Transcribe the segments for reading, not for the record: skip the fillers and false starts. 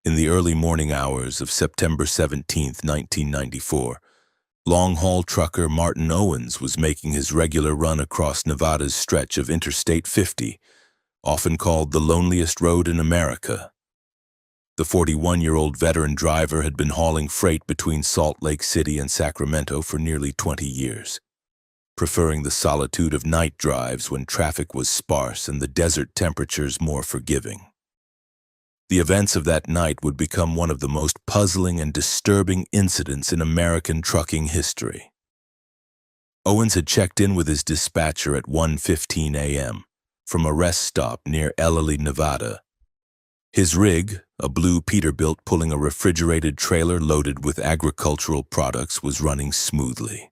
In the early morning hours of September 17, 1994, long-haul trucker Martin Owens was making his regular run across Nevada's stretch of Interstate 50, often called the loneliest road in America. The 41-year-old veteran driver had been hauling freight between Salt Lake City and Sacramento for nearly 20 years, preferring the solitude of night drives when traffic was sparse and the desert temperatures more forgiving. The events of that night would become one of the most puzzling and disturbing incidents in American trucking history. Owens had checked in with his dispatcher at 1:15 a.m. from a rest stop near Ellery, Nevada. His rig, a blue Peterbilt pulling a refrigerated trailer loaded with agricultural products, was running smoothly.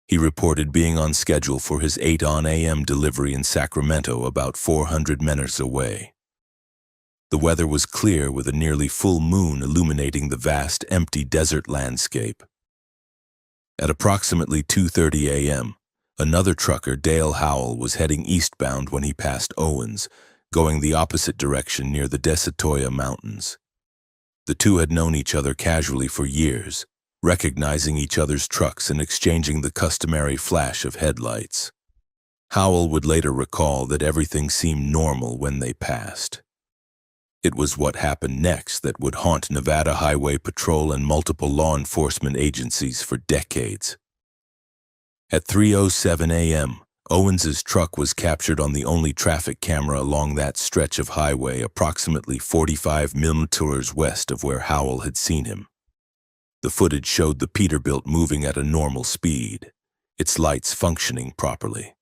He reported being on schedule for his 8 a.m. delivery in Sacramento, about 400 minutes away. The weather was clear, with a nearly full moon illuminating the vast, empty desert landscape. At approximately 2:30 a.m., another trucker, Dale Howell, was heading eastbound when he passed Owens, going the opposite direction near the Desatoya Mountains. The two had known each other casually for years, recognizing each other's trucks and exchanging the customary flash of headlights. Howell would later recall that everything seemed normal when they passed. It was what happened next that would haunt Nevada Highway Patrol and multiple law enforcement agencies for decades. At 3:07 a.m., Owens's truck was captured on the only traffic camera along that stretch of highway, approximately 45 miles west of where Howell had seen him. The footage showed the Peterbilt moving at a normal speed, its lights functioning properly.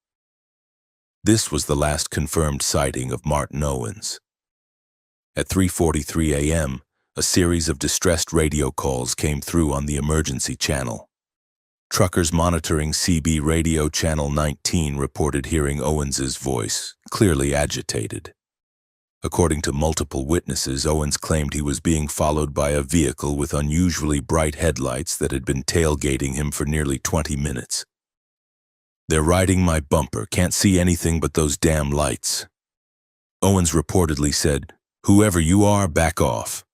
This was the last confirmed sighting of Martin Owens. At 3:43 a.m., a series of distressed radio calls came through on the emergency channel. Truckers monitoring CB radio channel 19 reported hearing Owens's voice, clearly agitated. According to multiple witnesses, Owens claimed he was being followed by a vehicle with unusually bright headlights that had been tailgating him for nearly 20 minutes. "They're riding my bumper, can't see anything but those damn lights." Owens reportedly said, "Whoever you are, back off."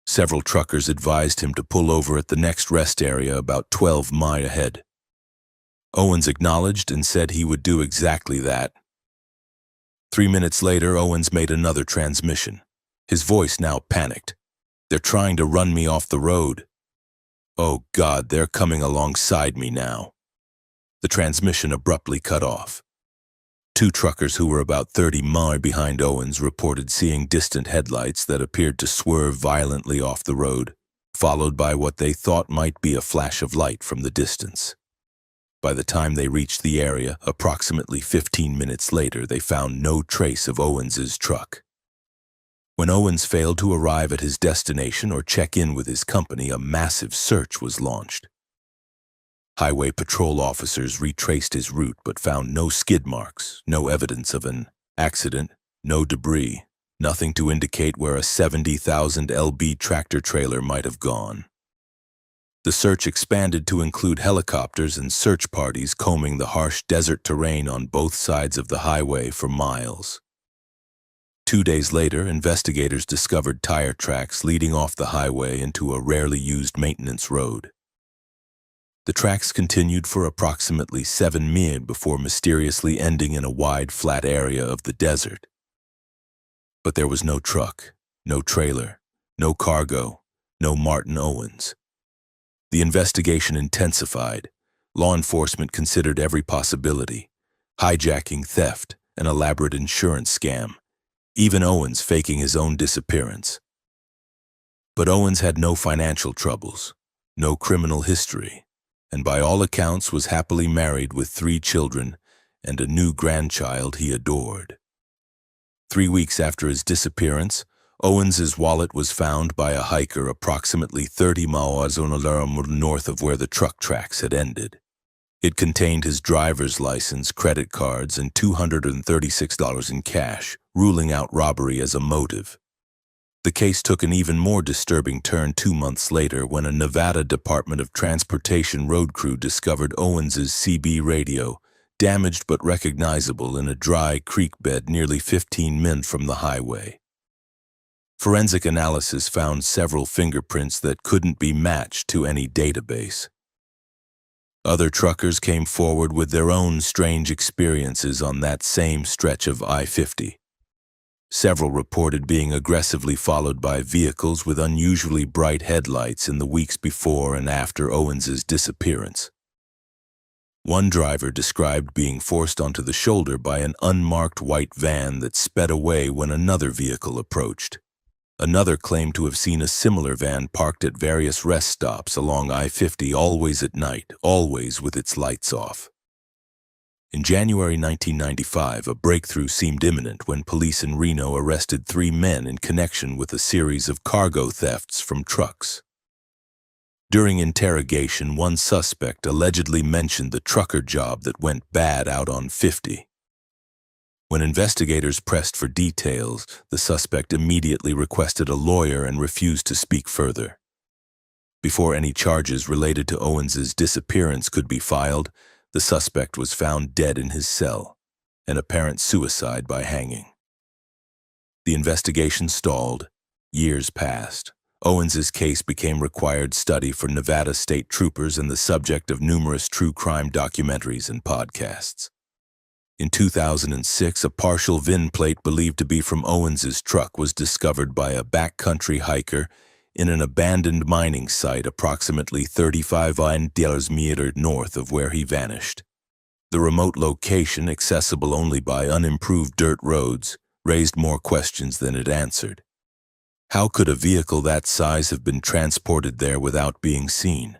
Several truckers advised him to pull over at the next rest area about 12 miles ahead. Owens acknowledged and said he would do exactly that. 3 minutes later, Owens made another transmission, his voice now panicked. "They're trying to run me off the road. Oh God, they're coming alongside me now." The transmission abruptly cut off. Two truckers who were about 30 miles behind Owens reported seeing distant headlights that appeared to swerve violently off the road, followed by what they thought might be a flash of light from the distance. By the time they reached the area, approximately 15 minutes later, they found no trace of Owens's truck. When Owens failed to arrive at his destination or check in with his company, a massive search was launched. Highway patrol officers retraced his route but found no skid marks, no evidence of an accident, no debris, nothing to indicate where a 70,000 lb tractor trailer might have gone. The search expanded to include helicopters and search parties combing the harsh desert terrain on both sides of the highway for miles. 2 days later, investigators discovered tire tracks leading off the highway into a rarely used maintenance road. The tracks continued for approximately 7 miles before mysteriously ending in a wide, flat area of the desert. But there was no truck, no trailer, no cargo, no Martin Owens. The investigation intensified. Law enforcement considered every possibility: hijacking, theft, an elaborate insurance scam, even Owens faking his own disappearance. But Owens had no financial troubles, no criminal history, and by all accounts was happily married with 3 children and a new grandchild he adored. 3 weeks after his disappearance, Owens's wallet was found by a hiker approximately 30 miles north of where the truck tracks had ended. It contained his driver's license, credit cards, and $236 in cash, ruling out robbery as a motive. The case took an even more disturbing turn 2 months later when a Nevada Department of Transportation road crew discovered Owens's CB radio, damaged but recognizable, in a dry creek bed nearly 15 min from the highway. Forensic analysis found several fingerprints that couldn't be matched to any database. Other truckers came forward with their own strange experiences on that same stretch of I-50. Several reported being aggressively followed by vehicles with unusually bright headlights in the weeks before and after Owens's disappearance. One driver described being forced onto the shoulder by an unmarked white van that sped away when another vehicle approached. Another claimed to have seen a similar van parked at various rest stops along I-50, always at night, always with its lights off. In January 1995, a breakthrough seemed imminent when police in Reno arrested 3 men in connection with a series of cargo thefts from trucks. During interrogation, one suspect allegedly mentioned the trucker job that went bad out on 50. When investigators pressed for details, the suspect immediately requested a lawyer and refused to speak further. Before any charges related to Owens's disappearance could be filed, the suspect was found dead in his cell, an apparent suicide by hanging. The investigation stalled. Years passed. Owens's case became required study for Nevada state troopers and the subject of numerous true crime documentaries and podcasts. In 2006, a partial VIN plate believed to be from Owens's truck was discovered by a backcountry hiker in an abandoned mining site approximately 35 miles north of where he vanished. The remote location, accessible only by unimproved dirt roads, raised more questions than it answered. How could a vehicle that size have been transported there without being seen?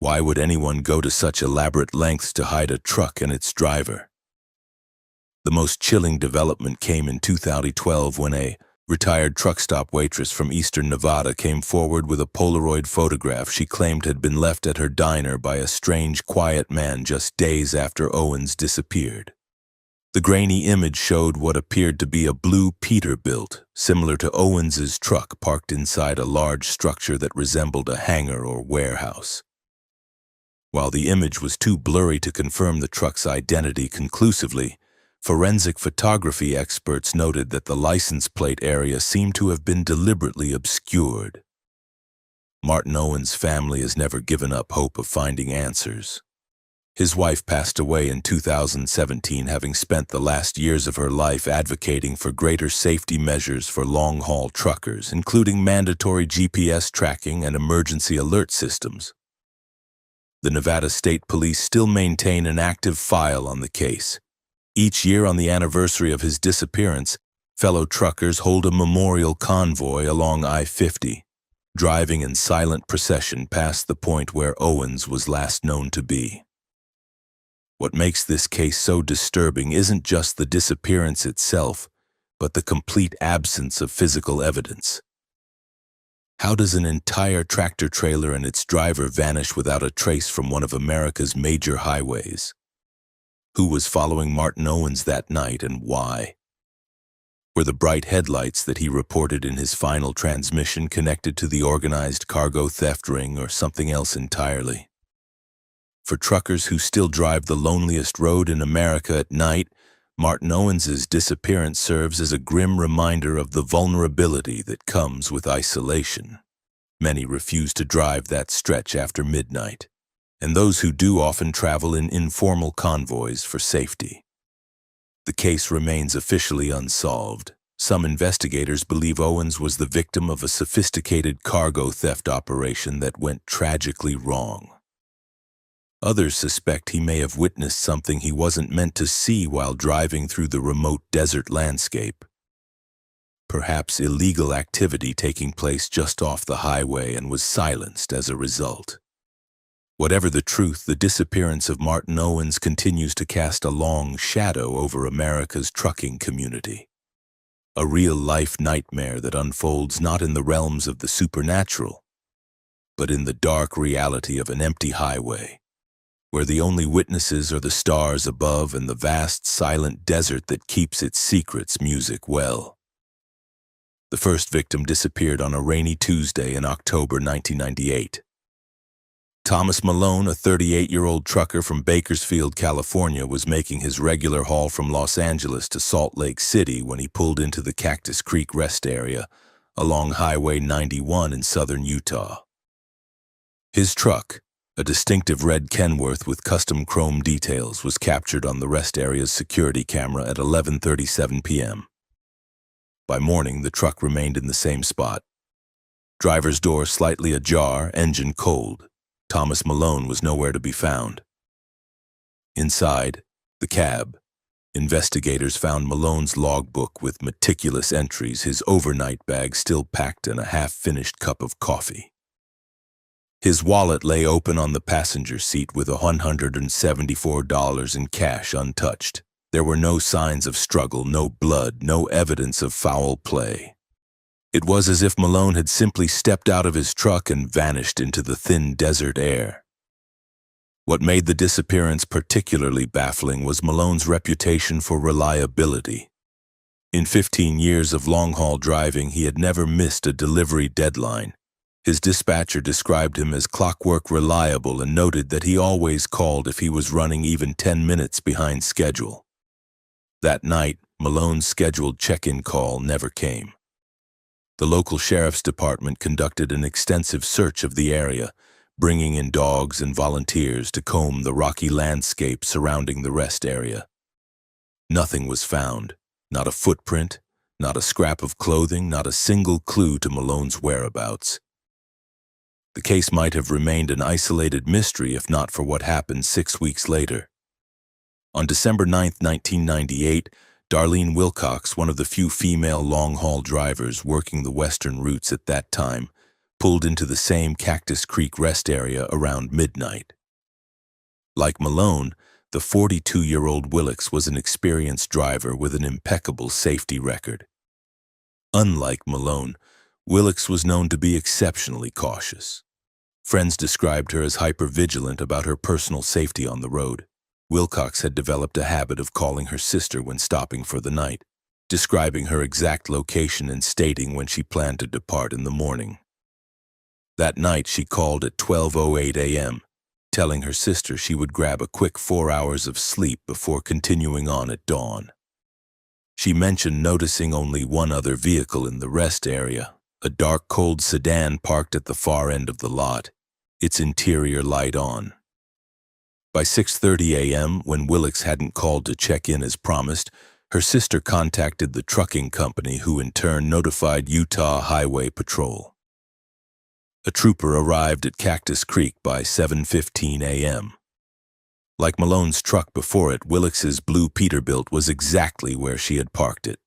Why would anyone go to such elaborate lengths to hide a truck and its driver? The most chilling development came in 2012 when a retired truck stop waitress from eastern Nevada came forward with a Polaroid photograph she claimed had been left at her diner by a strange, quiet man just days after Owens disappeared. The grainy image showed what appeared to be a blue Peterbilt, similar to Owens's truck parked inside a large structure that resembled a hangar or warehouse. While the image was too blurry to confirm the truck's identity conclusively, forensic photography experts noted that the license plate area seemed to have been deliberately obscured. Martin Owens' family has never given up hope of finding answers. His wife passed away in 2017, having spent the last years of her life advocating for greater safety measures for long-haul truckers, including mandatory GPS tracking and emergency alert systems. The Nevada State Police still maintain an active file on the case. Each year on the anniversary of his disappearance, fellow truckers hold a memorial convoy along I-50, driving in silent procession past the point where Owens was last known to be. What makes this case so disturbing isn't just the disappearance itself, but the complete absence of physical evidence. How does an entire tractor trailer and its driver vanish without a trace from one of America's major highways? Who was following Martin Owens that night and why? Were the bright headlights that he reported in his final transmission connected to the organized cargo theft ring or something else entirely? For truckers who still drive the loneliest road in America at night, Martin Owens's disappearance serves as a grim reminder of the vulnerability that comes with isolation. Many refuse to drive that stretch after midnight, and those who do often travel in informal convoys for safety. The case remains officially unsolved. Some investigators believe Owens was the victim of a sophisticated cargo theft operation that went tragically wrong. Others suspect he may have witnessed something he wasn't meant to see while driving through the remote desert landscape. Perhaps illegal activity taking place just off the highway and was silenced as a result. Whatever the truth, the disappearance of Martin Owens continues to cast a long shadow over America's trucking community. A real-life nightmare that unfolds not in the realms of the supernatural, but in the dark reality of an empty highway, where the only witnesses are the stars above and the vast, silent desert that keeps its secrets music well. The first victim disappeared on a rainy Tuesday in October 1998. Thomas Malone, a 38-year-old trucker from Bakersfield, California, was making his regular haul from Los Angeles to Salt Lake City when he pulled into the Cactus Creek rest area, along Highway 91 in southern Utah. His truck, a distinctive red Kenworth with custom chrome details, was captured on the rest area's security camera at 11:37 p.m. By morning, the truck remained in the same spot. Driver's door slightly ajar, engine cold. Thomas Malone was nowhere to be found. Inside the cab, investigators found Malone's logbook with meticulous entries, his overnight bag still packed, and a half-finished cup of coffee. His wallet lay open on the passenger seat with $174 in cash untouched. There were no signs of struggle, no blood, no evidence of foul play. It was as if Malone had simply stepped out of his truck and vanished into the thin desert air. What made the disappearance particularly baffling was Malone's reputation for reliability. In 15 years of long-haul driving, he had never missed a delivery deadline. His dispatcher described him as clockwork reliable and noted that he always called if he was running even 10 minutes behind schedule. That night, Malone's scheduled check-in call never came. The local sheriff's department conducted an extensive search of the area, bringing in dogs and volunteers to comb the rocky landscape surrounding the rest area. Nothing was found, not a footprint, not a scrap of clothing, not a single clue to Malone's whereabouts. The case might have remained an isolated mystery if not for what happened 6 weeks later. On December 9, 1998, Darlene Wilcox, one of the few female long-haul drivers working the western routes at that time, pulled into the same Cactus Creek rest area around midnight. Like Malone, the 42-year-old Wilcox was an experienced driver with an impeccable safety record. Unlike Malone, Wilcox was known to be exceptionally cautious. Friends described her as hyper-vigilant about her personal safety on the road. Wilcox had developed a habit of calling her sister when stopping for the night, describing her exact location and stating when she planned to depart in the morning. That night, she called at 12:08 a.m., telling her sister she would grab a quick 4 hours of sleep before continuing on at dawn. She mentioned noticing only one other vehicle in the rest area, a dark, cold sedan parked at the far end of the lot, its interior light on. By 6:30 a.m., when Wilcox hadn't called to check in as promised, her sister contacted the trucking company, who in turn notified Utah Highway Patrol. A trooper arrived at Cactus Creek by 7:15 a.m. Like Malone's truck before it, Wilcox's blue Peterbilt was exactly where she had parked it.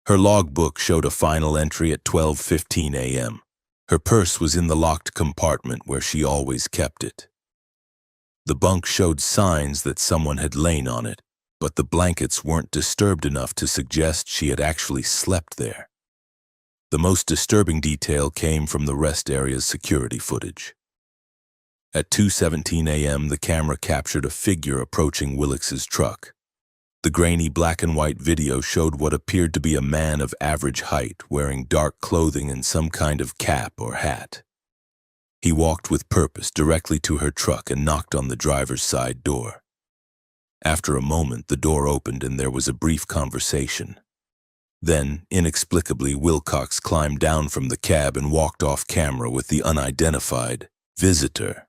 Her logbook showed a final entry at 12:15 a.m. Her purse was in the locked compartment where she always kept it. The bunk showed signs that someone had lain on it, but the blankets weren't disturbed enough to suggest she had actually slept there. The most disturbing detail came from the rest area's security footage. At 2:17 a.m., the camera captured a figure approaching Wilcox's truck. The grainy black and white video showed what appeared to be a man of average height, wearing dark clothing and some kind of cap or hat. He walked with purpose directly to her truck and knocked on the driver's side door. After a moment, the door opened and there was a brief conversation. Then, inexplicably, Wilcox climbed down from the cab and walked off camera with the unidentified visitor.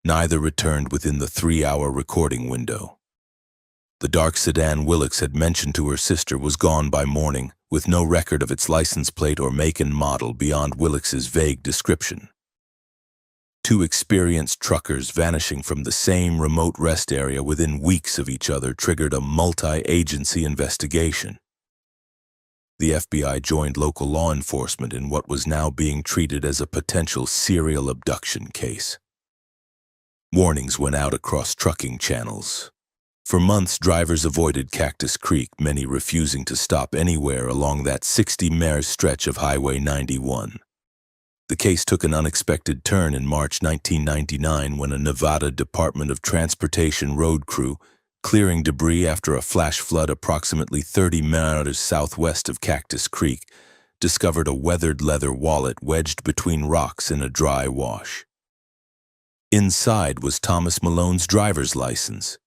Neither returned within the 3-hour recording window. The dark sedan Wilcox had mentioned to her sister was gone by morning, with no record of its license plate or make and model beyond Wilcox's vague description. Two experienced truckers vanishing from the same remote rest area within weeks of each other triggered a multi-agency investigation. The FBI joined local law enforcement in what was now being treated as a potential serial abduction case. Warnings went out across trucking channels. For months, drivers avoided Cactus Creek, many refusing to stop anywhere along that 60-mile stretch of Highway 91. The case took an unexpected turn in March 1999 when a Nevada Department of Transportation road crew, clearing debris after a flash flood approximately 30 miles southwest of Cactus Creek, discovered a weathered leather wallet wedged between rocks in a dry wash. Inside was Thomas Malone's driver's license.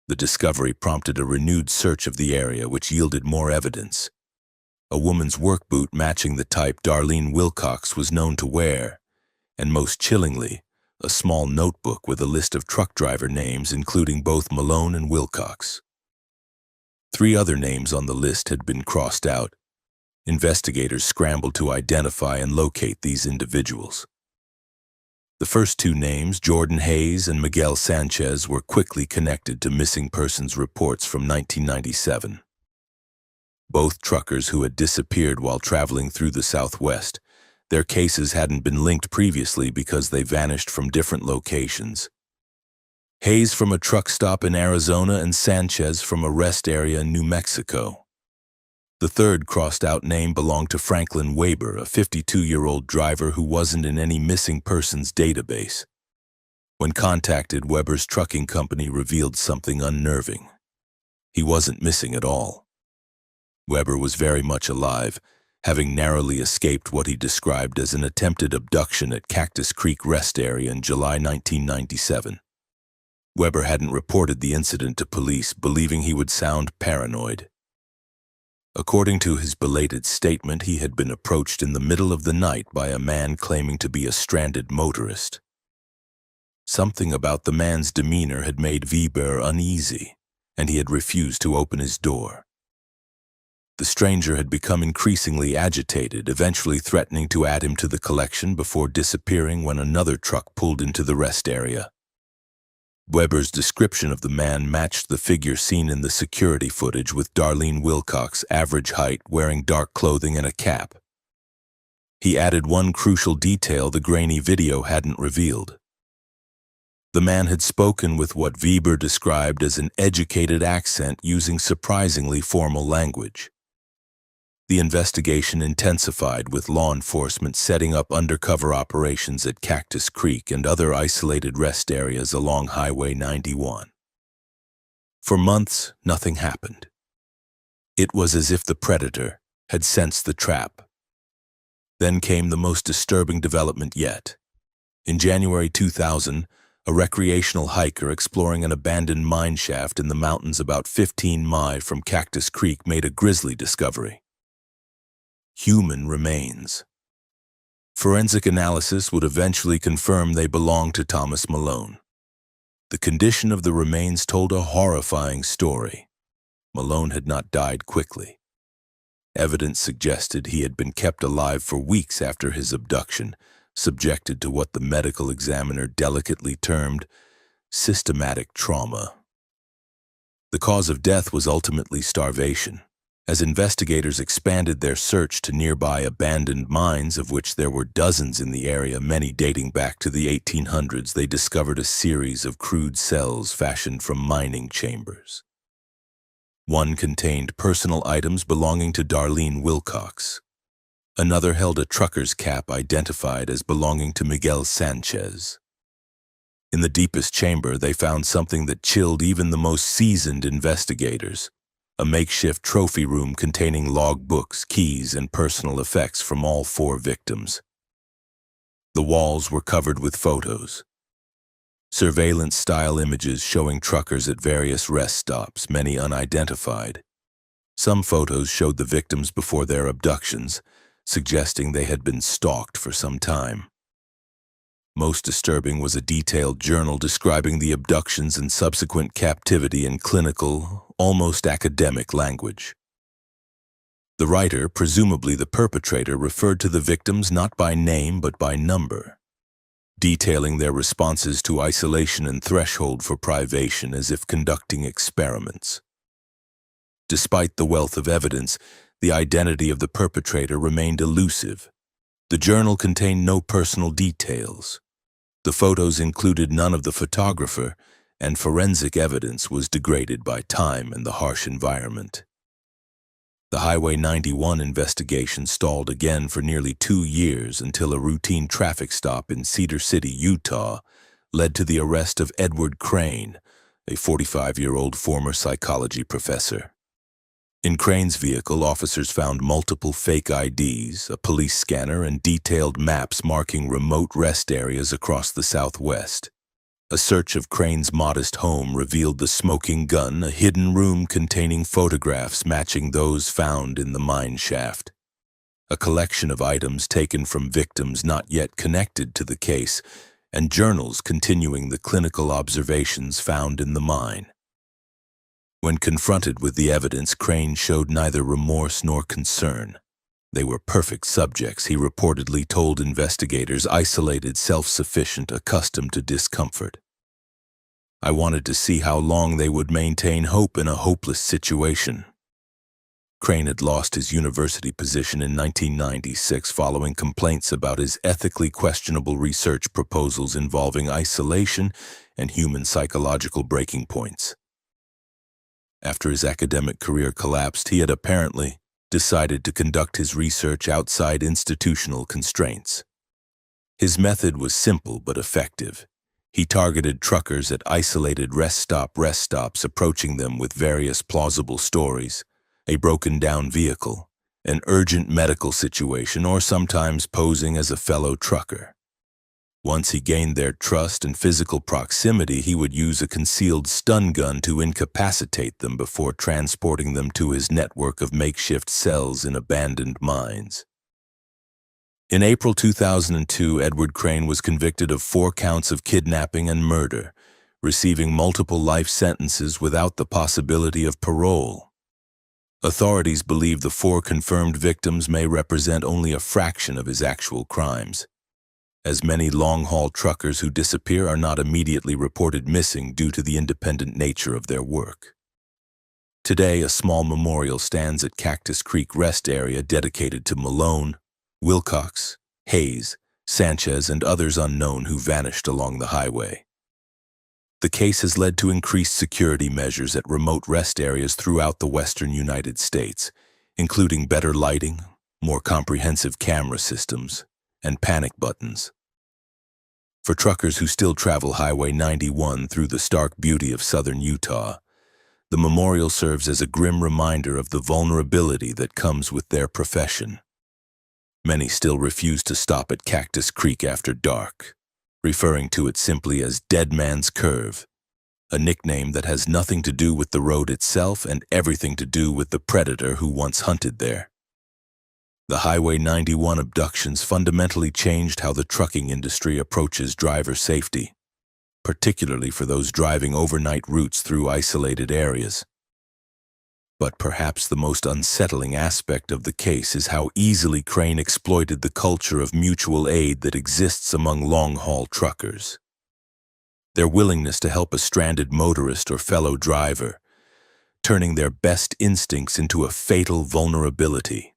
The discovery prompted a renewed search of the area, which yielded more evidence. A woman's work boot matching the type Darlene Wilcox was known to wear, and most chillingly, a small notebook with a list of truck driver names including both Malone and Wilcox. 3 other names on the list had been crossed out. Investigators scrambled to identify and locate these individuals. The first 2 names, Jordan Hayes and Miguel Sanchez, were quickly connected to missing persons reports from 1997. Both truckers who had disappeared while traveling through the Southwest. Their cases hadn't been linked previously because they vanished from different locations. Hayes from a truck stop in Arizona and Sanchez from a rest area in New Mexico. The third crossed-out name belonged to Franklin Weber, a 52-year-old driver who wasn't in any missing persons database. When contacted, Weber's trucking company revealed something unnerving. He wasn't missing at all. Weber was very much alive, having narrowly escaped what he described as an attempted abduction at Cactus Creek Rest Area in July 1997. Weber hadn't reported the incident to police, believing he would sound paranoid. According to his belated statement, he had been approached in the middle of the night by a man claiming to be a stranded motorist. Something about the man's demeanor had made Weber uneasy, and he had refused to open his door. The stranger had become increasingly agitated, eventually threatening to add him to the collection before disappearing when another truck pulled into the rest area. Weber's description of the man matched the figure seen in the security footage, with Darlene Wilcox' average height, wearing dark clothing and a cap. He added one crucial detail the grainy video hadn't revealed. The man had spoken with what Weber described as an educated accent, using surprisingly formal language. The investigation intensified, with law enforcement setting up undercover operations at Cactus Creek and other isolated rest areas along Highway 91. For months, nothing happened. It was as if the predator had sensed the trap. Then came the most disturbing development yet. In January 2000, a recreational hiker exploring an abandoned mine shaft in the mountains about 15 miles from Cactus Creek made a grisly discovery. Human remains. Forensic analysis would eventually confirm they belonged to Thomas Malone. The condition of the remains told a horrifying story. Malone had not died quickly. Evidence suggested he had been kept alive for weeks after his abduction, subjected to what the medical examiner delicately termed systematic trauma. The cause of death was ultimately starvation. As investigators expanded their search to nearby abandoned mines, of which there were dozens in the area, many dating back to the 1800s, they discovered a series of crude cells fashioned from mining chambers. One contained personal items belonging to Darlene Wilcox. Another held a trucker's cap identified as belonging to Miguel Sanchez. In the deepest chamber, they found something that chilled even the most seasoned investigators. A makeshift trophy room containing logbooks, keys, and personal effects from all 4 victims. The walls were covered with photos. Surveillance-style images showing truckers at various rest stops, many unidentified. Some photos showed the victims before their abductions, suggesting they had been stalked for some time. Most disturbing was a detailed journal describing the abductions and subsequent captivity in clinical, almost academic language. The writer, presumably the perpetrator, referred to the victims not by name but by number, detailing their responses to isolation and threshold for privation as if conducting experiments. Despite the wealth of evidence, the identity of the perpetrator remained elusive. The journal contained no personal details. The photos included none of the photographer, and forensic evidence was degraded by time and the harsh environment. The Highway 91 investigation stalled again for nearly 2 years until a routine traffic stop in Cedar City, Utah, led to the arrest of Edward Crane, a 45-year-old former psychology professor. In Crane's vehicle, officers found multiple fake IDs, a police scanner, and detailed maps marking remote rest areas across the Southwest. A search of Crane's modest home revealed the smoking gun, a hidden room containing photographs matching those found in the mine shaft. A collection of items taken from victims not yet connected to the case, and journals continuing the clinical observations found in the mine. When confronted with the evidence, Crane showed neither remorse nor concern. They were perfect subjects, he reportedly told investigators, isolated, self-sufficient, accustomed to discomfort. I wanted to see how long they would maintain hope in a hopeless situation. Crane had lost his university position in 1996 following complaints about his ethically questionable research proposals involving isolation and human psychological breaking points. After his academic career collapsed, he had apparently decided to conduct his research outside institutional constraints. His method was simple but effective. He targeted truckers at isolated rest stops, approaching them with various plausible stories, a broken-down vehicle, an urgent medical situation, or sometimes posing as a fellow trucker. Once he gained their trust and physical proximity, he would use a concealed stun gun to incapacitate them before transporting them to his network of makeshift cells in abandoned mines. In April 2002, Edward Crane was convicted of 4 counts of kidnapping and murder, receiving multiple life sentences without the possibility of parole. Authorities believe the 4 confirmed victims may represent only a fraction of his actual crimes, as many long-haul truckers who disappear are not immediately reported missing due to the independent nature of their work. Today, a small memorial stands at Cactus Creek Rest Area dedicated to Malone, Wilcox, Hayes, Sanchez, and others unknown who vanished along the highway. The case has led to increased security measures at remote rest areas throughout the western United States, including better lighting, more comprehensive camera systems, and panic buttons. For truckers who still travel Highway 91 through the stark beauty of southern Utah, the memorial serves as a grim reminder of the vulnerability that comes with their profession. Many still refuse to stop at Cactus Creek after dark, referring to it simply as Dead Man's Curve, a nickname that has nothing to do with the road itself and everything to do with the predator who once hunted there. The Highway 91 abductions fundamentally changed how the trucking industry approaches driver safety, particularly for those driving overnight routes through isolated areas. But perhaps the most unsettling aspect of the case is how easily Crane exploited the culture of mutual aid that exists among long-haul truckers. Their willingness to help a stranded motorist or fellow driver, turning their best instincts into a fatal vulnerability.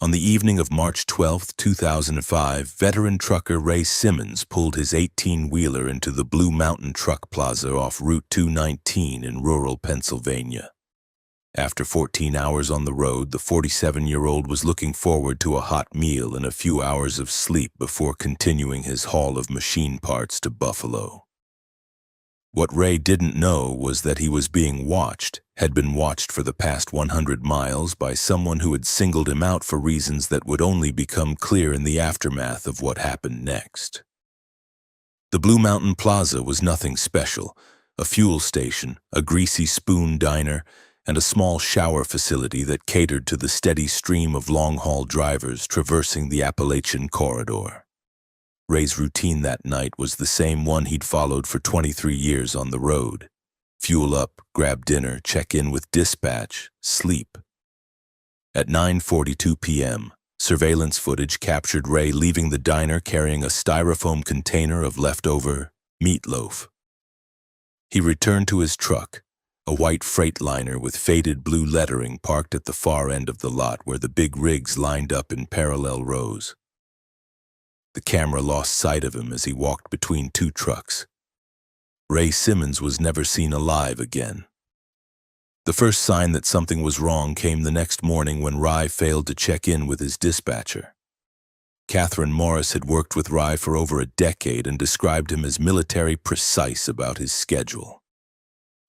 On the evening of March 12, 2005, veteran trucker Ray Simmons pulled his 18-wheeler into the Blue Mountain Truck Plaza off Route 219 in rural Pennsylvania. After 14 hours on the road, the 47-year-old was looking forward to a hot meal and a few hours of sleep before continuing his haul of machine parts to Buffalo. What Ray didn't know was that he was being watched, had been watched for the past 100 miles by someone who had singled him out for reasons that would only become clear in the aftermath of what happened next. The Blue Mountain Plaza was nothing special, a fuel station, a greasy spoon diner, and a small shower facility that catered to the steady stream of long-haul drivers traversing the Appalachian Corridor. Ray's routine that night was the same one he'd followed for 23 years on the road. Fuel up, grab dinner, check in with dispatch, sleep. At 9:42 p.m., surveillance footage captured Ray leaving the diner carrying a styrofoam container of leftover meatloaf. He returned to his truck, a white Freightliner with faded blue lettering parked at the far end of the lot where the big rigs lined up in parallel rows. The camera lost sight of him as he walked between 2 trucks. Ray Simmons was never seen alive again. The first sign that something was wrong came the next morning when Ray failed to check in with his dispatcher. Catherine Morris had worked with Ray for over a decade and described him as military precise about his schedule.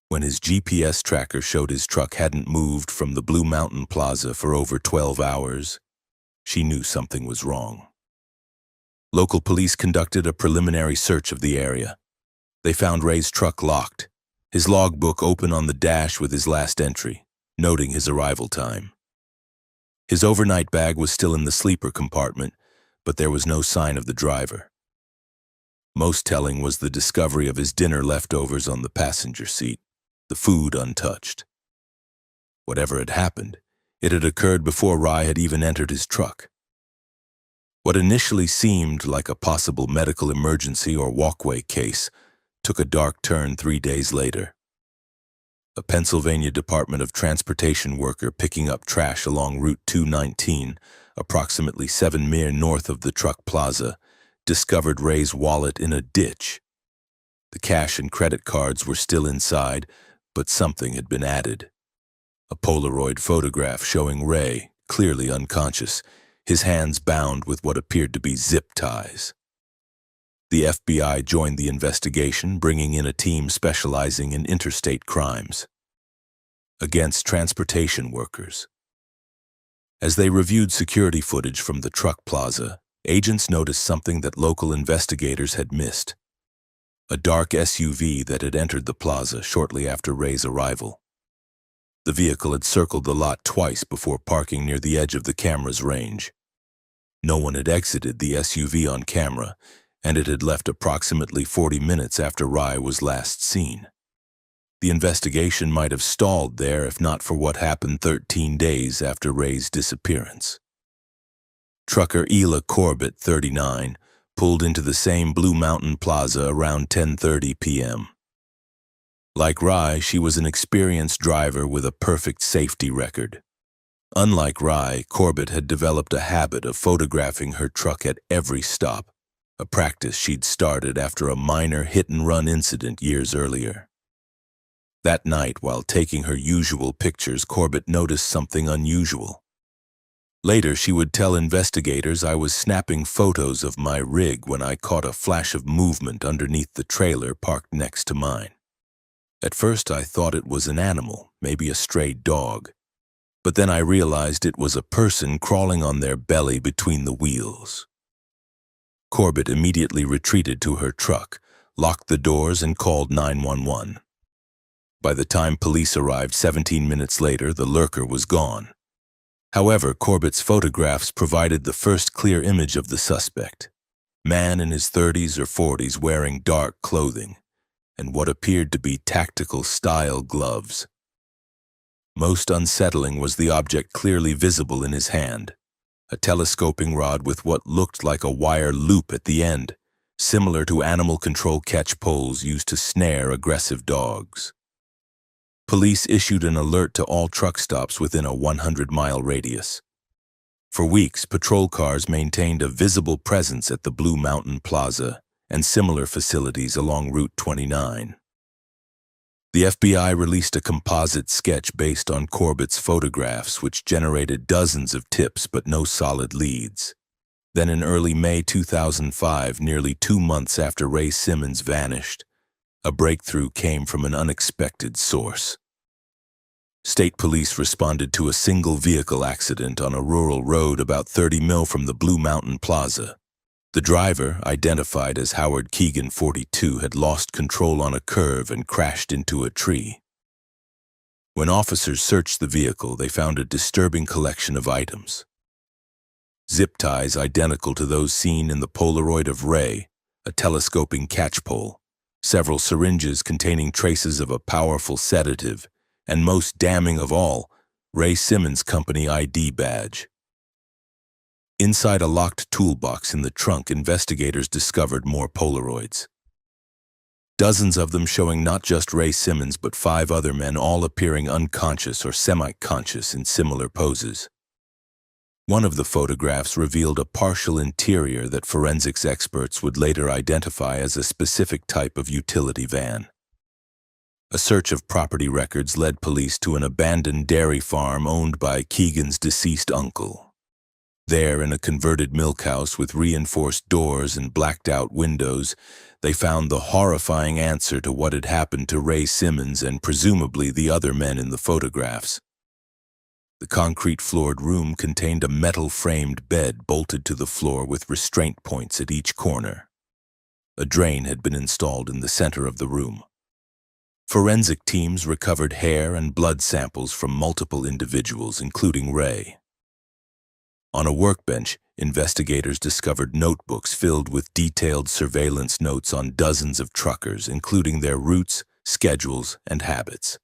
When his GPS tracker showed his truck hadn't moved from the Blue Mountain Plaza for over 12 hours, she knew something was wrong. Local police conducted a preliminary search of the area. They found Ray's truck locked, his logbook open on the dash with his last entry, noting his arrival time. His overnight bag was still in the sleeper compartment, but there was no sign of the driver. Most telling was the discovery of his dinner leftovers on the passenger seat, the food untouched. Whatever had happened, it had occurred before Rai had even entered his truck. What initially seemed like a possible medical emergency or walkway case took a dark turn 3 days later. A Pennsylvania Department of Transportation worker picking up trash along Route 219, approximately 7 miles north of the truck plaza, discovered Ray's wallet in a ditch. The cash and credit cards were still inside, but something had been added. A Polaroid photograph showing Ray, clearly unconscious, his hands bound with what appeared to be zip ties. The FBI joined the investigation, bringing in a team specializing in interstate crimes against transportation workers. As they reviewed security footage from the truck plaza, agents noticed something that local investigators had missed: a dark SUV that had entered the plaza shortly after Ray's arrival. The vehicle had circled the lot twice before parking near the edge of the camera's range. No one had exited the SUV on camera, and it had left approximately 40 minutes after Rai was last seen. The investigation might have stalled there if not for what happened 13 days after Ray's disappearance. Trucker Ela Corbett, 39, pulled into the same Blue Mountain Plaza around 10:30 p.m. Like Rai, she was an experienced driver with a perfect safety record. Unlike Rai, Corbett had developed a habit of photographing her truck at every stop, a practice she'd started after a minor hit-and-run incident years earlier. That night, while taking her usual pictures, Corbett noticed something unusual. Later, she would tell investigators, "I was snapping photos of my rig when I caught a flash of movement underneath the trailer parked next to mine. At first, I thought it was an animal, maybe a stray dog. But then I realized it was a person crawling on their belly between the wheels." Corbett immediately retreated to her truck, locked the doors, and called 911. By the time police arrived 17 minutes later, the lurker was gone. However, Corbett's photographs provided the first clear image of the suspect: man in his 30s or 40s wearing dark clothing and what appeared to be tactical-style gloves. Most unsettling was the object clearly visible in his hand, a telescoping rod with what looked like a wire loop at the end, similar to animal control catch poles used to snare aggressive dogs. Police issued an alert to all truck stops within a 100-mile radius. For weeks, patrol cars maintained a visible presence at the Blue Mountain Plaza and similar facilities along Route 29. The FBI released a composite sketch based on Corbett's photographs, which generated dozens of tips but no solid leads. Then in early May 2005, nearly 2 months after Ray Simmons vanished, a breakthrough came from an unexpected source. State police responded to a single vehicle accident on a rural road about 30 miles from the Blue Mountain Plaza. The driver, identified as Howard Keegan, 42, had lost control on a curve and crashed into a tree. When officers searched the vehicle, they found a disturbing collection of items. Zip ties identical to those seen in the Polaroid of Ray, a telescoping catch pole, several syringes containing traces of a powerful sedative, and most damning of all, Ray Simmons' company ID badge. Inside a locked toolbox in the trunk, investigators discovered more Polaroids. Dozens of them showing not just Ray Simmons but 5 other men, all appearing unconscious or semi-conscious in similar poses. One of the photographs revealed a partial interior that forensics experts would later identify as a specific type of utility van. A search of property records led police to an abandoned dairy farm owned by Keegan's deceased uncle. There, in a converted milk house with reinforced doors and blacked-out windows, they found the horrifying answer to what had happened to Ray Simmons and presumably the other men in the photographs. The concrete-floored room contained a metal-framed bed bolted to the floor with restraint points at each corner. A drain had been installed in the center of the room. Forensic teams recovered hair and blood samples from multiple individuals, including Ray. On a workbench, investigators discovered notebooks filled with detailed surveillance notes on dozens of truckers, including their routes, schedules, and habits.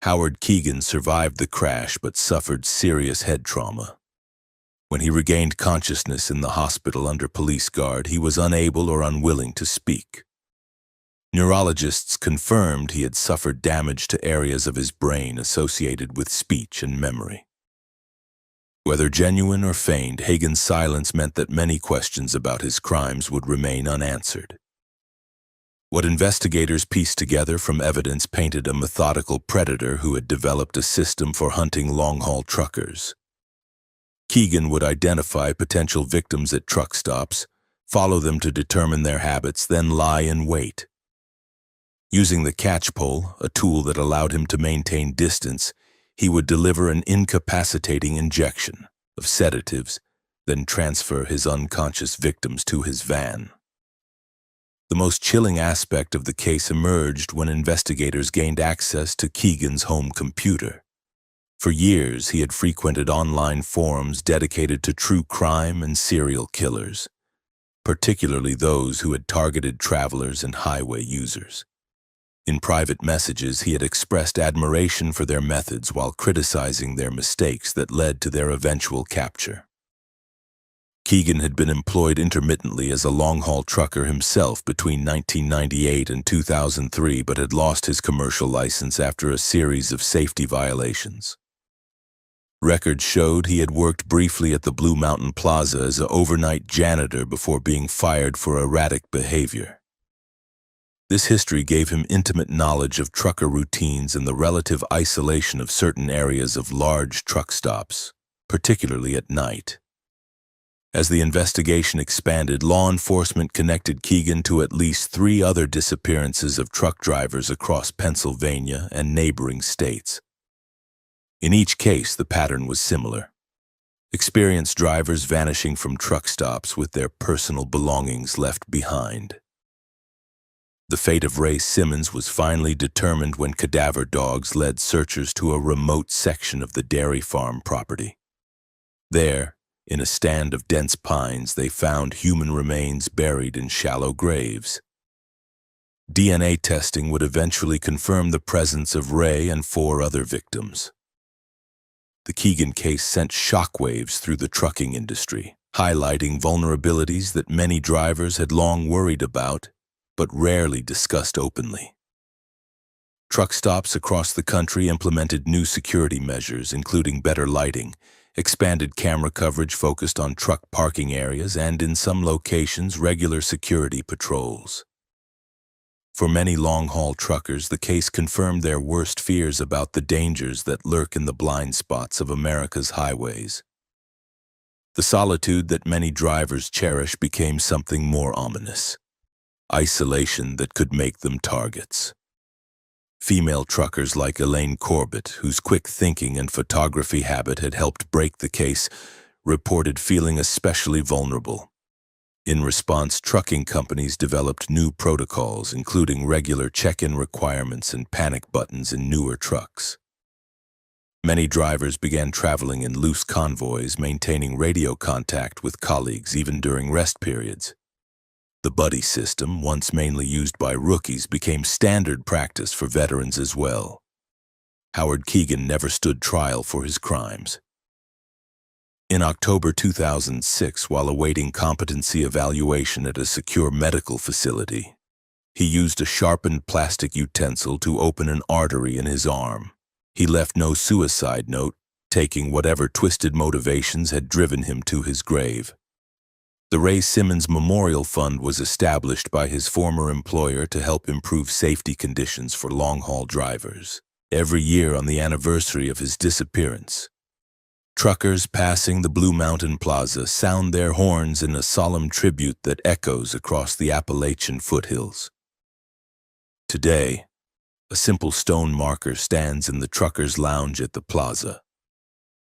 Howard Keegan survived the crash but suffered serious head trauma. When he regained consciousness in the hospital under police guard, he was unable or unwilling to speak. Neurologists confirmed he had suffered damage to areas of his brain associated with speech and memory. Whether genuine or feigned, Hagen's silence meant that many questions about his crimes would remain unanswered. What investigators pieced together from evidence painted a methodical predator who had developed a system for hunting long-haul truckers. Keegan would identify potential victims at truck stops, follow them to determine their habits, then lie in wait. Using the catch pole, a tool that allowed him to maintain distance, he would deliver an incapacitating injection of sedatives, then transfer his unconscious victims to his van. The most chilling aspect of the case emerged when investigators gained access to Keegan's home computer. For years, he had frequented online forums dedicated to true crime and serial killers, particularly those who had targeted travelers and highway users. In private messages, he had expressed admiration for their methods while criticizing their mistakes that led to their eventual capture. Keegan had been employed intermittently as a long-haul trucker himself between 1998 and 2003, but had lost his commercial license after a series of safety violations. Records showed he had worked briefly at the Blue Mountain Plaza as an overnight janitor before being fired for erratic behavior. This history gave him intimate knowledge of trucker routines and the relative isolation of certain areas of large truck stops, particularly at night. As the investigation expanded, law enforcement connected Keegan to at least 3 other disappearances of truck drivers across Pennsylvania and neighboring states. In each case, the pattern was similar. Experienced drivers vanishing from truck stops with their personal belongings left behind. The fate of Ray Simmons was finally determined when cadaver dogs led searchers to a remote section of the dairy farm property. There, in a stand of dense pines, they found human remains buried in shallow graves. DNA testing would eventually confirm the presence of Ray and 4 other victims. The Keegan case sent shockwaves through the trucking industry, highlighting vulnerabilities that many drivers had long worried about, but rarely discussed openly. Truck stops across the country implemented new security measures, including better lighting, expanded camera coverage focused on truck parking areas, and in some locations, regular security patrols. For many long-haul truckers, the case confirmed their worst fears about the dangers that lurk in the blind spots of America's highways. The solitude that many drivers cherish became something more ominous. Isolation that could make them targets. Female truckers like Elaine Corbett, whose quick thinking and photography habit had helped break the case, reported feeling especially vulnerable. In response, trucking companies developed new protocols, including regular check-in requirements and panic buttons in newer trucks. Many drivers began traveling in loose convoys, maintaining radio contact with colleagues even during rest periods. The buddy system, once mainly used by rookies, became standard practice for veterans as well. Howard Keegan never stood trial for his crimes. In October 2006, while awaiting competency evaluation at a secure medical facility, he used a sharpened plastic utensil to open an artery in his arm. He left no suicide note, taking whatever twisted motivations had driven him to his grave. The Ray Simmons Memorial Fund was established by his former employer to help improve safety conditions for long-haul drivers. Every year on the anniversary of his disappearance, truckers passing the Blue Mountain Plaza sound their horns in a solemn tribute that echoes across the Appalachian foothills. Today, a simple stone marker stands in the truckers' lounge at the plaza,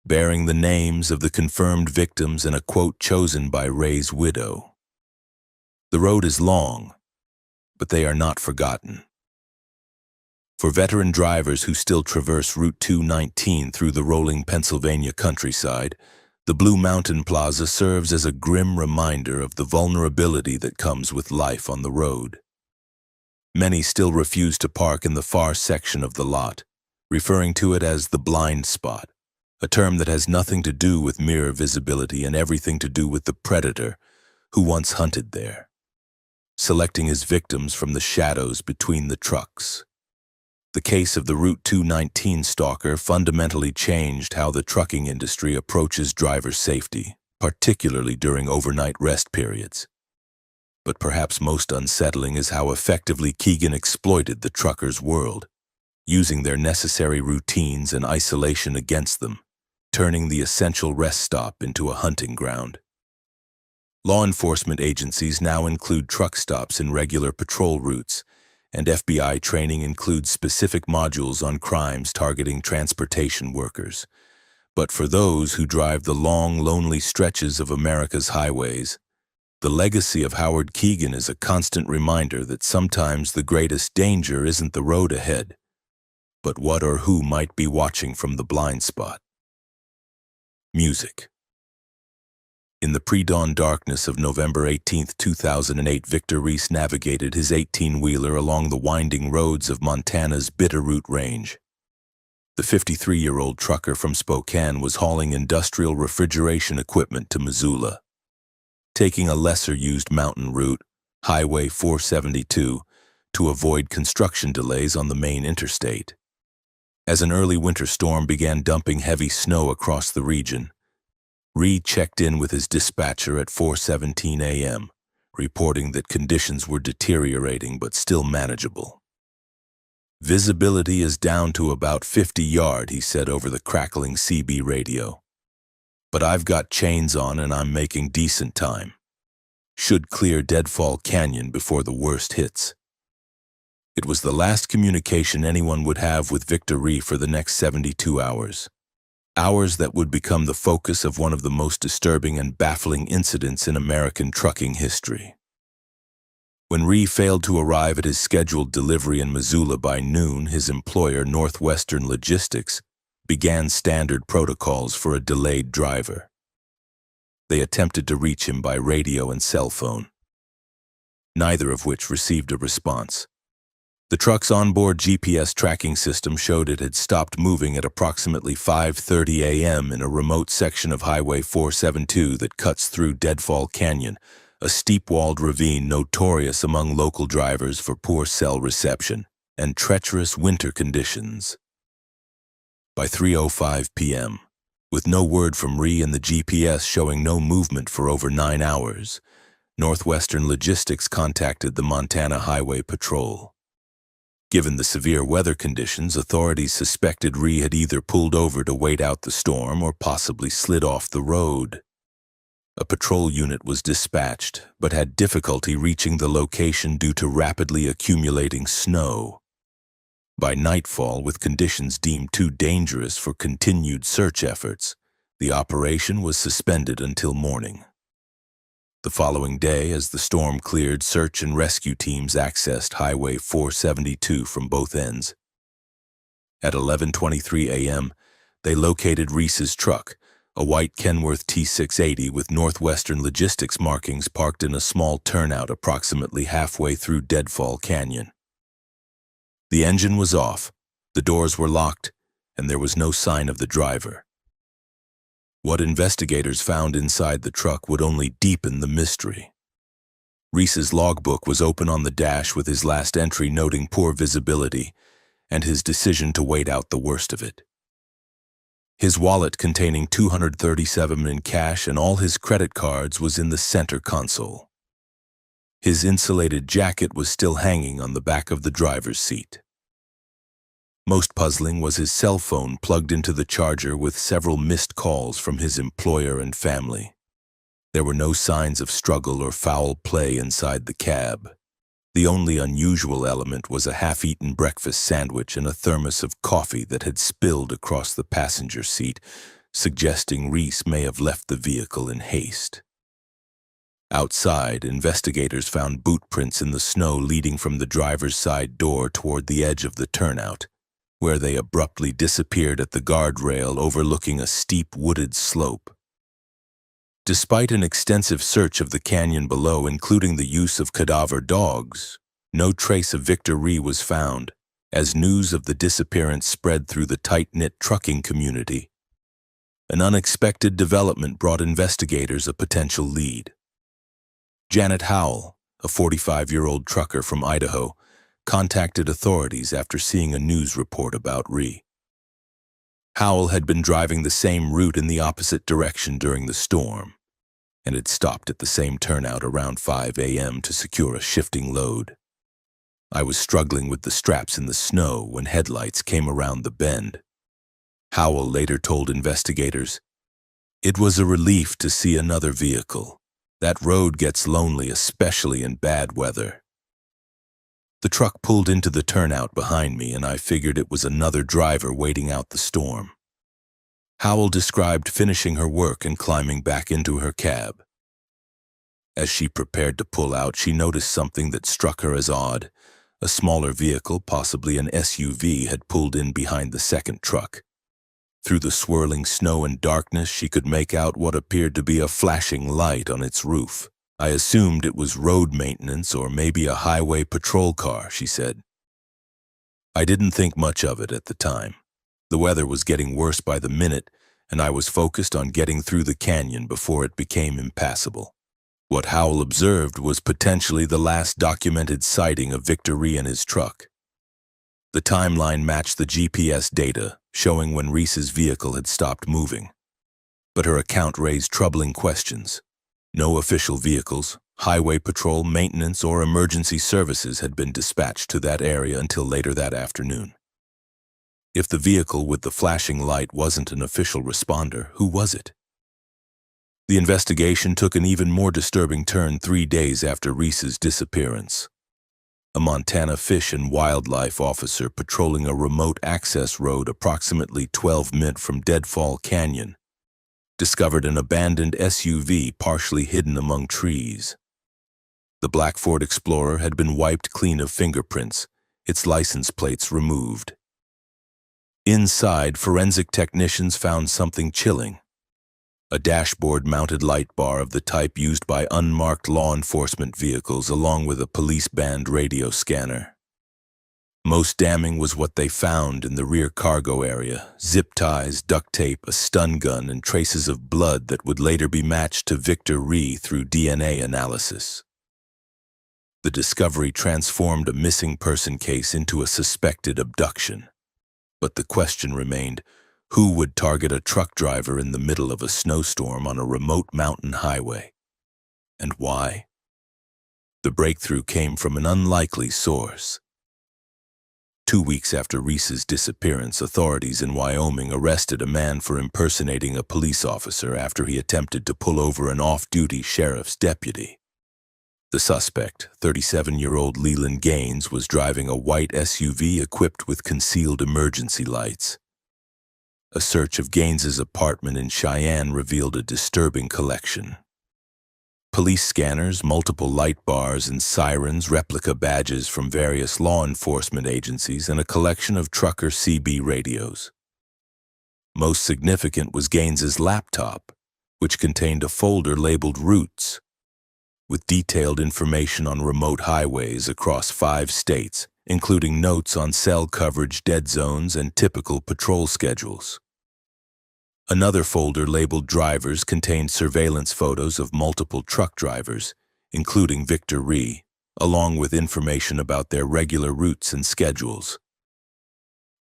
bearing the names of the confirmed victims and a quote chosen by Ray's widow. The road is long, but they are not forgotten. For veteran drivers who still traverse Route 219 through the rolling Pennsylvania countryside, the Blue Mountain Plaza serves as a grim reminder of the vulnerability that comes with life on the road. Many still refuse to park in the far section of the lot, referring to it as the blind spot, a term that has nothing to do with mere visibility and everything to do with the predator who once hunted there, selecting his victims from the shadows between the trucks. The case of the Route 219 stalker fundamentally changed how the trucking industry approaches driver safety, particularly during overnight rest periods. But perhaps most unsettling is how effectively Keegan exploited the truckers' world, using their necessary routines and isolation against them, turning the essential rest stop into a hunting ground. Law enforcement agencies now include truck stops in regular patrol routes, and FBI training includes specific modules on crimes targeting transportation workers. But for those who drive the long, lonely stretches of America's highways, the legacy of Howard Keegan is a constant reminder that sometimes the greatest danger isn't the road ahead, but what or who might be watching from the blind spot. Music. In the pre-dawn darkness of November 18, 2008, Victor Reese navigated his 18-wheeler along the winding roads of Montana's Bitterroot Range. The 53-year-old trucker from Spokane was hauling industrial refrigeration equipment to Missoula, taking a lesser-used mountain route, Highway 472, to avoid construction delays on the main interstate. As an early winter storm began dumping heavy snow across the region, Reed checked in with his dispatcher at 4:17 a.m., reporting that conditions were deteriorating but still manageable. "Visibility is down to about 50 yards," he said over the crackling CB radio. "But I've got chains on and I'm making decent time. Should clear Deadfall Canyon before the worst hits." It was the last communication anyone would have with Victor Reese for the next 72 hours. Hours that would become the focus of one of the most disturbing and baffling incidents in American trucking history. When Reese failed to arrive at his scheduled delivery in Missoula by noon, his employer, Northwestern Logistics, began standard protocols for a delayed driver. They attempted to reach him by radio and cell phone, neither of which received a response. The truck's onboard GPS tracking system showed it had stopped moving at approximately 5:30 a.m. in a remote section of Highway 472 that cuts through Deadfall Canyon, a steep-walled ravine notorious among local drivers for poor cell reception and treacherous winter conditions. By 3:05 p.m., with no word from Reese and the GPS showing no movement for over 9 hours, Northwestern Logistics contacted the Montana Highway Patrol. Given the severe weather conditions, authorities suspected Reese had either pulled over to wait out the storm or possibly slid off the road. A patrol unit was dispatched, but had difficulty reaching the location due to rapidly accumulating snow. By nightfall, with conditions deemed too dangerous for continued search efforts, the operation was suspended until morning. The following day, as the storm cleared, search and rescue teams accessed Highway 472 from both ends. At 11:23 a.m., they located Reese's truck, a white Kenworth T680 with Northwestern Logistics markings, parked in a small turnout approximately halfway through Deadfall Canyon. The engine was off, the doors were locked, and there was no sign of the driver. What investigators found inside the truck would only deepen the mystery. Reese's logbook was open on the dash with his last entry noting poor visibility and his decision to wait out the worst of it. His wallet containing $237 in cash and all his credit cards was in the center console. His insulated jacket was still hanging on the back of the driver's seat. Most puzzling was his cell phone plugged into the charger with several missed calls from his employer and family. There were no signs of struggle or foul play inside the cab. The only unusual element was a half-eaten breakfast sandwich and a thermos of coffee that had spilled across the passenger seat, suggesting Reese may have left the vehicle in haste. Outside, investigators found boot prints in the snow leading from the driver's side door toward the edge of the turnout, where they abruptly disappeared at the guardrail overlooking a steep wooded slope. Despite an extensive search of the canyon below, including the use of cadaver dogs, no trace of Victor Ree was found, as news of the disappearance spread through the tight-knit trucking community. An unexpected development brought investigators a potential lead. Janet Howell, a 45-year-old trucker from Idaho, contacted authorities after seeing a news report about Ree. Howell had been driving the same route in the opposite direction during the storm, and had stopped at the same turnout around 5 a.m. to secure a shifting load. I was struggling with the straps in the snow when headlights came around the bend. Howell later told investigators, "It was a relief to see another vehicle. That road gets lonely, especially in bad weather." The truck pulled into the turnout behind me, and I figured it was another driver waiting out the storm. Howell described finishing her work and climbing back into her cab. As she prepared to pull out, she noticed something that struck her as odd. A smaller vehicle, possibly an SUV, had pulled in behind the second truck. Through the swirling snow and darkness, she could make out what appeared to be a flashing light on its roof. "I assumed it was road maintenance or maybe a highway patrol car," she said. I didn't think much of it at the time. The weather was getting worse by the minute, and I was focused on getting through the canyon before it became impassable. What Howell observed was potentially the last documented sighting of Victor Ree and his truck. The timeline matched the GPS data, showing when Reese's vehicle had stopped moving. But her account raised troubling questions. No official vehicles, highway patrol, maintenance, or emergency services had been dispatched to that area until later that afternoon. If the vehicle with the flashing light wasn't an official responder, who was it? The investigation took an even more disturbing turn 3 days after Reese's disappearance. A Montana Fish and Wildlife officer patrolling a remote access road approximately 12 minutes from Deadfall Canyon discovered an abandoned SUV partially hidden among trees. The black Ford Explorer had been wiped clean of fingerprints, its license plates removed. Inside, forensic technicians found something chilling. A dashboard-mounted light bar of the type used by unmarked law enforcement vehicles, along with a police-band radio scanner. Most damning was what they found in the rear cargo area: zip ties, duct tape, a stun gun, and traces of blood that would later be matched to Victor Ree through DNA analysis. The discovery transformed a missing person case into a suspected abduction. But the question remained, who would target a truck driver in the middle of a snowstorm on a remote mountain highway? And why? The breakthrough came from an unlikely source. 2 weeks after Reese's disappearance, authorities in Wyoming arrested a man for impersonating a police officer after he attempted to pull over an off-duty sheriff's deputy. The suspect, 37-year-old Leland Gaines, was driving a white SUV equipped with concealed emergency lights. A search of Gaines's apartment in Cheyenne revealed a disturbing collection. Police scanners, multiple light bars and sirens, replica badges from various law enforcement agencies, and a collection of trucker CB radios. Most significant was Gaines's laptop, which contained a folder labeled Routes, with detailed information on remote highways across 5 states, including notes on cell coverage, dead zones, and typical patrol schedules. Another folder labeled Drivers contained surveillance photos of multiple truck drivers, including Victor Ree, along with information about their regular routes and schedules.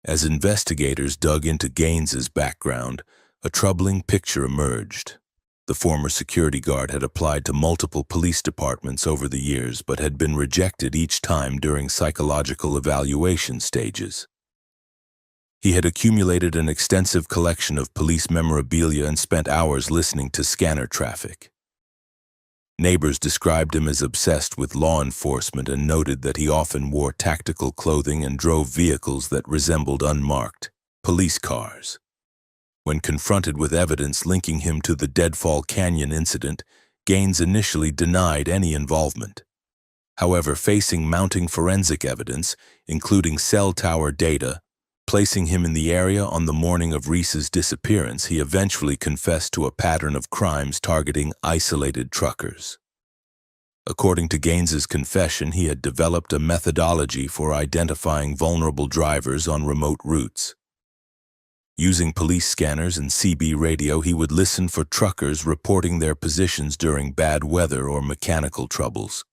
As investigators dug into Gaines's background, a troubling picture emerged. The former security guard had applied to multiple police departments over the years, but had been rejected each time during psychological evaluation stages. He had accumulated an extensive collection of police memorabilia and spent hours listening to scanner traffic. Neighbors described him as obsessed with law enforcement and noted that he often wore tactical clothing and drove vehicles that resembled unmarked police cars. When confronted with evidence linking him to the Deadfall Canyon incident, Gaines initially denied any involvement. However, facing mounting forensic evidence, including cell tower data, placing him in the area on the morning of Reese's disappearance, he eventually confessed to a pattern of crimes targeting isolated truckers. According to Gaines's confession, he had developed a methodology for identifying vulnerable drivers on remote routes. Using police scanners and CB radio, he would listen for truckers reporting their positions during bad weather or mechanical troubles.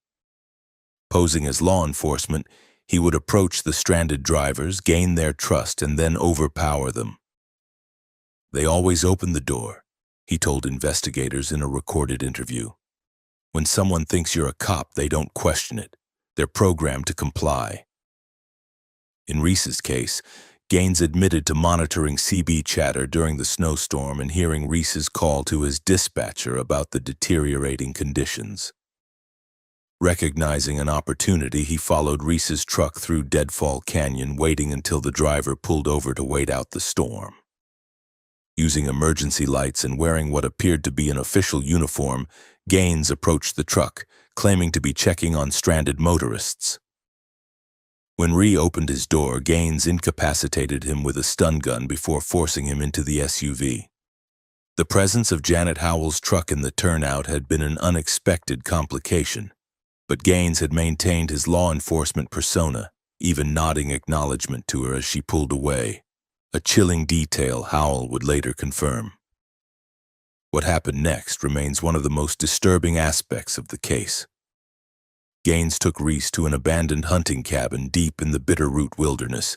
Posing as law enforcement, he would approach the stranded drivers, gain their trust, and then overpower them. "They always open the door," he told investigators in a recorded interview. "When someone thinks you're a cop, they don't question it. They're programmed to comply." In Reese's case, Gaines admitted to monitoring CB chatter during the snowstorm and hearing Reese's call to his dispatcher about the deteriorating conditions. Recognizing an opportunity, he followed Reese's truck through Deadfall Canyon, waiting until the driver pulled over to wait out the storm. Using emergency lights and wearing what appeared to be an official uniform, Gaines approached the truck, claiming to be checking on stranded motorists. When Ree opened his door, Gaines incapacitated him with a stun gun before forcing him into the SUV. The presence of Janet Howell's truck in the turnout had been an unexpected complication, but Gaines had maintained his law enforcement persona, even nodding acknowledgement to her as she pulled away, a chilling detail Howell would later confirm. What happened next remains one of the most disturbing aspects of the case. Gaines took Reese to an abandoned hunting cabin deep in the Bitterroot Wilderness,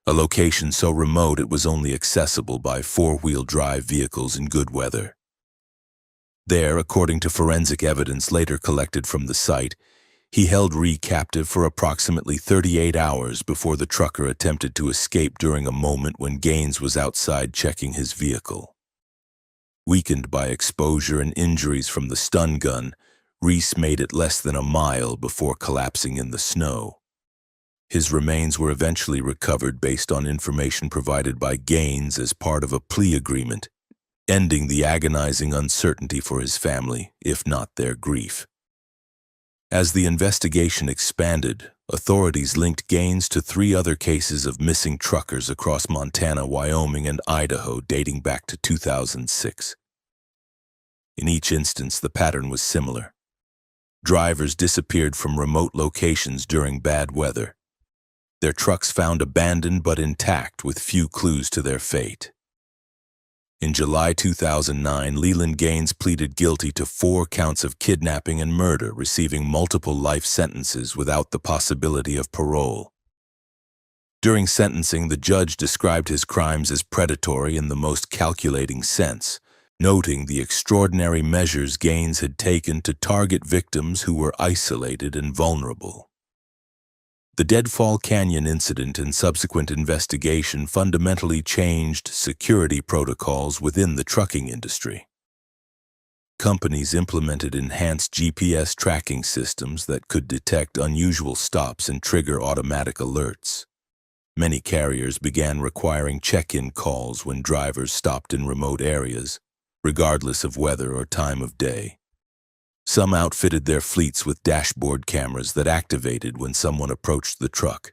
a location so remote it was only accessible by four-wheel drive vehicles in good weather. There, according to forensic evidence later collected from the site, he held Ree captive for approximately 38 hours before the trucker attempted to escape during a moment when Gaines was outside checking his vehicle. Weakened by exposure and injuries from the stun gun, Reese made it less than a mile before collapsing in the snow. His remains were eventually recovered based on information provided by Gaines as part of a plea agreement, ending the agonizing uncertainty for his family, if not their grief. As the investigation expanded, authorities linked Gaines to 3 other cases of missing truckers across Montana, Wyoming, and Idaho dating back to 2006. In each instance, the pattern was similar. Drivers disappeared from remote locations during bad weather. Their trucks found abandoned but intact with few clues to their fate. In July 2009, Leland Gaines pleaded guilty to 4 counts of kidnapping and murder, receiving multiple life sentences without the possibility of parole. During sentencing, the judge described his crimes as predatory in the most calculating sense, noting the extraordinary measures Gaines had taken to target victims who were isolated and vulnerable. The Deadfall Canyon incident and subsequent investigation fundamentally changed security protocols within the trucking industry. Companies implemented enhanced GPS tracking systems that could detect unusual stops and trigger automatic alerts. Many carriers began requiring check-in calls when drivers stopped in remote areas, regardless of weather or time of day. Some outfitted their fleets with dashboard cameras that activated when someone approached the truck.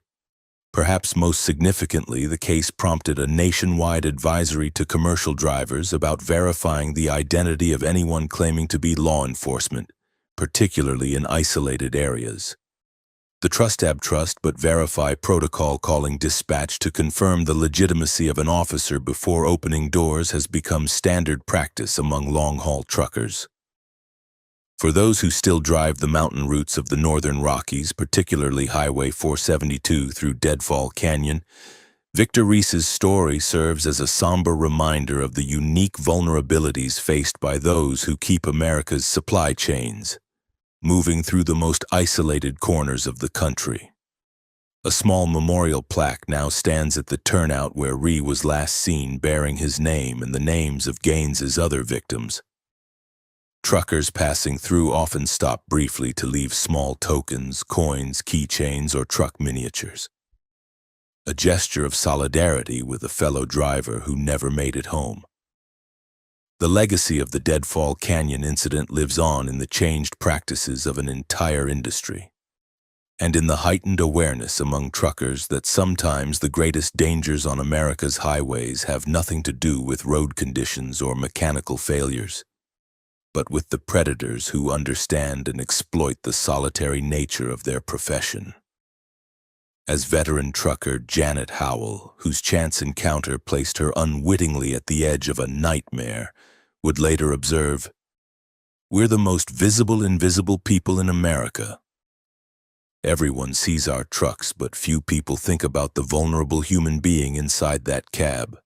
Perhaps most significantly, the case prompted a nationwide advisory to commercial drivers about verifying the identity of anyone claiming to be law enforcement, particularly in isolated areas. The trust but verify protocol, calling dispatch to confirm the legitimacy of an officer before opening doors, has become standard practice among long-haul truckers. For those who still drive the mountain routes of the northern Rockies, particularly Highway 472 through Deadfall Canyon, Victor Reese's story serves as a somber reminder of the unique vulnerabilities faced by those who keep America's supply chains moving through the most isolated corners of the country. A small memorial plaque now stands at the turnout where Ree was last seen, bearing his name and the names of Gaines's other victims. Truckers passing through often stop briefly to leave small tokens, coins, keychains, or truck miniatures. A gesture of solidarity with a fellow driver who never made it home. The legacy of the Deadfall Canyon incident lives on in the changed practices of an entire industry, and in the heightened awareness among truckers that sometimes the greatest dangers on America's highways have nothing to do with road conditions or mechanical failures, but with the predators who understand and exploit the solitary nature of their profession. As veteran trucker Janet Howell, whose chance encounter placed her unwittingly at the edge of a nightmare, would later observe, "We're the most visible invisible people in America. Everyone sees our trucks, but few people think about the vulnerable human being inside that cab.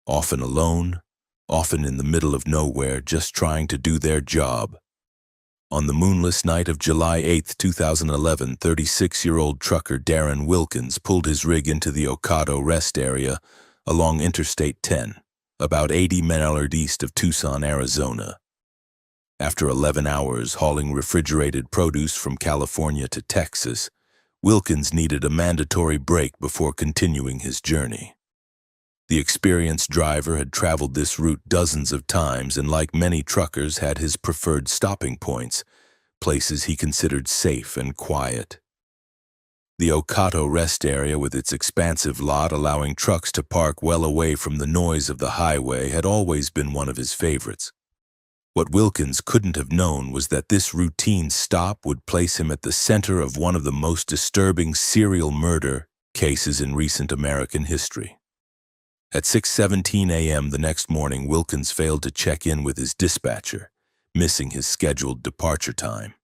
Often alone, often in the middle of nowhere, just trying to do their job." On the moonless night of July 8, 2011, 36-year-old trucker Darren Wilkins pulled his rig into the Ocado rest area along Interstate 10, about 80 miles east of Tucson, Arizona. After 11 hours hauling refrigerated produce from California to Texas, Wilkins needed a mandatory break before continuing his journey. The experienced driver had traveled this route dozens of times and, like many truckers, had his preferred stopping points, places he considered safe and quiet. The Ocado rest area, with its expansive lot allowing trucks to park well away from the noise of the highway, had always been one of his favorites. What Wilkins couldn't have known was that this routine stop would place him at the center of one of the most disturbing serial murder cases in recent American history. At 6:17 a.m. the next morning, Wilkins failed to check in with his dispatcher, missing his scheduled departure time.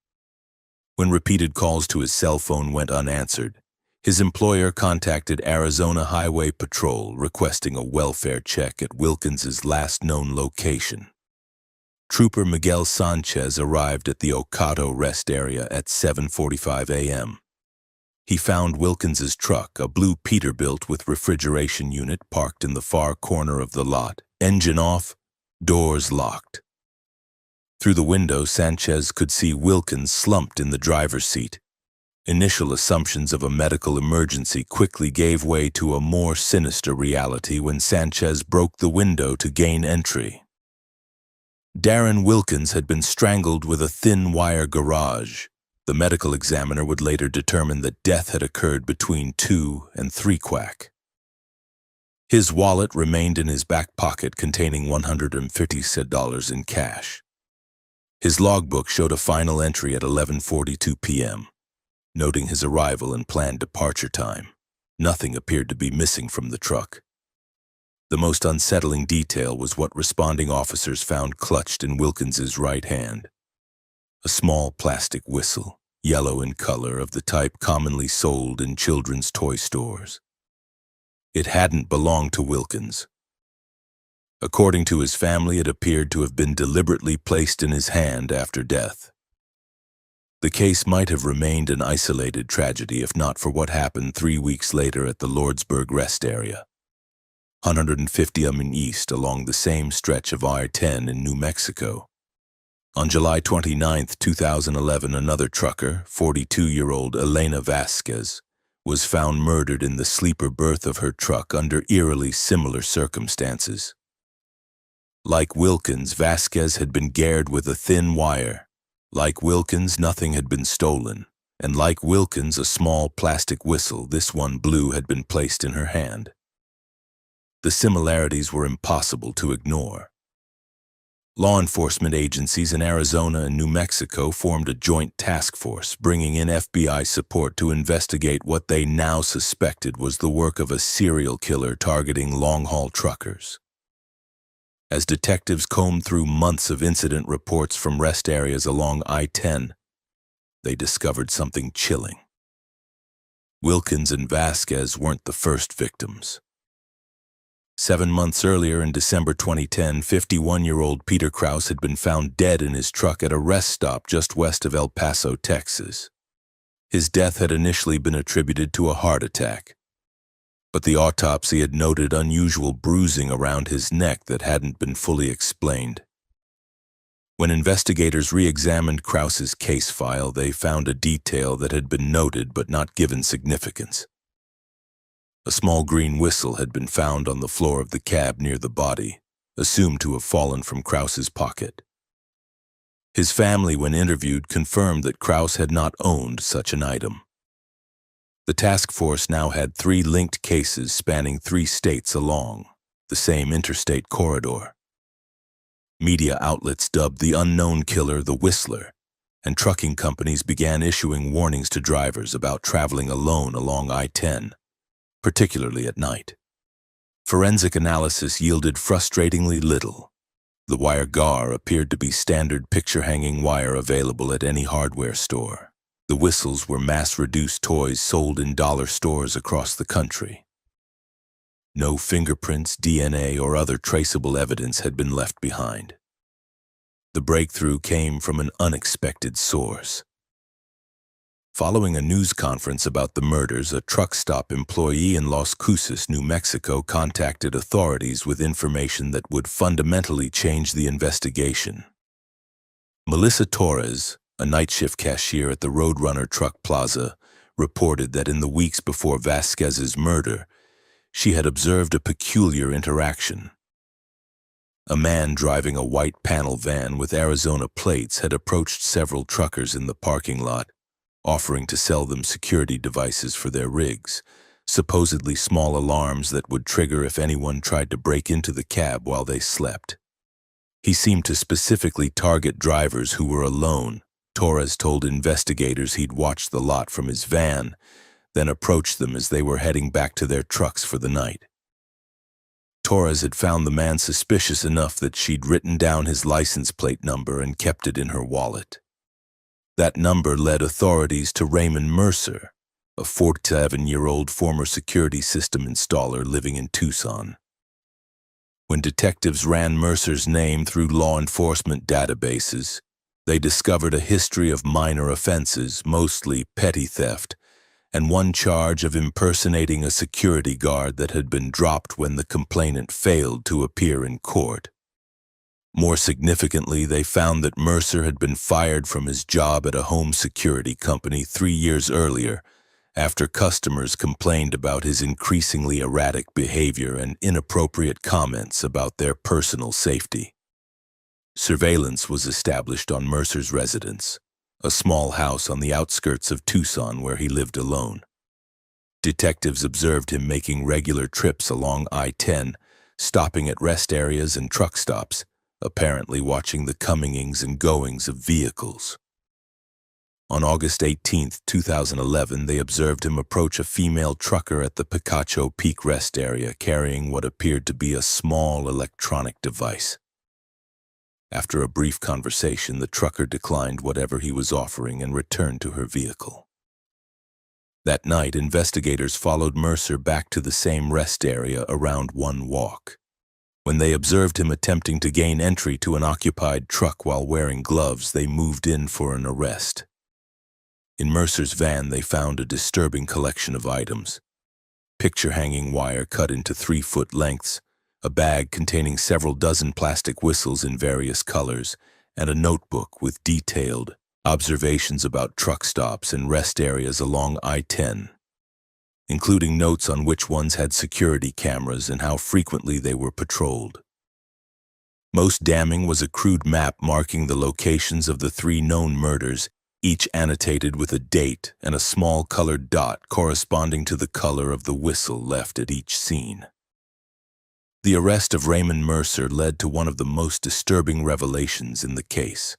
When repeated calls to his cell phone went unanswered, his employer contacted Arizona Highway Patrol requesting a welfare check at Wilkins's last known location. Trooper Miguel Sanchez arrived at the Ocado rest area at 7:45 a.m. He found Wilkins's truck, a blue Peterbilt with refrigeration unit, parked in the far corner of the lot, engine off, doors locked. Through the window, Sanchez could see Wilkins slumped in the driver's seat. Initial assumptions of a medical emergency quickly gave way to a more sinister reality when Sanchez broke the window to gain entry. Darren Wilkins had been strangled with a thin wire garage. The medical examiner would later determine that death had occurred between 2 and 3 quack. His wallet remained in his back pocket containing $150 in cash. His logbook showed a final entry at 11:42 p.m., noting his arrival and planned departure time. Nothing appeared to be missing from the truck. The most unsettling detail was what responding officers found clutched in Wilkins's right hand. A small plastic whistle, yellow in color, of the type commonly sold in children's toy stores. It hadn't belonged to Wilkins. According to his family, it appeared to have been deliberately placed in his hand after death. The case might have remained an isolated tragedy if not for what happened 3 weeks later at the Lordsburg rest area, 150 east along the same stretch of I-10 in New Mexico. On July 29, 2011, another trucker, 42-year-old Elena Vasquez, was found murdered in the sleeper berth of her truck under eerily similar circumstances. Like Wilkins, Vasquez had been geared with a thin wire. Like Wilkins, nothing had been stolen. And like Wilkins, a small plastic whistle, this one blue, had been placed in her hand. The similarities were impossible to ignore. Law enforcement agencies in Arizona and New Mexico formed a joint task force, bringing in FBI support to investigate what they now suspected was the work of a serial killer targeting long-haul truckers. As detectives combed through months of incident reports from rest areas along I-10, they discovered something chilling. Wilkins and Vasquez weren't the first victims. 7 months earlier, in December 2010, 51-year-old Peter Krause had been found dead in his truck at a rest stop just west of El Paso, Texas. His death had initially been attributed to a heart attack, but the autopsy had noted unusual bruising around his neck that hadn't been fully explained. When investigators re-examined Krause's case file, they found a detail that had been noted but not given significance. A small green whistle had been found on the floor of the cab near the body, assumed to have fallen from Krause's pocket. His family, when interviewed, confirmed that Krause had not owned such an item. The task force now had 3 linked cases spanning 3 states along the same interstate corridor. Media outlets dubbed the unknown killer the Whistler, and trucking companies began issuing warnings to drivers about traveling alone along I-10, particularly at night. Forensic analysis yielded frustratingly little. The wire GAR appeared to be standard picture-hanging wire available at any hardware store. The whistles were mass-reduced toys sold in dollar stores across the country. No fingerprints, DNA, or other traceable evidence had been left behind. The breakthrough came from an unexpected source. Following a news conference about the murders, a truck stop employee in Las Cruces, New Mexico, contacted authorities with information that would fundamentally change the investigation. Melissa Torres, a night shift cashier at the Roadrunner Truck Plaza, reported that in the weeks before Vasquez's murder, she had observed a peculiar interaction. A man driving a white panel van with Arizona plates had approached several truckers in the parking lot, offering to sell them security devices for their rigs, supposedly small alarms that would trigger if anyone tried to break into the cab while they slept. He seemed to specifically target drivers who were alone. Torres told investigators he'd watched the lot from his van, then approached them as they were heading back to their trucks for the night. Torres had found the man suspicious enough that she'd written down his license plate number and kept it in her wallet. That number led authorities to Raymond Mercer, a 47-year-old former security system installer living in Tucson. When detectives ran Mercer's name through law enforcement databases, they discovered a history of minor offenses, mostly petty theft, and one charge of impersonating a security guard that had been dropped when the complainant failed to appear in court. More significantly, they found that Mercer had been fired from his job at a home security company 3 years earlier after customers complained about his increasingly erratic behavior and inappropriate comments about their personal safety. Surveillance was established on Mercer's residence, a small house on the outskirts of Tucson where he lived alone. Detectives observed him making regular trips along I-10, stopping at rest areas and truck stops, apparently watching the comings and goings of vehicles. On August 18, 2011, they observed him approach a female trucker at the Picacho Peak rest area carrying what appeared to be a small electronic device. After a brief conversation, the trucker declined whatever he was offering and returned to her vehicle. That night, investigators followed Mercer back to the same rest area around 1 walk. When they observed him attempting to gain entry to an occupied truck while wearing gloves, they moved in for an arrest. In Mercer's van, they found a disturbing collection of items: picture-hanging wire cut into 3-foot lengths, a bag containing several dozen plastic whistles in various colors, and a notebook with detailed observations about truck stops and rest areas along I-10, including notes on which ones had security cameras and how frequently they were patrolled. Most damning was a crude map marking the locations of the 3 known murders, each annotated with a date and a small colored dot corresponding to the color of the whistle left at each scene. The arrest of Raymond Mercer led to one of the most disturbing revelations in the case.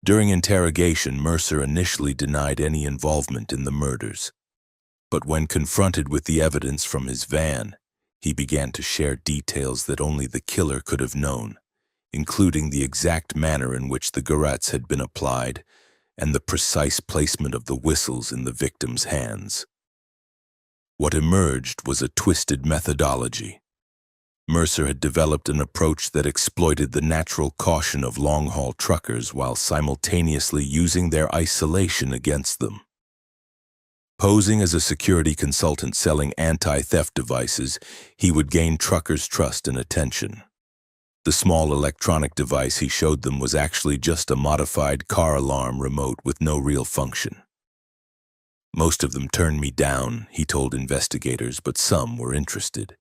During interrogation, Mercer initially denied any involvement in the murders. But when confronted with the evidence from his van, he began to share details that only the killer could have known, including the exact manner in which the garrotes had been applied and the precise placement of the whistles in the victim's hands. What emerged was a twisted methodology. Mercer had developed an approach that exploited the natural caution of long-haul truckers while simultaneously using their isolation against them. Posing as a security consultant selling anti-theft devices, he would gain truckers' trust and attention. The small electronic device he showed them was actually just a modified car alarm remote with no real function. Most of them turned me down, he told investigators, but some were interested.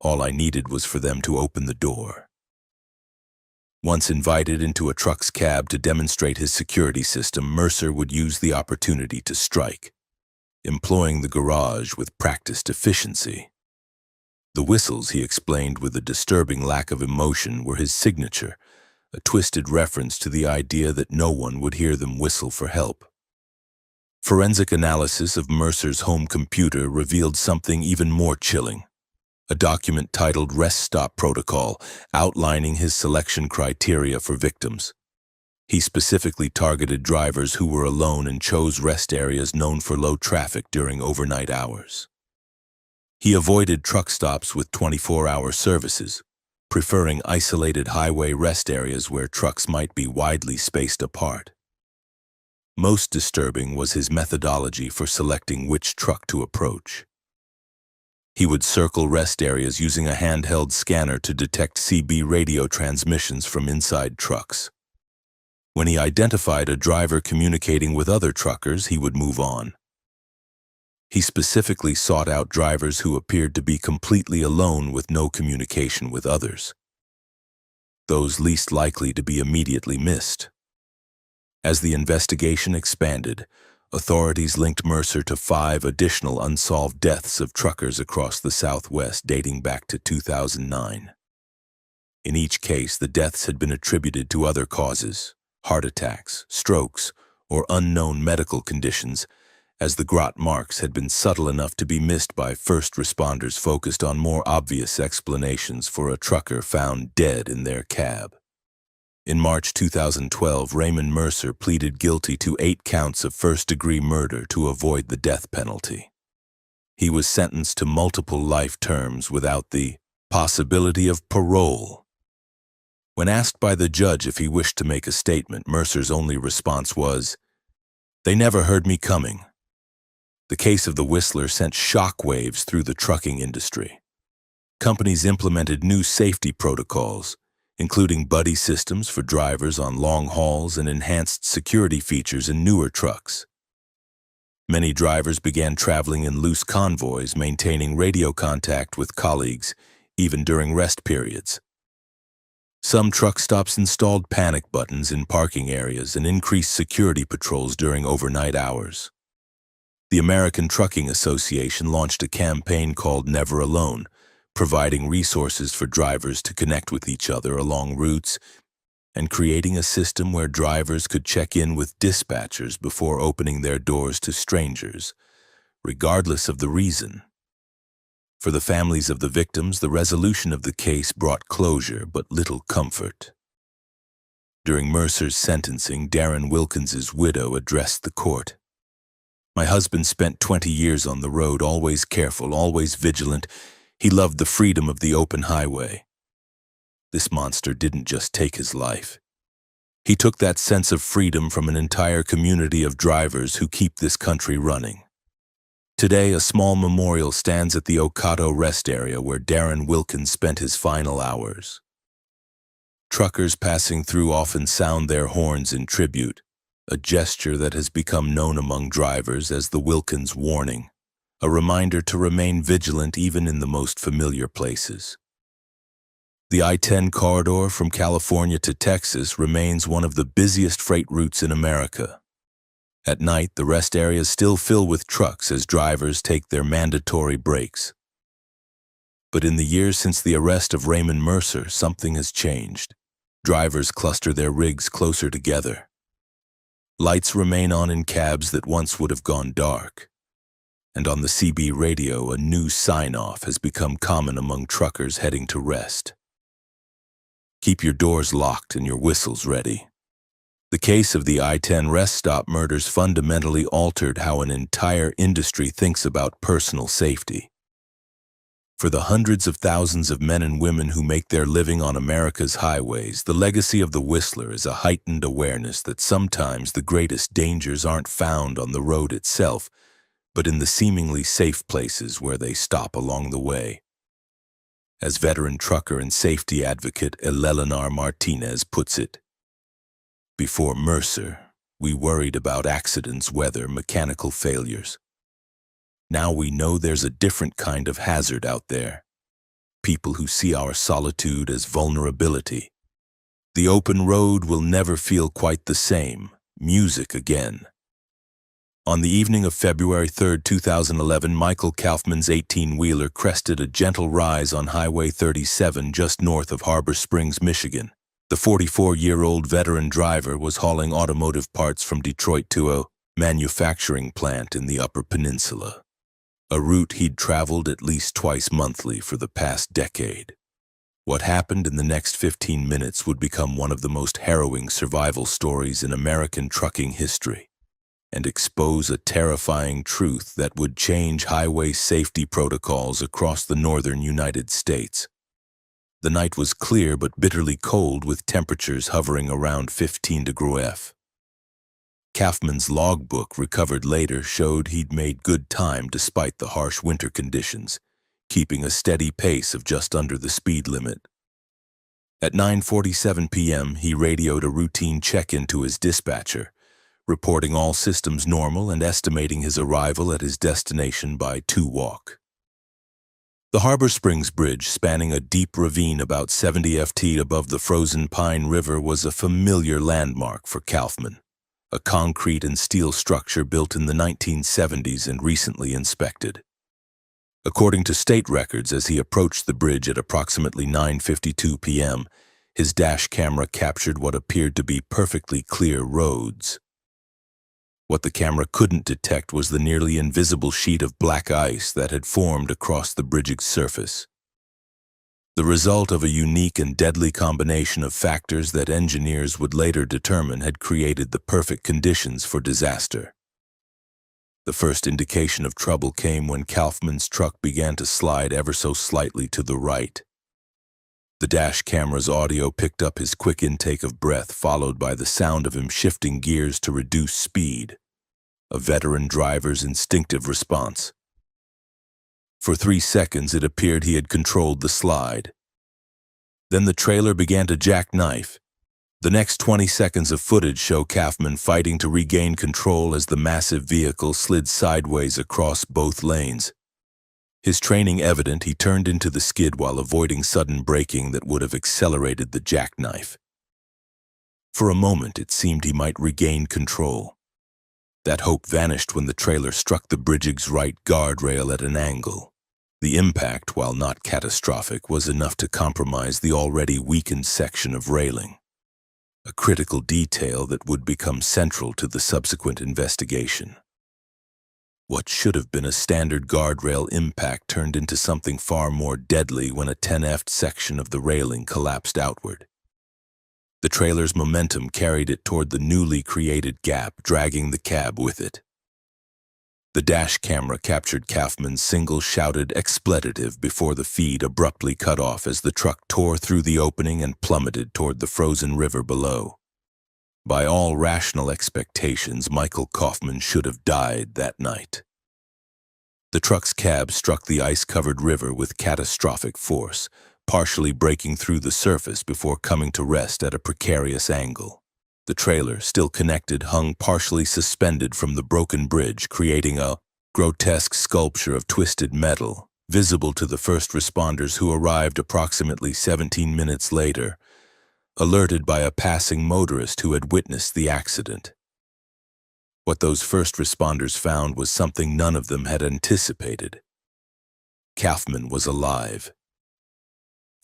All I needed was for them to open the door. Once invited into a truck's cab to demonstrate his security system, Mercer would use the opportunity to strike, employing the garage with practiced efficiency. The whistles, he explained with a disturbing lack of emotion, were his signature, a twisted reference to the idea that no one would hear them whistle for help. Forensic analysis of Mercer's home computer revealed something even more chilling. A document titled Rest Stop Protocol, outlining his selection criteria for victims. He specifically targeted drivers who were alone and chose rest areas known for low traffic during overnight hours. He avoided truck stops with 24-hour services, preferring isolated highway rest areas where trucks might be widely spaced apart. Most disturbing was his methodology for selecting which truck to approach. He would circle rest areas using a handheld scanner to detect CB radio transmissions from inside trucks. When he identified a driver communicating with other truckers, he would move on. He specifically sought out drivers who appeared to be completely alone with no communication with others, those least likely to be immediately missed. As the investigation expanded, authorities linked Mercer to 5 additional unsolved deaths of truckers across the Southwest dating back to 2009. In each case, the deaths had been attributed to other causes, heart attacks, strokes, or unknown medical conditions, as the grot marks had been subtle enough to be missed by first responders focused on more obvious explanations for a trucker found dead in their cab. In March 2012, Raymond Mercer pleaded guilty to 8 counts of first-degree murder to avoid the death penalty. He was sentenced to multiple life terms without the possibility of parole. When asked by the judge if he wished to make a statement, Mercer's only response was, "They never heard me coming." The case of the Whistler sent shockwaves through the trucking industry. Companies implemented new safety protocols, including buddy systems for drivers on long hauls and enhanced security features in newer trucks. Many drivers began traveling in loose convoys, maintaining radio contact with colleagues, even during rest periods. Some truck stops installed panic buttons in parking areas and increased security patrols during overnight hours. The American Trucking Association launched a campaign called Never Alone, providing resources for drivers to connect with each other along routes and creating a system where drivers could check in with dispatchers before opening their doors to strangers, regardless of the reason. For the families of the victims, the resolution of the case brought closure but little comfort. During Mercer's sentencing, Darren Wilkins's widow addressed the court. "My husband spent 20 years on the road, always careful, always vigilant. He loved the freedom of the open highway. This monster didn't just take his life. He took that sense of freedom from an entire community of drivers who keep this country running." Today, a small memorial stands at the Ocado rest area where Darren Wilkins spent his final hours. Truckers passing through often sound their horns in tribute, a gesture that has become known among drivers as the Wilkins warning, a reminder to remain vigilant even in the most familiar places. The I-10 corridor from California to Texas remains one of the busiest freight routes in America. At night, the rest areas still fill with trucks as drivers take their mandatory breaks. But in the years since the arrest of Raymond Mercer, something has changed. Drivers cluster their rigs closer together. Lights remain on in cabs that once would have gone dark. And on the CB radio, a new sign-off has become common among truckers heading to rest. Keep your doors locked and your whistles ready. The case of the I-10 rest stop murders fundamentally altered how an entire industry thinks about personal safety. For the hundreds of thousands of men and women who make their living on America's highways, the legacy of the Whistler is a heightened awareness that sometimes the greatest dangers aren't found on the road itself, but in the seemingly safe places where they stop along the way. As veteran trucker and safety advocate Eleanor Martinez puts it, "Before Mercer, we worried about accidents, weather, mechanical failures. Now we know there's a different kind of hazard out there, people who see our solitude as vulnerability. The open road will never feel quite the same. Music again. On the evening of February 3, 2011, Michael Kaufman's 18-wheeler crested a gentle rise on Highway 37 just north of Harbor Springs, Michigan. The 44-year-old veteran driver was hauling automotive parts from Detroit to a manufacturing plant in the Upper Peninsula, a route he'd traveled at least twice monthly for the past decade. What happened in the next 15 minutes would become one of the most harrowing survival stories in American trucking history, and expose a terrifying truth that would change highway safety protocols across the northern United States. The night was clear but bitterly cold, with temperatures hovering around 15 degrees F. Kaufman's logbook, recovered later, showed he'd made good time despite the harsh winter conditions, keeping a steady pace of just under the speed limit. At 9:47 p.m., he radioed a routine check-in to his dispatcher, reporting all systems normal and estimating his arrival at his destination by 2 walk. The Harbor Springs Bridge, spanning a deep ravine about 70 ft above the frozen Pine River, was a familiar landmark for Kaufman, a concrete and steel structure built in the 1970s and recently inspected. According to state records, as he approached the bridge at approximately 9:52 p.m., his dash camera captured what appeared to be perfectly clear roads. What the camera couldn't detect was the nearly invisible sheet of black ice that had formed across the bridge's surface, the result of a unique and deadly combination of factors that engineers would later determine had created the perfect conditions for disaster. The first indication of trouble came when Kaufman's truck began to slide ever so slightly to the right. The dash camera's audio picked up his quick intake of breath, followed by the sound of him shifting gears to reduce speed, a veteran driver's instinctive response. For 3 seconds, it appeared he had controlled the slide. Then the trailer began to jackknife. The next 20 seconds of footage show Kaufman fighting to regain control as the massive vehicle slid sideways across both lanes. His training evident, he turned into the skid while avoiding sudden braking that would have accelerated the jackknife. For a moment, it seemed he might regain control. That hope vanished when the trailer struck the bridge's right guardrail at an angle. The impact, while not catastrophic, was enough to compromise the already weakened section of railing, a critical detail that would become central to the subsequent investigation. What should have been a standard guardrail impact turned into something far more deadly when a 10ft section of the railing collapsed outward. The trailer's momentum carried it toward the newly created gap, dragging the cab with it. The dash camera captured Kaufman's single shouted expletive before the feed abruptly cut off as the truck tore through the opening and plummeted toward the frozen river below. By all rational expectations, Michael Kaufman should have died that night. The truck's cab struck the ice-covered river with catastrophic force, partially breaking through the surface before coming to rest at a precarious angle. The trailer, still connected, hung partially suspended from the broken bridge, creating a grotesque sculpture of twisted metal, visible to the first responders who arrived approximately 17 minutes later, alerted by a passing motorist who had witnessed the accident. What those first responders found was something none of them had anticipated. Kaufman was alive.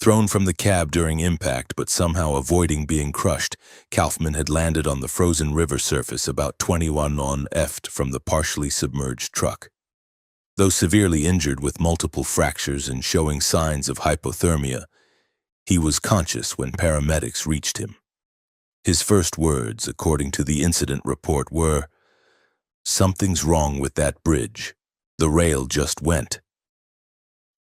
Thrown from the cab during impact, but somehow avoiding being crushed, Kaufman had landed on the frozen river surface about 21 ft from the partially submerged truck. Though severely injured with multiple fractures and showing signs of hypothermia, he was conscious when paramedics reached him. His first words, according to the incident report, were, "Something's wrong with that bridge. The rail just went."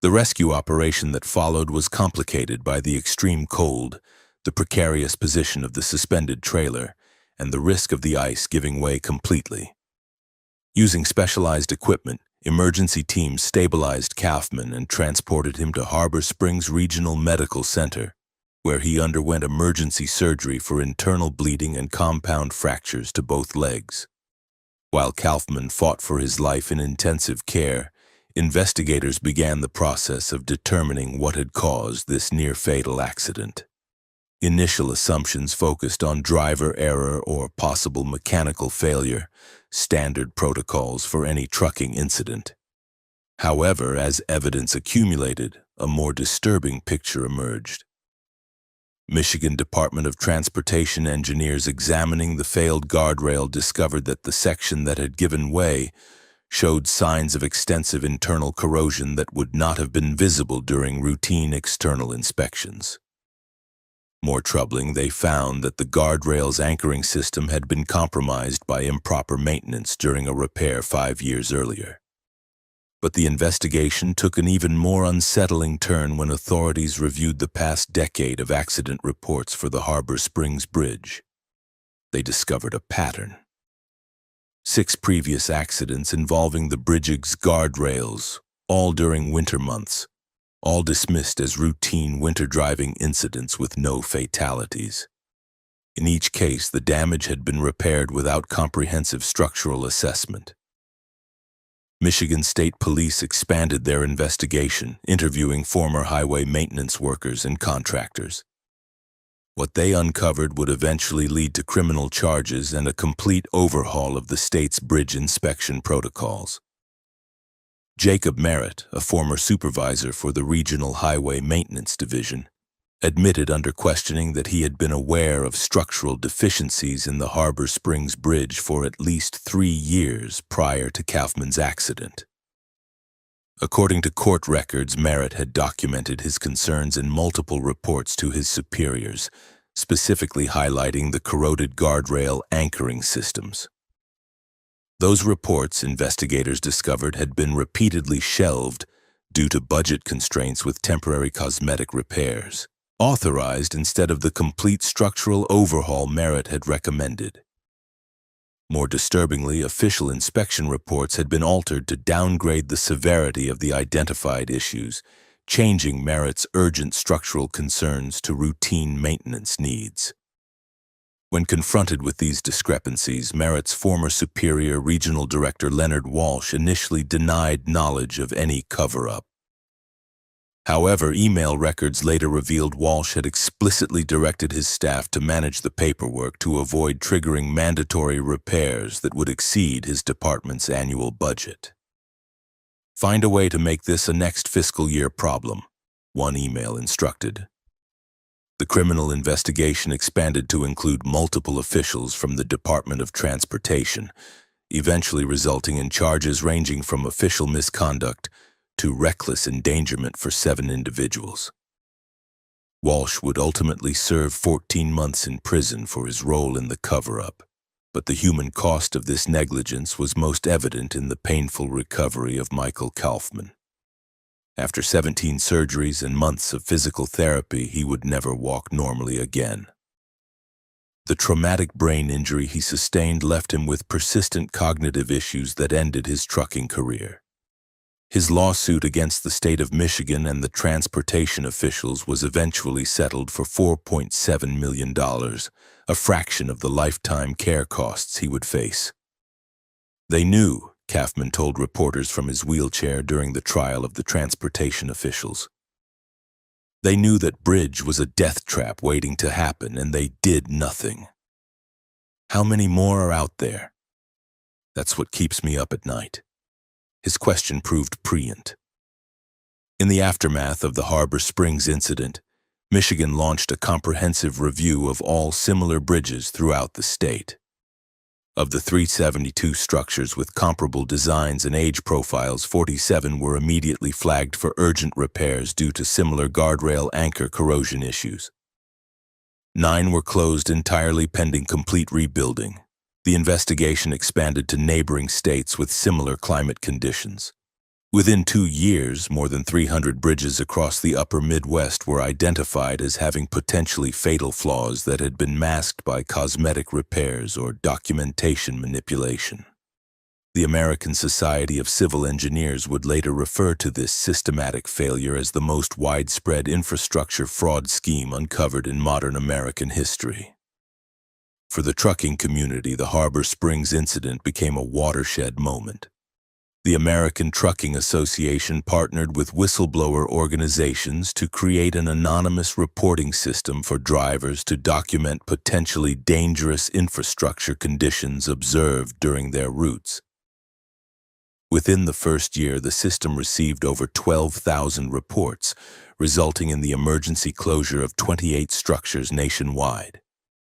The rescue operation that followed was complicated by the extreme cold, the precarious position of the suspended trailer, and the risk of the ice giving way completely. Using specialized equipment, emergency teams stabilized Kaufman and transported him to Harbor Springs Regional Medical Center, where he underwent emergency surgery for internal bleeding and compound fractures to both legs. While Kaufman fought for his life in intensive care, investigators began the process of determining what had caused this near-fatal accident. Initial assumptions focused on driver error or possible mechanical failure, standard protocols for any trucking incident. However, as evidence accumulated, a more disturbing picture emerged. Michigan Department of Transportation engineers examining the failed guardrail discovered that the section that had given way showed signs of extensive internal corrosion that would not have been visible during routine external inspections. More troubling, they found that the guardrail's anchoring system had been compromised by improper maintenance during a repair 5 years earlier. But the investigation took an even more unsettling turn when authorities reviewed the past decade of accident reports for the Harbor Springs Bridge. They discovered a pattern. 6 previous accidents involving the bridge's guardrails, all during winter months, all dismissed as routine winter driving incidents with no fatalities. In each case, the damage had been repaired without comprehensive structural assessment. Michigan State Police expanded their investigation, interviewing former highway maintenance workers and contractors. What they uncovered would eventually lead to criminal charges and a complete overhaul of the state's bridge inspection protocols. Jacob Merritt, a former supervisor for the Regional Highway Maintenance Division, admitted under questioning that he had been aware of structural deficiencies in the Harbor Springs Bridge for at least 3 years prior to Kaufman's accident. According to court records, Merritt had documented his concerns in multiple reports to his superiors, specifically highlighting the corroded guardrail anchoring systems. Those reports, investigators discovered, had been repeatedly shelved due to budget constraints with temporary cosmetic repairs, authorized instead of the complete structural overhaul Merritt had recommended. More disturbingly, official inspection reports had been altered to downgrade the severity of the identified issues, changing Merritt's urgent structural concerns to routine maintenance needs. When confronted with these discrepancies, Merritt's former superior, Regional Director Leonard Walsh, initially denied knowledge of any cover-up. However, email records later revealed Walsh had explicitly directed his staff to manage the paperwork to avoid triggering mandatory repairs that would exceed his department's annual budget. "Find a way to make this a next fiscal year problem," one email instructed. The criminal investigation expanded to include multiple officials from the Department of Transportation, eventually resulting in charges ranging from official misconduct to reckless endangerment for 7 individuals. Walsh would ultimately serve 14 months in prison for his role in the cover-up, but the human cost of this negligence was most evident in the painful recovery of Michael Kaufman. After 17 surgeries and months of physical therapy, he would never walk normally again. The traumatic brain injury he sustained left him with persistent cognitive issues that ended his trucking career. His lawsuit against the state of Michigan and the transportation officials was eventually settled for $4.7 million, a fraction of the lifetime care costs he would face. They knew, Kaufman told reporters from his wheelchair during the trial of the transportation officials. They knew that bridge was a death trap waiting to happen, and they did nothing. How many more are out there? That's what keeps me up at night. His question proved prescient. In the aftermath of the Harbor Springs incident, Michigan launched a comprehensive review of all similar bridges throughout the state. Of the 372 structures with comparable designs and age profiles, 47 were immediately flagged for urgent repairs due to similar guardrail anchor corrosion issues. 9 were closed entirely pending complete rebuilding. The investigation expanded to neighboring states with similar climate conditions. Within 2 years, more than 300 bridges across the upper Midwest were identified as having potentially fatal flaws that had been masked by cosmetic repairs or documentation manipulation. The American Society of Civil Engineers would later refer to this systematic failure as the most widespread infrastructure fraud scheme uncovered in modern American history. For the trucking community, the Harbor Springs incident became a watershed moment. The American Trucking Association partnered with whistleblower organizations to create an anonymous reporting system for drivers to document potentially dangerous infrastructure conditions observed during their routes. Within the first year, the system received over 12,000 reports, resulting in the emergency closure of 28 structures nationwide.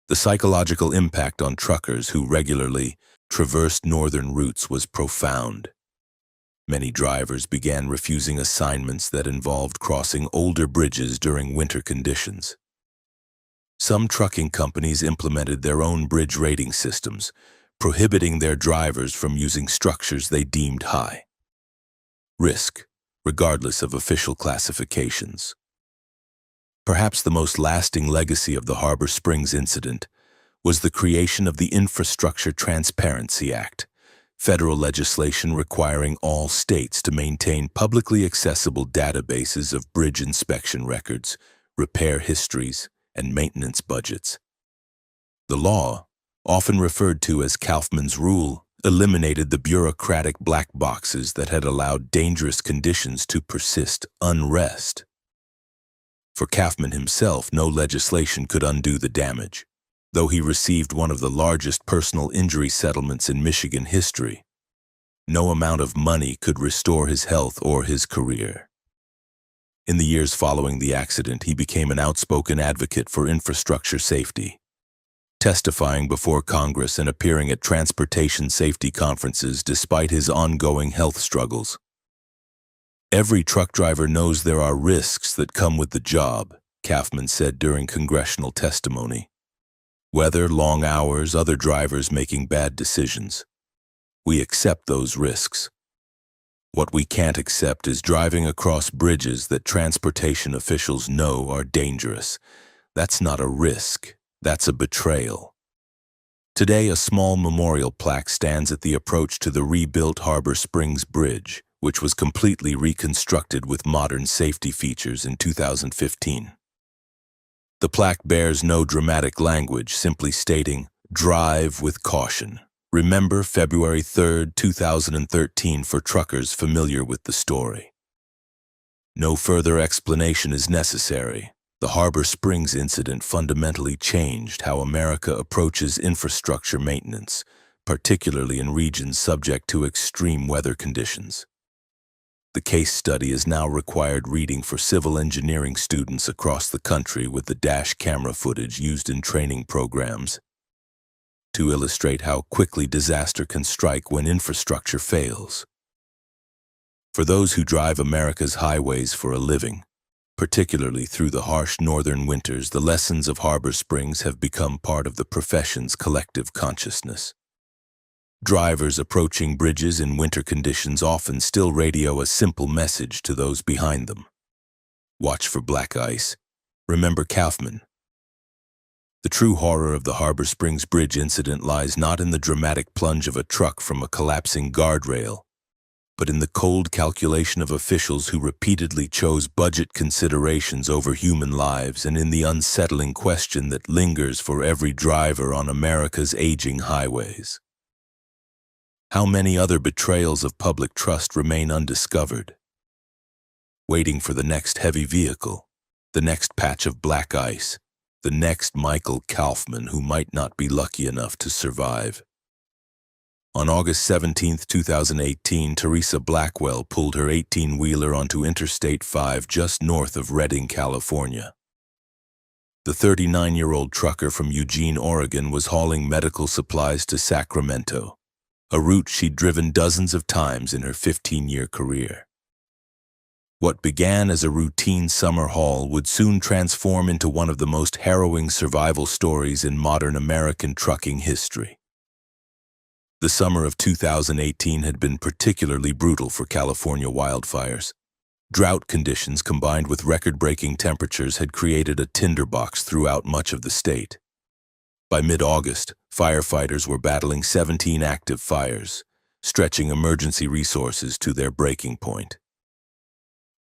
The psychological impact on truckers who regularly traversed northern routes was profound. Many drivers began refusing assignments that involved crossing older bridges during winter conditions. Some trucking companies implemented their own bridge rating systems, prohibiting their drivers from using structures they deemed high risk, regardless of official classifications. Perhaps the most lasting legacy of the Harbor Springs incident was the creation of the Infrastructure Transparency Act, federal legislation requiring all states to maintain publicly accessible databases of bridge inspection records, repair histories, and maintenance budgets. The law, often referred to as Kaufman's Rule, eliminated the bureaucratic black boxes that had allowed dangerous conditions to persist unrest. For Kaufman himself, no legislation could undo the damage, though he received one of the largest personal injury settlements in Michigan history. No amount of money could restore his health or his career. In the years following the accident, he became an outspoken advocate for infrastructure safety, testifying before Congress and appearing at transportation safety conferences despite his ongoing health struggles. "Every truck driver knows there are risks that come with the job," Kaufman said during congressional testimony. "Weather, long hours, other drivers making bad decisions. We accept those risks. What we can't accept is driving across bridges that transportation officials know are dangerous. That's not a risk. That's a betrayal." Today, a small memorial plaque stands at the approach to the rebuilt Harbor Springs Bridge, which was completely reconstructed with modern safety features in 2015. The plaque bears no dramatic language, simply stating, "Drive with caution. Remember February 3, 2013 for truckers familiar with the story." No further explanation is necessary. The Harbor Springs incident fundamentally changed how America approaches infrastructure maintenance, particularly in regions subject to extreme weather conditions. The case study is now required reading for civil engineering students across the country, with the dash camera footage used in training programs to illustrate how quickly disaster can strike when infrastructure fails. For those who drive America's highways for a living, particularly through the harsh northern winters, the lessons of Harbor Springs have become part of the profession's collective consciousness. Drivers approaching bridges in winter conditions often still radio a simple message to those behind them: "Watch for black ice. Remember Kaufman." The true horror of the Harbor Springs Bridge incident lies not in the dramatic plunge of a truck from a collapsing guardrail, but in the cold calculation of officials who repeatedly chose budget considerations over human lives, and in the unsettling question that lingers for every driver on America's aging highways: how many other betrayals of public trust remain undiscovered, waiting for the next heavy vehicle, the next patch of black ice, the next Michael Kaufman who might not be lucky enough to survive? On August 17, 2018, Teresa Blackwell pulled her 18-wheeler onto Interstate 5 just north of Redding, California. The 39-year-old trucker from Eugene, Oregon was hauling medical supplies to Sacramento, a route she'd driven dozens of times in her 15-year career. What began as a routine summer haul would soon transform into one of the most harrowing survival stories in modern American trucking history. The summer of 2018 had been particularly brutal for California wildfires. Drought conditions combined with record-breaking temperatures had created a tinderbox throughout much of the state. By mid-August, firefighters were battling 17 active fires, stretching emergency resources to their breaking point.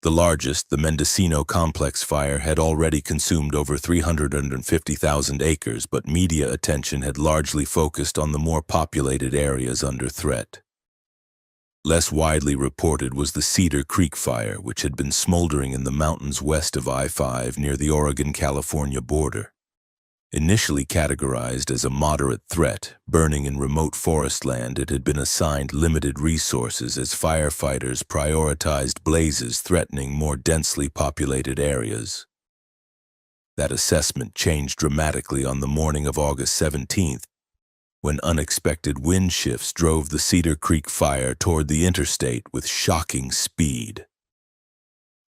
The largest, the Mendocino Complex fire, had already consumed over 350,000 acres, but media attention had largely focused on the more populated areas under threat. Less widely reported was the Cedar Creek fire, which had been smoldering in the mountains west of I-5 near the Oregon-California border. Initially categorized as a moderate threat, burning in remote forest land, it had been assigned limited resources as firefighters prioritized blazes threatening more densely populated areas. That assessment changed dramatically on the morning of August 17th, when unexpected wind shifts drove the Cedar Creek fire toward the interstate with shocking speed.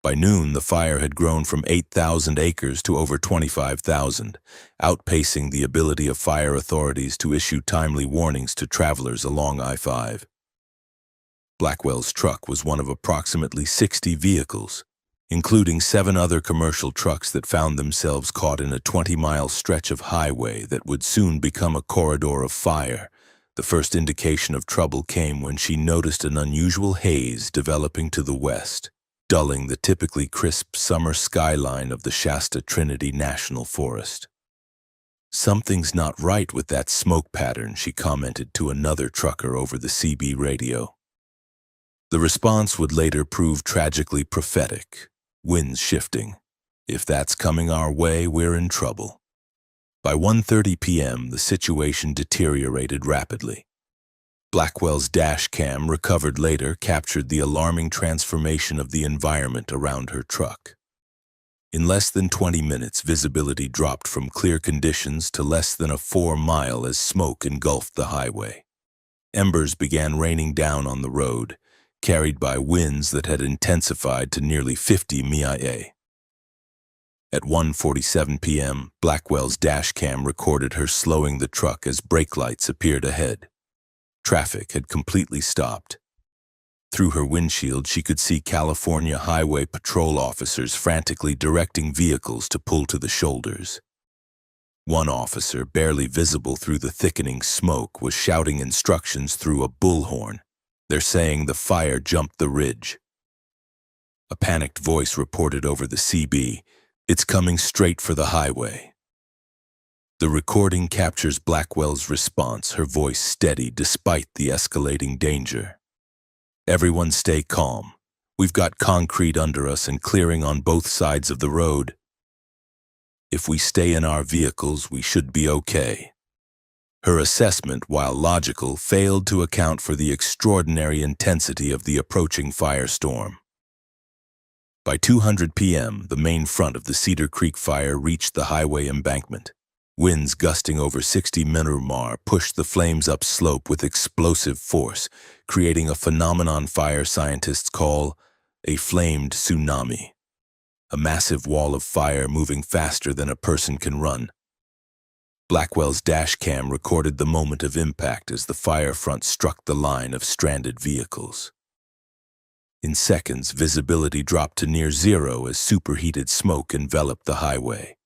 By noon, the fire had grown from 8,000 acres to over 25,000, outpacing the ability of fire authorities to issue timely warnings to travelers along I-5. Blackwell's truck was one of approximately 60 vehicles, including 7 other commercial trucks that found themselves caught in a 20-mile stretch of highway that would soon become a corridor of fire. The first indication of trouble came when she noticed an unusual haze developing to the west, dulling the typically crisp summer skyline of the Shasta Trinity National Forest. "Something's not right with that smoke pattern," she commented to another trucker over the CB radio. The response would later prove tragically prophetic. "Winds shifting. If that's coming our way, we're in trouble." By 1:30 p.m., the situation deteriorated rapidly. Blackwell's dash cam, recovered later, captured the alarming transformation of the environment around her truck. In less than 20 minutes, visibility dropped from clear conditions to less than a 4-mile as smoke engulfed the highway. Embers began raining down on the road, carried by winds that had intensified to nearly 50 mph. At 1:47 p.m., Blackwell's dash cam recorded her slowing the truck as brake lights appeared ahead. Traffic had completely stopped. Through her windshield, she could see California Highway Patrol officers frantically directing vehicles to pull to the shoulders. One officer, barely visible through the thickening smoke, was shouting instructions through a bullhorn. "They're saying the fire jumped the ridge." A panicked voice reported over the CB, "It's coming straight for the highway." The recording captures Blackwell's response, her voice steady despite the escalating danger. "Everyone stay calm. We've got concrete under us and clearing on both sides of the road. If we stay in our vehicles, we should be okay." Her assessment, while logical, failed to account for the extraordinary intensity of the approaching firestorm. By 2:00 p.m., the main front of the Cedar Creek fire reached the highway embankment. Winds gusting over 60 mph pushed the flames upslope with explosive force, creating a phenomenon fire scientists call a flamed tsunami. A massive wall of fire moving faster than a person can run. Blackwell's dash cam recorded the moment of impact as the fire front struck the line of stranded vehicles. In seconds, visibility dropped to near zero as superheated smoke enveloped the highway.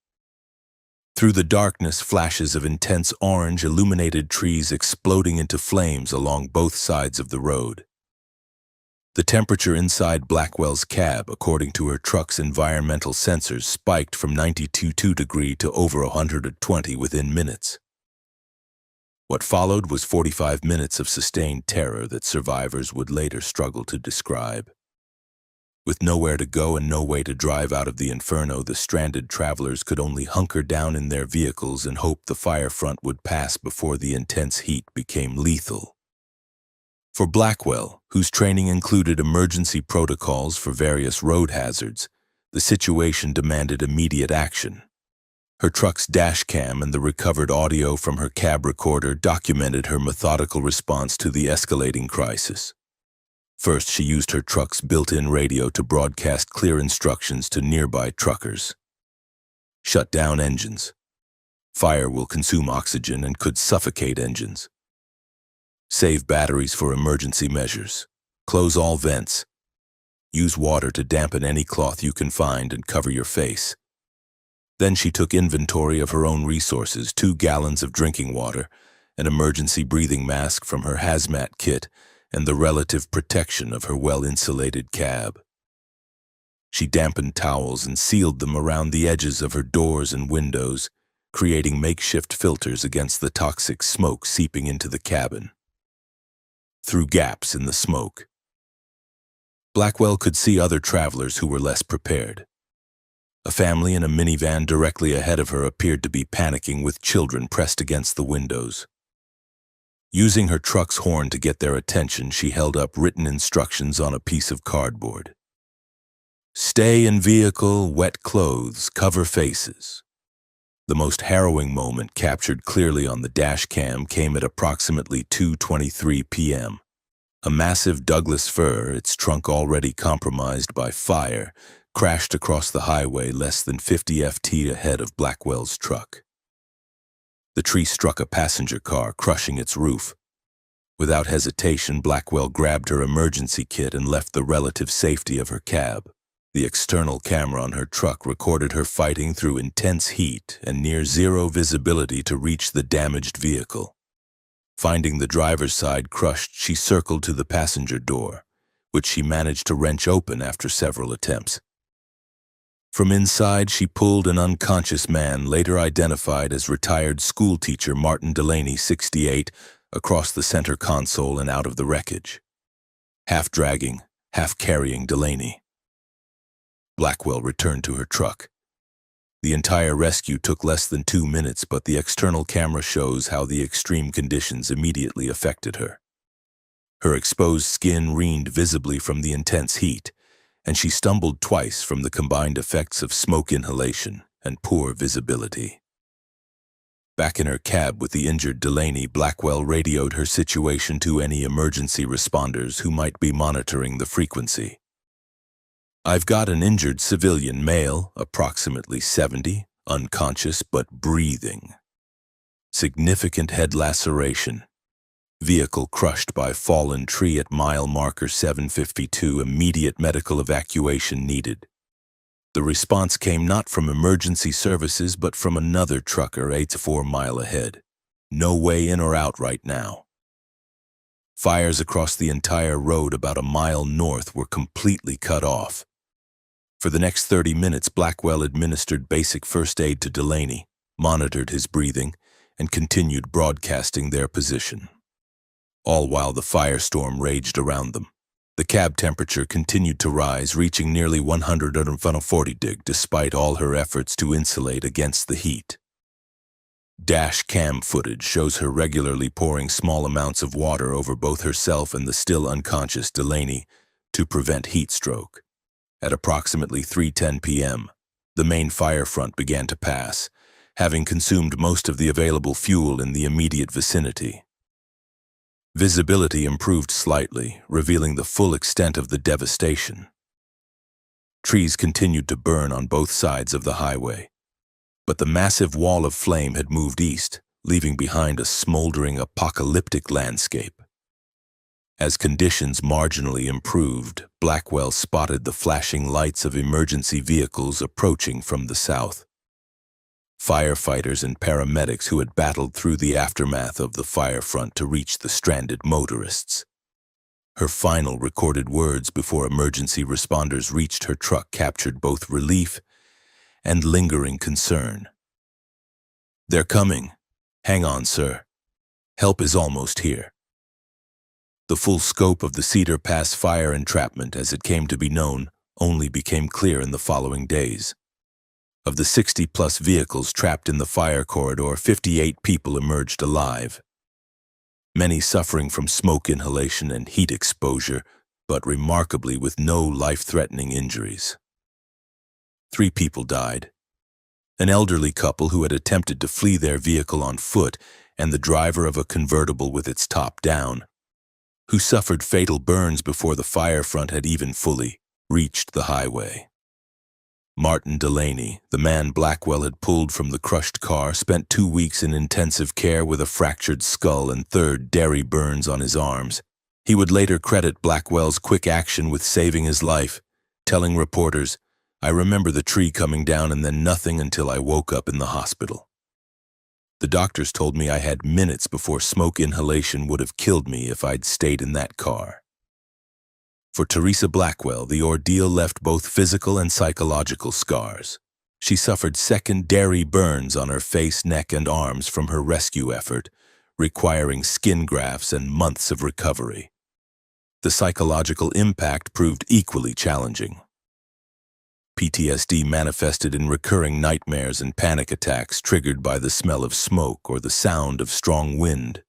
Through the darkness, flashes of intense orange illuminated trees exploding into flames along both sides of the road. The temperature inside Blackwell's cab, according to her truck's environmental sensors, spiked from 92 degrees to over 120 within minutes. What followed was 45 minutes of sustained terror that survivors would later struggle to describe. With nowhere to go and no way to drive out of the inferno, the stranded travelers could only hunker down in their vehicles and hope the fire front would pass before the intense heat became lethal. For Blackwell, whose training included emergency protocols for various road hazards, the situation demanded immediate action. Her truck's dash cam and the recovered audio from her cab recorder documented her methodical response to the escalating crisis. First, she used her truck's built-in radio to broadcast clear instructions to nearby truckers. "Shut down engines. Fire will consume oxygen and could suffocate engines. Save batteries for emergency measures. Close all vents. Use water to dampen any cloth you can find and cover your face." Then she took inventory of her own resources, 2 gallons of drinking water, an emergency breathing mask from her hazmat kit, and the relative protection of her well-insulated cab. She dampened towels and sealed them around the edges of her doors and windows, creating makeshift filters against the toxic smoke seeping into the cabin. Through gaps in the smoke, Blackwell could see other travelers who were less prepared. A family in a minivan directly ahead of her appeared to be panicking with children pressed against the windows. Using her truck's horn to get their attention, she held up written instructions on a piece of cardboard. Stay in vehicle, wet clothes, cover faces. The most harrowing moment, captured clearly on the dash cam, came at approximately 2:23 p.m. A massive Douglas fir, its trunk already compromised by fire, crashed across the highway less than 50 ft ahead of Blackwell's truck. The tree struck a passenger car, crushing its roof. Without hesitation, Blackwell grabbed her emergency kit and left the relative safety of her cab. The external camera on her truck recorded her fighting through intense heat and near zero visibility to reach the damaged vehicle. Finding the driver's side crushed, she circled to the passenger door, which she managed to wrench open after several attempts. From inside, she pulled an unconscious man, later identified as retired schoolteacher Martin Delaney, 68, across the center console and out of the wreckage, half dragging, half carrying Delaney. Blackwell returned to her truck. The entire rescue took less than 2 minutes, but the external camera shows how the extreme conditions immediately affected her. Her exposed skin reened visibly from the intense heat, and she stumbled twice from the combined effects of smoke inhalation and poor visibility. Back in her cab with the injured Delaney, Blackwell radioed her situation to any emergency responders who might be monitoring the frequency. I've got an injured civilian male, approximately 70, unconscious but breathing. Significant head laceration. Vehicle crushed by fallen tree at mile marker 752. Immediate medical evacuation needed. The response came not from emergency services but from another trucker 4 miles ahead. No way in or out right now. Fires across the entire road about a mile north were completely cut off. For the next 30 minutes, Blackwell administered basic first aid to Delaney, monitored his breathing, and continued broadcasting their position. All while the firestorm raged around them. The cab temperature continued to rise, reaching nearly 140 deg despite all her efforts to insulate against the heat. Dash cam footage shows her regularly pouring small amounts of water over both herself and the still unconscious Delaney to prevent heat stroke. At approximately 3:10 p.m., the main fire front began to pass, having consumed most of the available fuel in the immediate vicinity. Visibility improved slightly, revealing the full extent of the devastation. Trees continued to burn on both sides of the highway, but the massive wall of flame had moved east, leaving behind a smoldering, apocalyptic landscape. As conditions marginally improved, Blackwell spotted the flashing lights of emergency vehicles approaching from the south. Firefighters and paramedics who had battled through the aftermath of the fire front to reach the stranded motorists. Her final recorded words before emergency responders reached her truck captured both relief and lingering concern. "They're coming. Hang on, sir. Help is almost here." The full scope of the Cedar Pass fire entrapment, as it came to be known, only became clear in the following days. Of the 60-plus vehicles trapped in the fire corridor, 58 people emerged alive. Many suffering from smoke inhalation and heat exposure, but remarkably with no life-threatening injuries. 3 people died. An elderly couple who had attempted to flee their vehicle on foot, and the driver of a convertible with its top down, who suffered fatal burns before the fire front had even fully reached the highway. Martin Delaney, the man Blackwell had pulled from the crushed car, spent 2 weeks in intensive care with a fractured skull and third-degree burns on his arms. He would later credit Blackwell's quick action with saving his life, telling reporters, "I remember the tree coming down and then nothing until I woke up in the hospital. The doctors told me I had minutes before smoke inhalation would have killed me if I'd stayed in that car." For Teresa Blackwell, the ordeal left both physical and psychological scars. She suffered second-degree burns on her face, neck, and arms from her rescue effort, requiring skin grafts and months of recovery. The psychological impact proved equally challenging. PTSD manifested in recurring nightmares and panic attacks triggered by the smell of smoke or the sound of strong wind.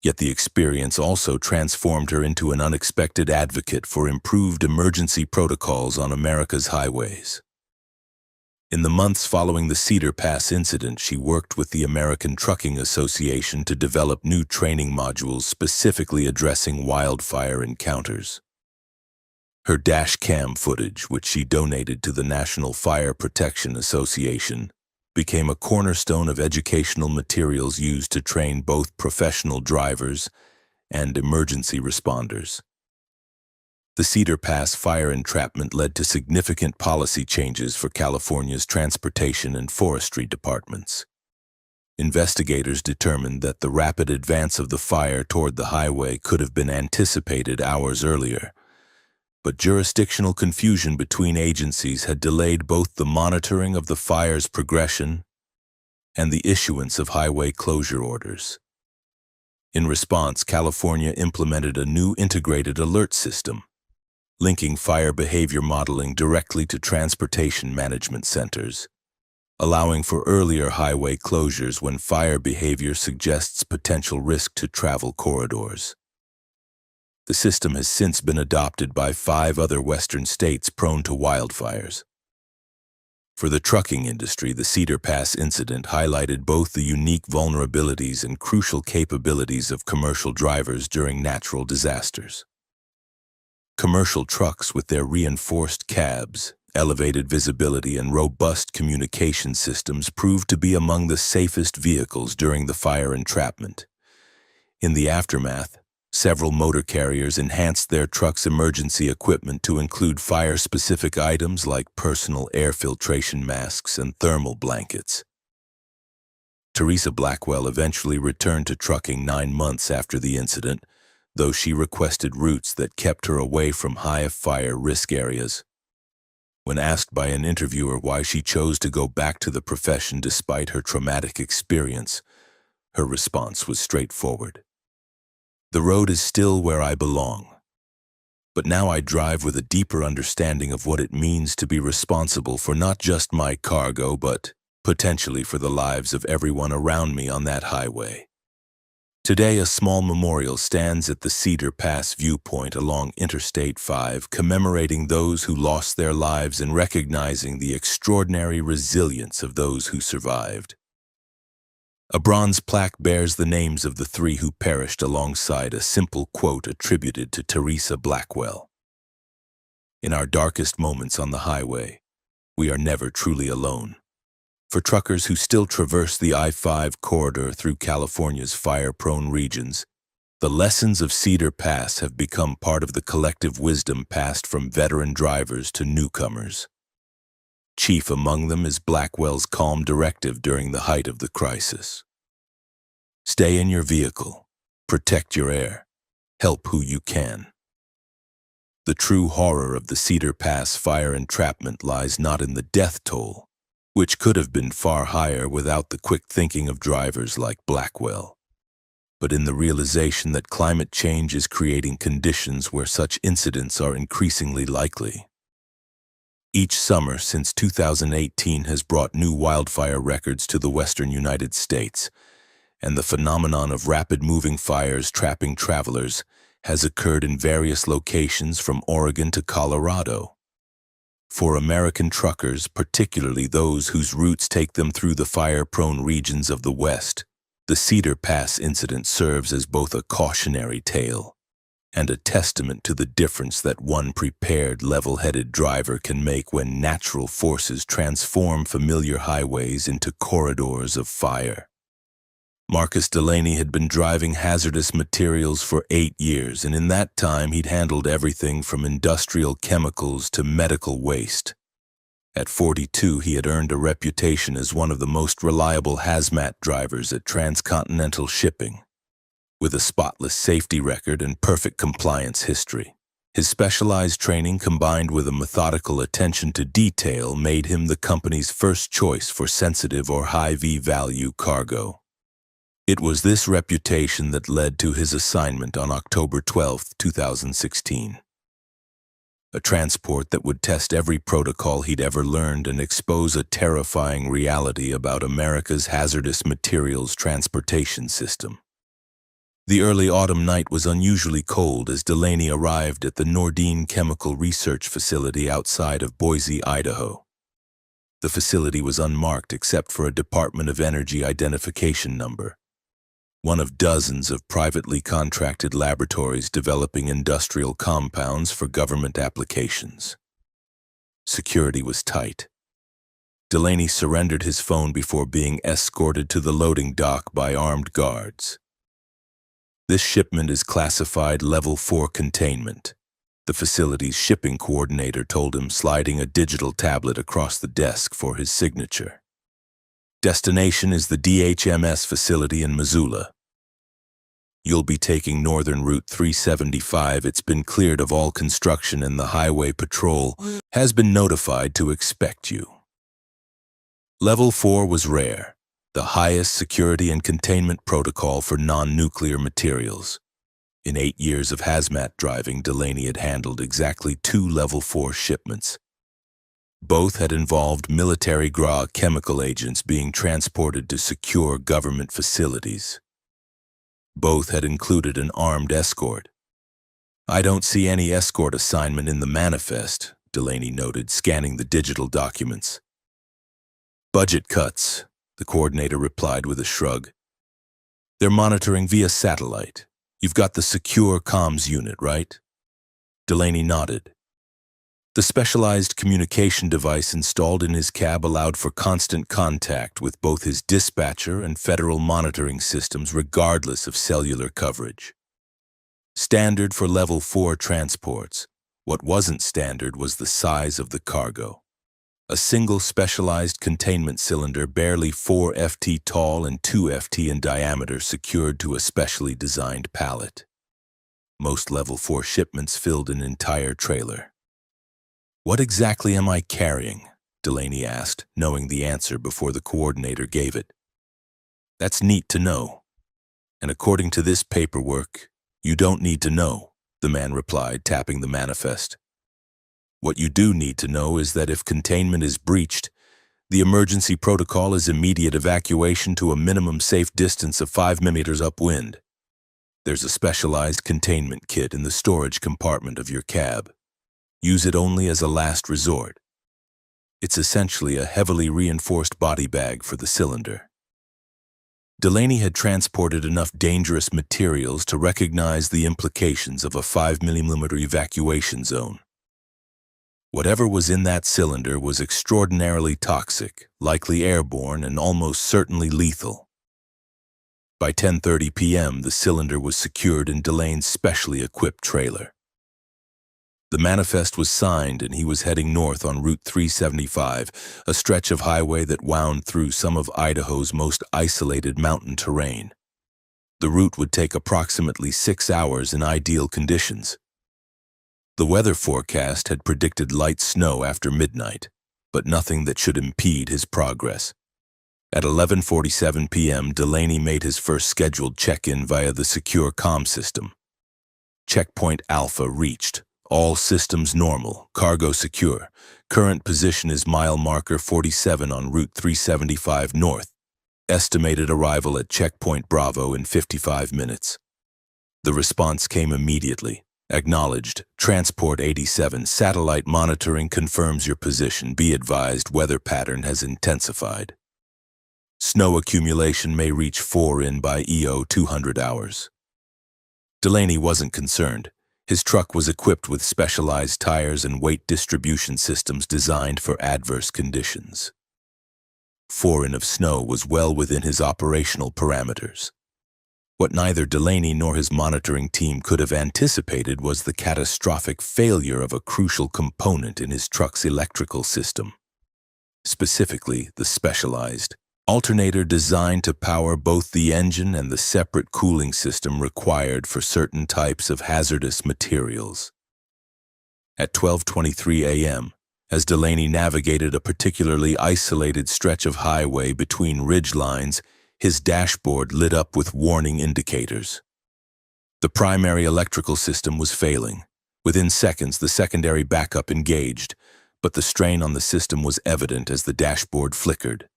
Yet the experience also transformed her into an unexpected advocate for improved emergency protocols on America's highways. In the months following the Cedar Pass incident, she worked with the American Trucking Association to develop new training modules specifically addressing wildfire encounters. Her dash cam footage, which she donated to the National Fire Protection Association, became a cornerstone of educational materials used to train both professional drivers and emergency responders. The Cedar Pass fire entrapment led to significant policy changes for California's transportation and forestry departments. Investigators determined that the rapid advance of the fire toward the highway could have been anticipated hours earlier, but jurisdictional confusion between agencies had delayed both the monitoring of the fire's progression and the issuance of highway closure orders. In response, California implemented a new integrated alert system, linking fire behavior modeling directly to transportation management centers, allowing for earlier highway closures when fire behavior suggests potential risk to travel corridors. The system has since been adopted by 5 other western states prone to wildfires. For the trucking industry, the Cedar Pass incident highlighted both the unique vulnerabilities and crucial capabilities of commercial drivers during natural disasters. Commercial trucks with their reinforced cabs, elevated visibility, and robust communication systems proved to be among the safest vehicles during the fire entrapment. In the aftermath, several motor carriers enhanced their trucks' emergency equipment to include fire-specific items like personal air filtration masks and thermal blankets. Teresa Blackwell eventually returned to trucking 9 months after the incident, though she requested routes that kept her away from high-fire risk areas. When asked by an interviewer why she chose to go back to the profession despite her traumatic experience, her response was straightforward. "The road is still where I belong, but now I drive with a deeper understanding of what it means to be responsible for not just my cargo, but potentially for the lives of everyone around me on that highway." Today, a small memorial stands at the Cedar Pass viewpoint along Interstate 5, commemorating those who lost their lives and recognizing the extraordinary resilience of those who survived. A bronze plaque bears the names of the 3 who perished alongside a simple quote attributed to Teresa Blackwell. "In our darkest moments on the highway, we are never truly alone." For truckers who still traverse the I-5 corridor through California's fire-prone regions, the lessons of Cedar Pass have become part of the collective wisdom passed from veteran drivers to newcomers. Chief among them is Blackwell's calm directive during the height of the crisis. "Stay in your vehicle, protect your air, help who you can." The true horror of the Cedar Pass fire entrapment lies not in the death toll, which could have been far higher without the quick thinking of drivers like Blackwell, but in the realization that climate change is creating conditions where such incidents are increasingly likely. Each summer since 2018 has brought new wildfire records to the western United States, and the phenomenon of rapid-moving fires trapping travelers has occurred in various locations from Oregon to Colorado. For American truckers, particularly those whose routes take them through the fire-prone regions of the West, the Cedar Pass incident serves as both a cautionary tale and a testament to the difference that one prepared, level-headed driver can make when natural forces transform familiar highways into corridors of fire. Marcus Delaney had been driving hazardous materials for 8 years, and in that time he'd handled everything from industrial chemicals to medical waste. At 42, he had earned a reputation as one of the most reliable hazmat drivers at transcontinental shipping, with a spotless safety record and perfect compliance history. His specialized training combined with a methodical attention to detail made him the company's first choice for sensitive or high V-value cargo. It was this reputation that led to his assignment on October 12, 2016. A transport that would test every protocol he'd ever learned and expose a terrifying reality about America's hazardous materials transportation system. The early autumn night was unusually cold as Delaney arrived at the Nordine Chemical Research Facility outside of Boise, Idaho. The facility was unmarked except for a Department of Energy identification number, one of dozens of privately contracted laboratories developing industrial compounds for government applications. Security was tight. Delaney surrendered his phone before being escorted to the loading dock by armed guards. This shipment is classified Level 4 containment, the facility's shipping coordinator told him, sliding a digital tablet across the desk for his signature. Destination is the DHMS facility in Missoula. You'll be taking Northern Route 375. It's been cleared of all construction and the Highway Patrol has been notified to expect you. Level 4 was rare, the highest security and containment protocol for non-nuclear materials. In 8 years of hazmat driving, Delaney had handled exactly 2 Level 4 shipments. Both had involved military-grade chemical agents being transported to secure government facilities. Both had included an armed escort. "I don't see any escort assignment in the manifest," Delaney noted, scanning the digital documents. "Budget cuts," the coordinator replied with a shrug. "They're monitoring via satellite. You've got the secure comms unit, right?" Delaney nodded. The specialized communication device installed in his cab allowed for constant contact with both his dispatcher and federal monitoring systems regardless of cellular coverage. Standard for Level 4 transports, what wasn't standard was the size of the cargo. A single specialized containment cylinder barely 4 ft tall and 2 ft in diameter secured to a specially designed pallet. Most Level 4 shipments filled an entire trailer. "What exactly am I carrying?" Delaney asked, knowing the answer before the coordinator gave it. "That's neat to know. And according to this paperwork, you don't need to know," the man replied, tapping the manifest. "What you do need to know is that if containment is breached, the emergency protocol is immediate evacuation to a minimum safe distance of 5 meters upwind. There's a specialized containment kit in the storage compartment of your cab. Use it only as a last resort. It's essentially a heavily reinforced body bag for the cylinder." Delaney had transported enough dangerous materials to recognize the implications of a 5 mm evacuation zone. Whatever was in that cylinder was extraordinarily toxic, likely airborne, and almost certainly lethal. By 10:30 p.m., the cylinder was secured in Delaney's specially equipped trailer. The manifest was signed and he was heading north on Route 375, a stretch of highway that wound through some of Idaho's most isolated mountain terrain. The route would take approximately 6 hours in ideal conditions. The weather forecast had predicted light snow after midnight, but nothing that should impede his progress. At 11:47 p.m., Delaney made his first scheduled check-in via the secure comm system. Checkpoint Alpha reached. All systems normal, cargo secure. Current position is mile marker 47 on Route 375 north. Estimated arrival at Checkpoint Bravo in 55 minutes. The response came immediately. Acknowledged. Transport 87. Satellite monitoring confirms your position. Be advised, weather pattern has intensified. Snow accumulation may reach 4 in by EO 200 hours. Delaney wasn't concerned. His truck was equipped with specialized tires and weight distribution systems designed for adverse conditions. 4 in of snow was well within his operational parameters. What neither Delaney nor his monitoring team could have anticipated was the catastrophic failure of a crucial component in his truck's electrical system. Specifically, the specialized alternator designed to power both the engine and the separate cooling system required for certain types of hazardous materials. At 12:23 a.m., as Delaney navigated a particularly isolated stretch of highway between ridge lines, His dashboard lit up with warning indicators. The primary electrical system was failing. Within seconds, the secondary backup engaged, but the strain on the system was evident as the dashboard flickered.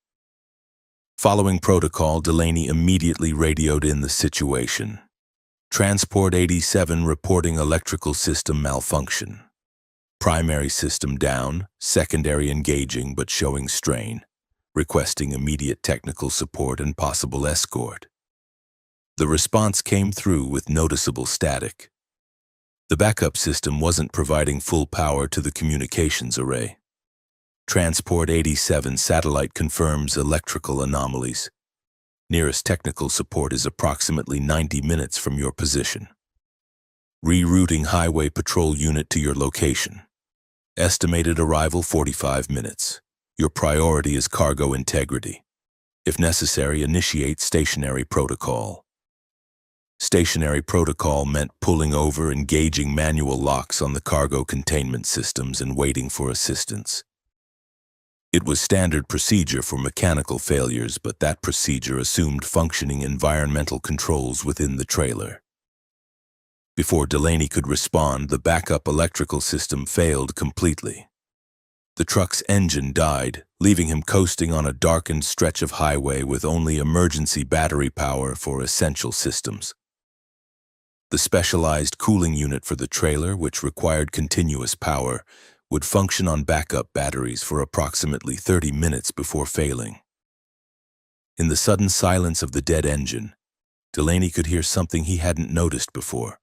Following protocol, Delaney immediately radioed in the situation. Transport 87 reporting electrical system malfunction. Primary system down, secondary engaging but showing strain, requesting immediate technical support and possible escort. The response came through with noticeable static. The backup system wasn't providing full power to the communications array. Transport 87 satellite confirms electrical anomalies. Nearest technical support is approximately 90 minutes from your position. Rerouting highway patrol unit to your location. Estimated arrival 45 minutes. Your priority is cargo integrity. If necessary, initiate stationary protocol. Stationary protocol meant pulling over, engaging manual locks on the cargo containment systems, and waiting for assistance. It was standard procedure for mechanical failures, but that procedure assumed functioning environmental controls within the trailer. Before Delaney could respond, the backup electrical system failed completely. The truck's engine died, leaving him coasting on a darkened stretch of highway with only emergency battery power for essential systems. The specialized cooling unit for the trailer, which required continuous power, would function on backup batteries for approximately 30 minutes before failing. In the sudden silence of the dead engine, Delaney could hear something he hadn't noticed before,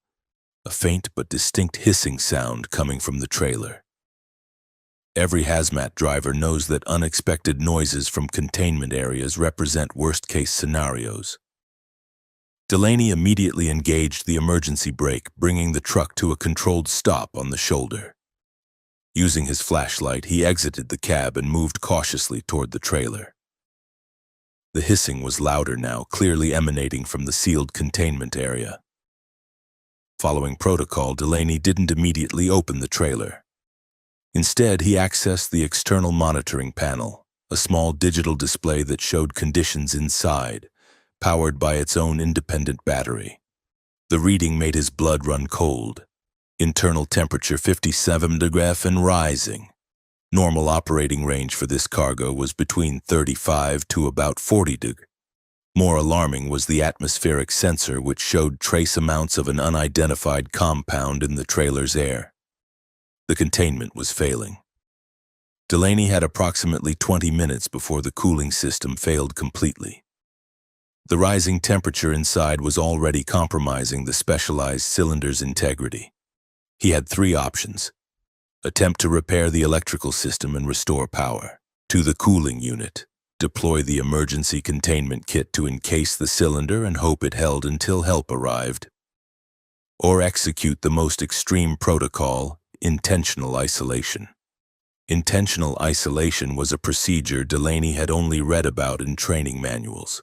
a faint but distinct hissing sound coming from the trailer. Every hazmat driver knows that unexpected noises from containment areas represent worst-case scenarios. Delaney immediately engaged the emergency brake, bringing the truck to a controlled stop on the shoulder. Using his flashlight, he exited the cab and moved cautiously toward the trailer. The hissing was louder now, clearly emanating from the sealed containment area. Following protocol, Delaney didn't immediately open the trailer. Instead, he accessed the external monitoring panel, a small digital display that showed conditions inside, powered by its own independent battery. The reading made his blood run cold. Internal temperature 57 degrees and rising. Normal operating range for this cargo was between 35 to about 40 degrees. More alarming was the atmospheric sensor, which showed trace amounts of an unidentified compound in the trailer's air. The containment was failing. Delaney had approximately 20 minutes before the cooling system failed completely. The rising temperature inside was already compromising the specialized cylinder's integrity. He had three options: attempt to repair the electrical system and restore power to the cooling unit, deploy the emergency containment kit to encase the cylinder and hope it held until help arrived, or execute the most extreme protocol, intentional isolation. Intentional isolation was a procedure Delaney had only read about in training manuals.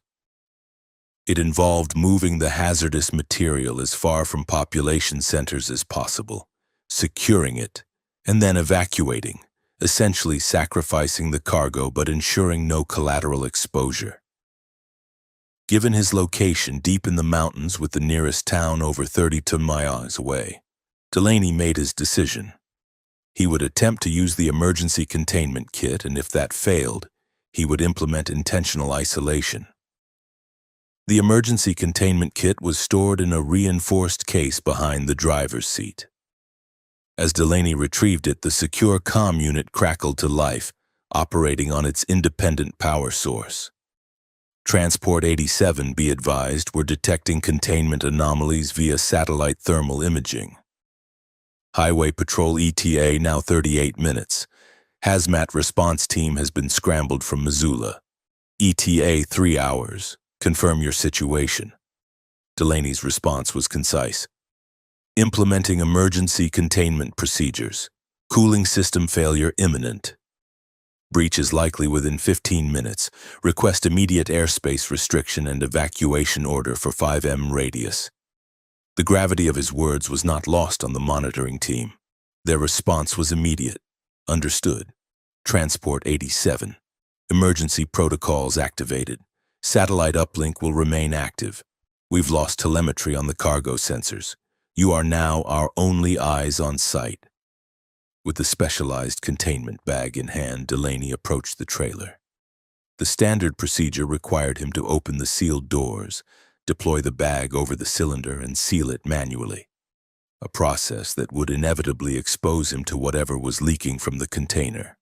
It involved moving the hazardous material as far from population centers as possible, securing it, and then evacuating, essentially sacrificing the cargo but ensuring no collateral exposure. Given his location deep in the mountains with the nearest town over 32 miles away, Delaney made his decision. He would attempt to use the emergency containment kit, and if that failed, he would implement intentional isolation. The emergency containment kit was stored in a reinforced case behind the driver's seat. As Delaney retrieved it, the secure comm unit crackled to life, operating on its independent power source. Transport 87, be advised, were detecting containment anomalies via satellite thermal imaging. Highway Patrol ETA now 38 minutes. Hazmat response team has been scrambled from Missoula. ETA 3 hours. Confirm your situation. Delaney's response was concise. Implementing emergency containment procedures. Cooling system failure imminent. Breach is likely within 15 minutes. Request immediate airspace restriction and evacuation order for 5 m radius. The gravity of his words was not lost on the monitoring team. Their response was immediate. Understood. Transport 87. Emergency protocols activated. Satellite uplink will remain active. We've lost telemetry on the cargo sensors. You are now our only eyes on site." With the specialized containment bag in hand, Delaney approached the trailer. The standard procedure required him to open the sealed doors, deploy the bag over the cylinder, and seal it manually, a process that would inevitably expose him to whatever was leaking from the container.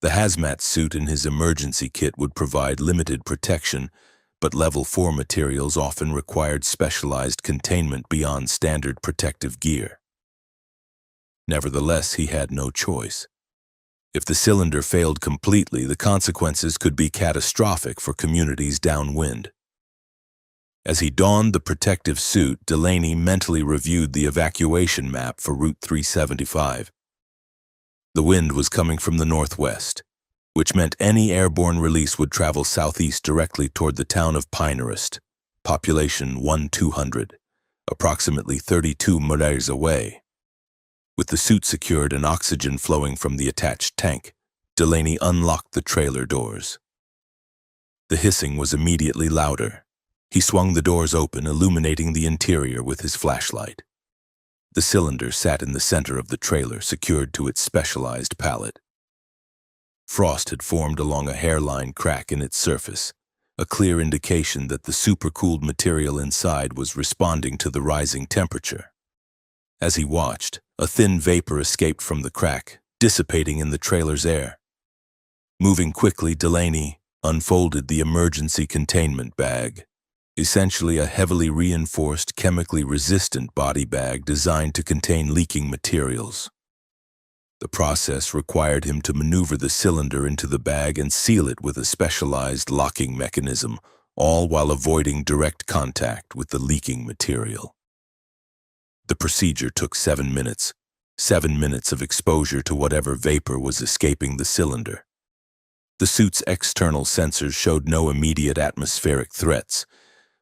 The hazmat suit in his emergency kit would provide limited protection, but Level 4 materials often required specialized containment beyond standard protective gear. Nevertheless, he had no choice. If the cylinder failed completely, the consequences could be catastrophic for communities downwind. As he donned the protective suit, Delaney mentally reviewed the evacuation map for Route 375. The wind was coming from the northwest, which meant any airborne release would travel southeast directly toward the town of Pinehurst, population 1,200, approximately 32 miles away. With the suit secured and oxygen flowing from the attached tank, Delaney unlocked the trailer doors. The hissing was immediately louder. He swung the doors open, illuminating the interior with his flashlight. The cylinder sat in the center of the trailer, secured to its specialized pallet. Frost had formed along a hairline crack in its surface, a clear indication that the supercooled material inside was responding to the rising temperature. As he watched, a thin vapor escaped from the crack, dissipating in the trailer's air. Moving quickly, Delaney unfolded the emergency containment bag, essentially a heavily reinforced, chemically resistant body bag designed to contain leaking materials. The process required him to maneuver the cylinder into the bag and seal it with a specialized locking mechanism, all while avoiding direct contact with the leaking material. The procedure took 7 minutes, 7 minutes of exposure to whatever vapor was escaping the cylinder. The suit's external sensors showed no immediate atmospheric threats,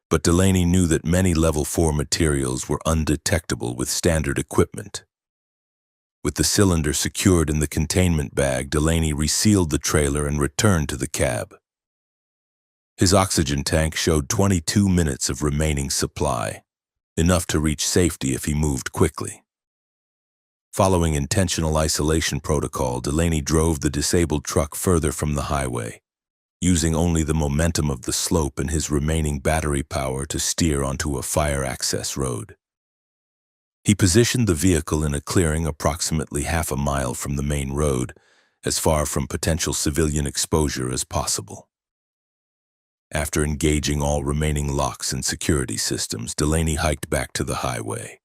but Delaney knew that many Level 4 materials were undetectable with standard equipment. With the cylinder secured in the containment bag, Delaney resealed the trailer and returned to the cab. His oxygen tank showed 22 minutes of remaining supply, enough to reach safety if he moved quickly. Following intentional isolation protocol, Delaney drove the disabled truck further from the highway, using only the momentum of the slope and his remaining battery power to steer onto a fire access road. He positioned the vehicle in a clearing approximately half a mile from the main road, as far from potential civilian exposure as possible. After engaging all remaining locks and security systems, Delaney hiked back to the highway.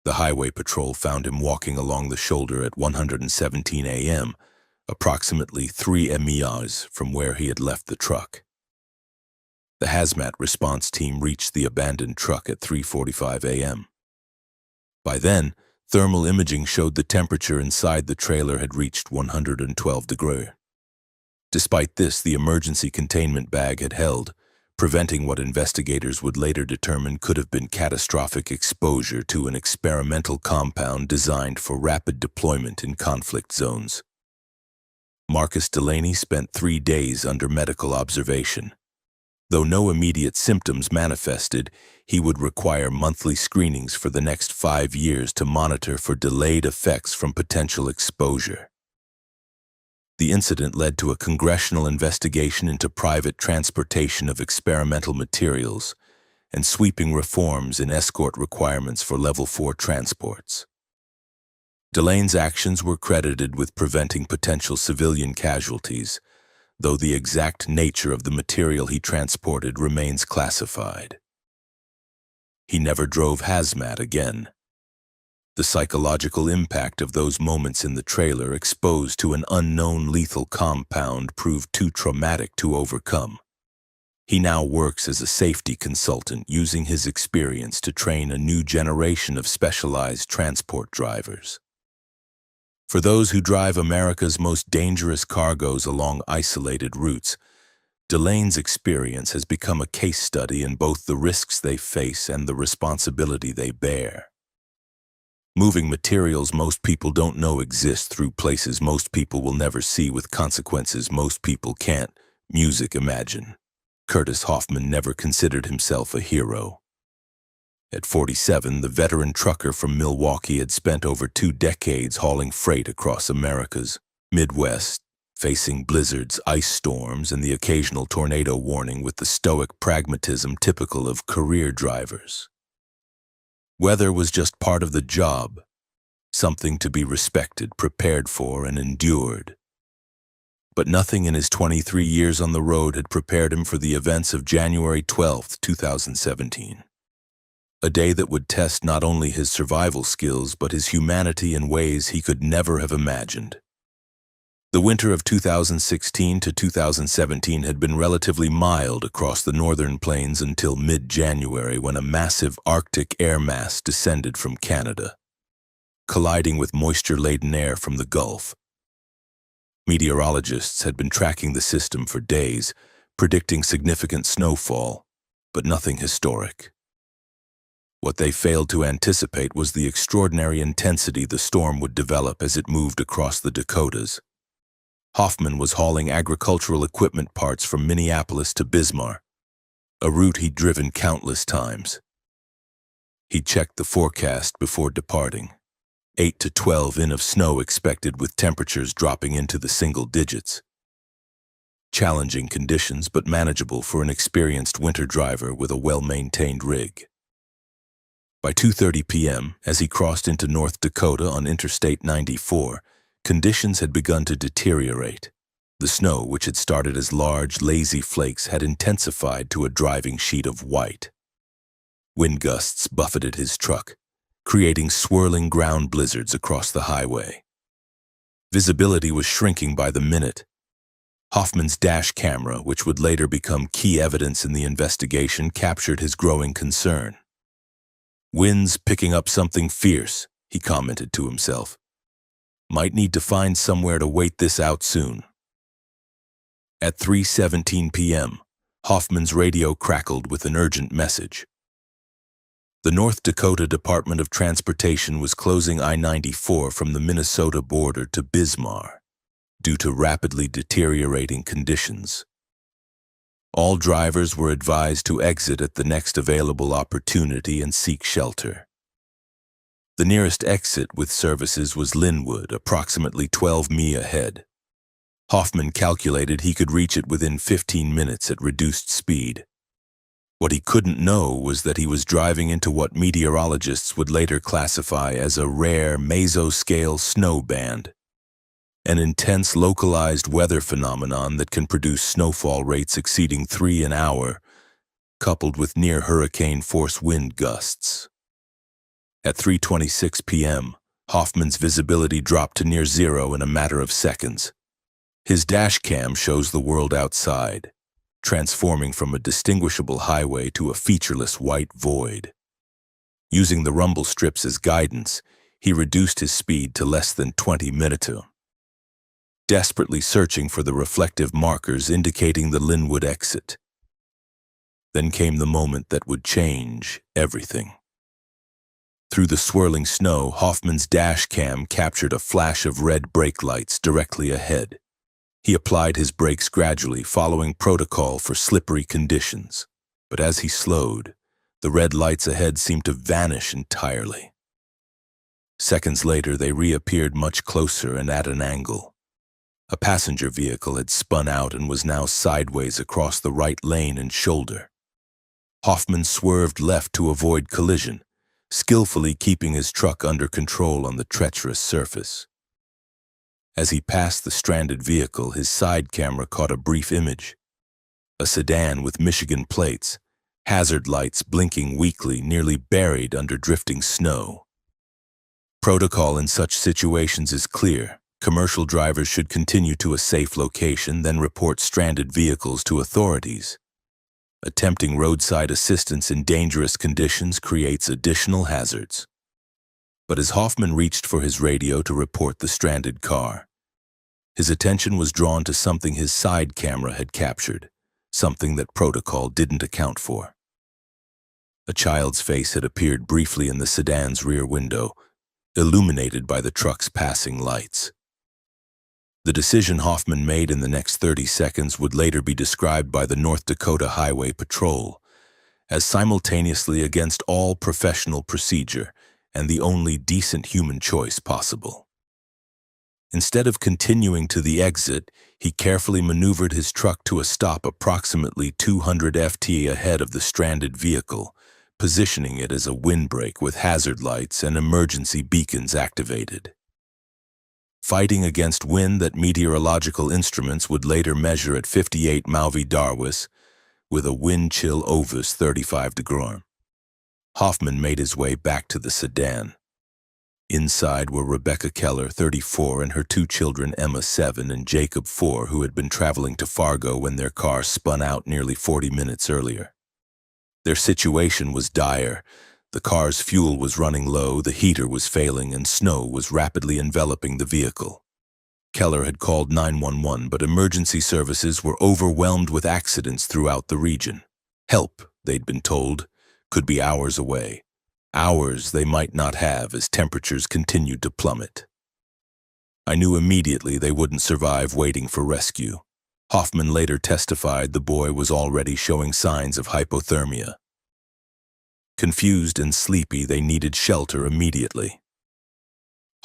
The highway patrol found him walking along the shoulder at 1:17 a.m., approximately 3 miles from where he had left the truck. The hazmat response team reached the abandoned truck at 3:45 a.m. By then, thermal imaging showed the temperature inside the trailer had reached 112 degrees. Despite this, the emergency containment bag had held, preventing what investigators would later determine could have been catastrophic exposure to an experimental compound designed for rapid deployment in conflict zones. Marcus Delaney spent 3 days under medical observation. Though no immediate symptoms manifested, he would require monthly screenings for the next 5 years to monitor for delayed effects from potential exposure. The incident led to a congressional investigation into private transportation of experimental materials and sweeping reforms in escort requirements for Level 4 transports. Delaney's actions were credited with preventing potential civilian casualties, though the exact nature of the material he transported remains classified. He never drove hazmat again. The psychological impact of those moments in the trailer exposed to an unknown lethal compound proved too traumatic to overcome. He now works as a safety consultant, using his experience to train a new generation of specialized transport drivers. For those who drive America's most dangerous cargoes along isolated routes, Delaney's experience has become a case study in both the risks they face and the responsibility they bear. Moving materials most people don't know exist through places most people will never see, with consequences most people can't imagine. Curtis Hoffman never considered himself a hero. At 47, the veteran trucker from Milwaukee had spent over 2 decades hauling freight across America's Midwest, facing blizzards, ice storms, and the occasional tornado warning with the stoic pragmatism typical of career drivers. Weather was just part of the job, something to be respected, prepared for, and endured. But nothing in his 23 years on the road had prepared him for the events of January 12, 2017. A day that would test not only his survival skills but his humanity in ways he could never have imagined. The winter of 2016 to 2017 had been relatively mild across the northern plains until mid-January, when a massive Arctic air mass descended from Canada, colliding with moisture-laden air from the Gulf. Meteorologists had been tracking the system for days, predicting significant snowfall, but nothing historic. What they failed to anticipate was the extraordinary intensity the storm would develop as it moved across the Dakotas. Hoffman was hauling agricultural equipment parts from Minneapolis to Bismarck, a route he'd driven countless times. He checked the forecast before departing. 8 to 12 in of snow expected, with temperatures dropping into the single digits. Challenging conditions, but manageable for an experienced winter driver with a well-maintained rig. By 2:30 p.m., as he crossed into North Dakota on Interstate 94, conditions had begun to deteriorate. The snow, which had started as large, lazy flakes, had intensified to a driving sheet of white. Wind gusts buffeted his truck, creating swirling ground blizzards across the highway. Visibility was shrinking by the minute. Hoffman's dash camera, which would later become key evidence in the investigation, captured his growing concern. "Wind's picking up something fierce," he commented to himself. "Might need to find somewhere to wait this out soon." At 3:17 p.m., Hoffman's radio crackled with an urgent message. The North Dakota Department of Transportation was closing I-94 from the Minnesota border to Bismarck due to rapidly deteriorating conditions. All drivers were advised to exit at the next available opportunity and seek shelter. The nearest exit with services was Linwood, approximately 12 mi ahead. Hoffman calculated he could reach it within 15 minutes at reduced speed. What he couldn't know was that he was driving into what meteorologists would later classify as a rare mesoscale snow band, an intense localized weather phenomenon that can produce snowfall rates exceeding 3 an hour, coupled with near hurricane-force wind gusts. At 3:26 p.m., Hoffman's visibility dropped to near zero in a matter of seconds. His dash cam shows the world outside, transforming from a distinguishable highway to a featureless white void. Using the rumble strips as guidance, he reduced his speed to less than 20 minutes, desperately searching for the reflective markers indicating the Linwood exit. Then came the moment that would change everything. Through the swirling snow, Hoffman's dash cam captured a flash of red brake lights directly ahead. He applied his brakes gradually, following protocol for slippery conditions. But as he slowed, the red lights ahead seemed to vanish entirely. Seconds later, they reappeared much closer and at an angle. A passenger vehicle had spun out and was now sideways across the right lane and shoulder. Hoffman swerved left to avoid collision, skillfully keeping his truck under control on the treacherous surface. As he passed the stranded vehicle, his side camera caught a brief image. A sedan with Michigan plates, hazard lights blinking weakly, nearly buried under drifting snow. Protocol in such situations is clear. Commercial drivers should continue to a safe location, then report stranded vehicles to authorities. Attempting roadside assistance in dangerous conditions creates additional hazards. But as Hoffman reached for his radio to report the stranded car, his attention was drawn to something his side camera had captured, something that protocol didn't account for. A child's face had appeared briefly in the sedan's rear window, illuminated by the truck's passing lights. The decision Hoffman made in the next 30 seconds would later be described by the North Dakota Highway Patrol as simultaneously against all professional procedure and the only decent human choice possible. Instead of continuing to the exit, he carefully maneuvered his truck to a stop approximately 200 ft ahead of the stranded vehicle, positioning it as a windbreak with hazard lights and emergency beacons activated. Fighting against wind that meteorological instruments would later measure at 58 Malvi Darwis, with a wind chill Ovis 35 degrees, Hoffman made his way back to the sedan. Inside were Rebecca Keller, 34, and her two children, Emma, 7, and Jacob, 4, who had been traveling to Fargo when their car spun out nearly 40 minutes earlier. Their situation was dire. The car's fuel was running low, the heater was failing, and snow was rapidly enveloping the vehicle. Keller had called 911, but emergency services were overwhelmed with accidents throughout the region. Help, they'd been told, could be hours away. Hours they might not have as temperatures continued to plummet. I knew immediately they wouldn't survive waiting for rescue. Hoffman later testified the boy was already showing signs of hypothermia. Confused and sleepy, they needed shelter immediately.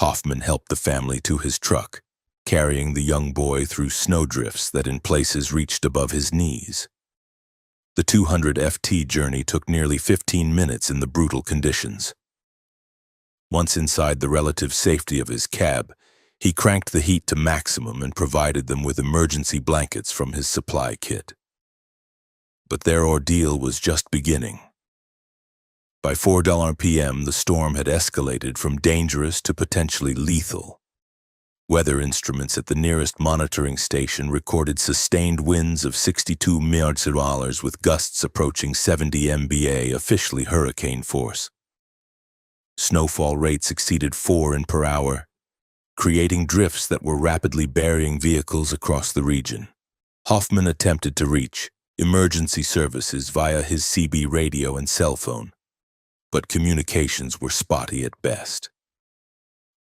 Hoffman helped the family to his truck, carrying the young boy through snowdrifts that in places reached above his knees. The 200 ft journey took nearly 15 minutes in the brutal conditions. Once inside the relative safety of his cab, he cranked the heat to maximum and provided them with emergency blankets from his supply kit. But their ordeal was just beginning. By 4 p.m., the storm had escalated from dangerous to potentially lethal. Weather instruments at the nearest monitoring station recorded sustained winds of 62 mph with gusts approaching 70 MBA, officially hurricane force. Snowfall rates exceeded 4 in per hour, creating drifts that were rapidly burying vehicles across the region. Hoffman attempted to reach emergency services via his CB radio and cell phone, but communications were spotty at best.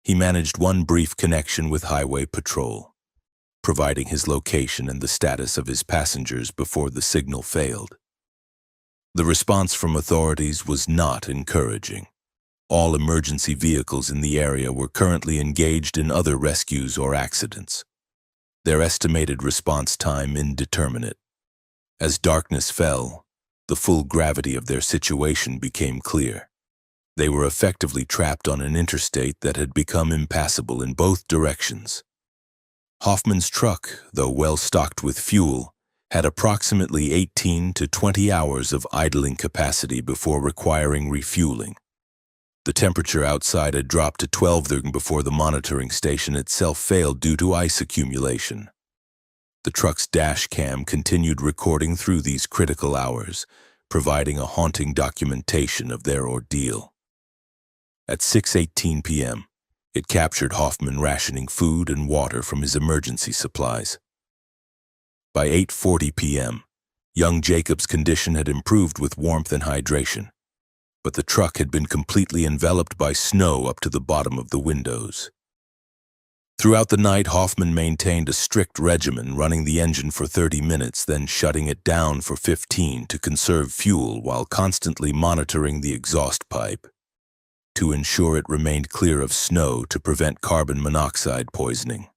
He managed one brief connection with Highway Patrol, providing his location and the status of his passengers before the signal failed. The response from authorities was not encouraging. All emergency vehicles in the area were currently engaged in other rescues or accidents. Their estimated response time indeterminate. As darkness fell, the full gravity of their situation became clear. They were effectively trapped on an interstate that had become impassable in both directions. Hoffman's truck, though well stocked with fuel, had approximately 18 to 20 hours of idling capacity before requiring refueling. The temperature outside had dropped to 12 degrees before the monitoring station itself failed due to ice accumulation. The truck's dash cam continued recording through these critical hours, providing a haunting documentation of their ordeal. At 6:18 p.m., it captured Hoffman rationing food and water from his emergency supplies. By 8:40 p.m., young Jacob's condition had improved with warmth and hydration, but the truck had been completely enveloped by snow up to the bottom of the windows. Throughout the night, Hoffman maintained a strict regimen, running the engine for 30 minutes, then shutting it down for 15 to conserve fuel while constantly monitoring the exhaust pipe to ensure it remained clear of snow to prevent carbon monoxide poisoning.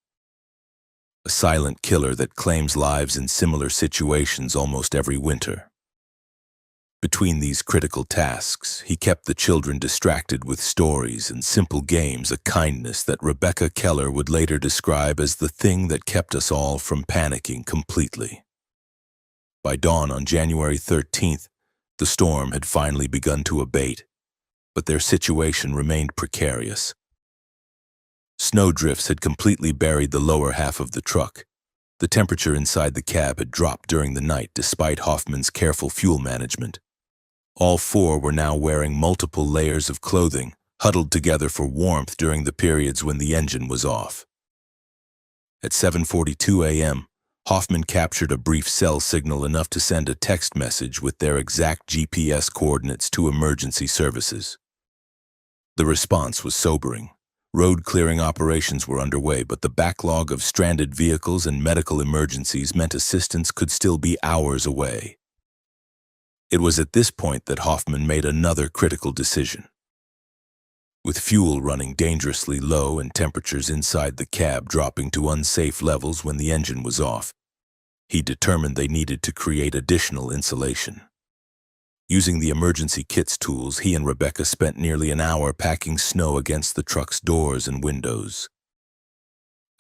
A silent killer that claims lives in similar situations almost every winter. Between these critical tasks, he kept the children distracted with stories and simple games, a kindness that Rebecca Keller would later describe as the thing that kept us all from panicking completely. By dawn on January 13th, the storm had finally begun to abate, but their situation remained precarious. Snowdrifts had completely buried the lower half of the truck. The temperature inside the cab had dropped during the night despite Hoffman's careful fuel management. All four were now wearing multiple layers of clothing, huddled together for warmth during the periods when the engine was off. At 7:42 a.m., Hoffman captured a brief cell signal enough to send a text message with their exact GPS coordinates to emergency services. The response was sobering. Road clearing operations were underway, but the backlog of stranded vehicles and medical emergencies meant assistance could still be hours away. It was at this point that Hoffman made another critical decision. With fuel running dangerously low and temperatures inside the cab dropping to unsafe levels when the engine was off, he determined they needed to create additional insulation. Using the emergency kit's tools, he and Rebecca spent nearly an hour packing snow against the truck's doors and windows.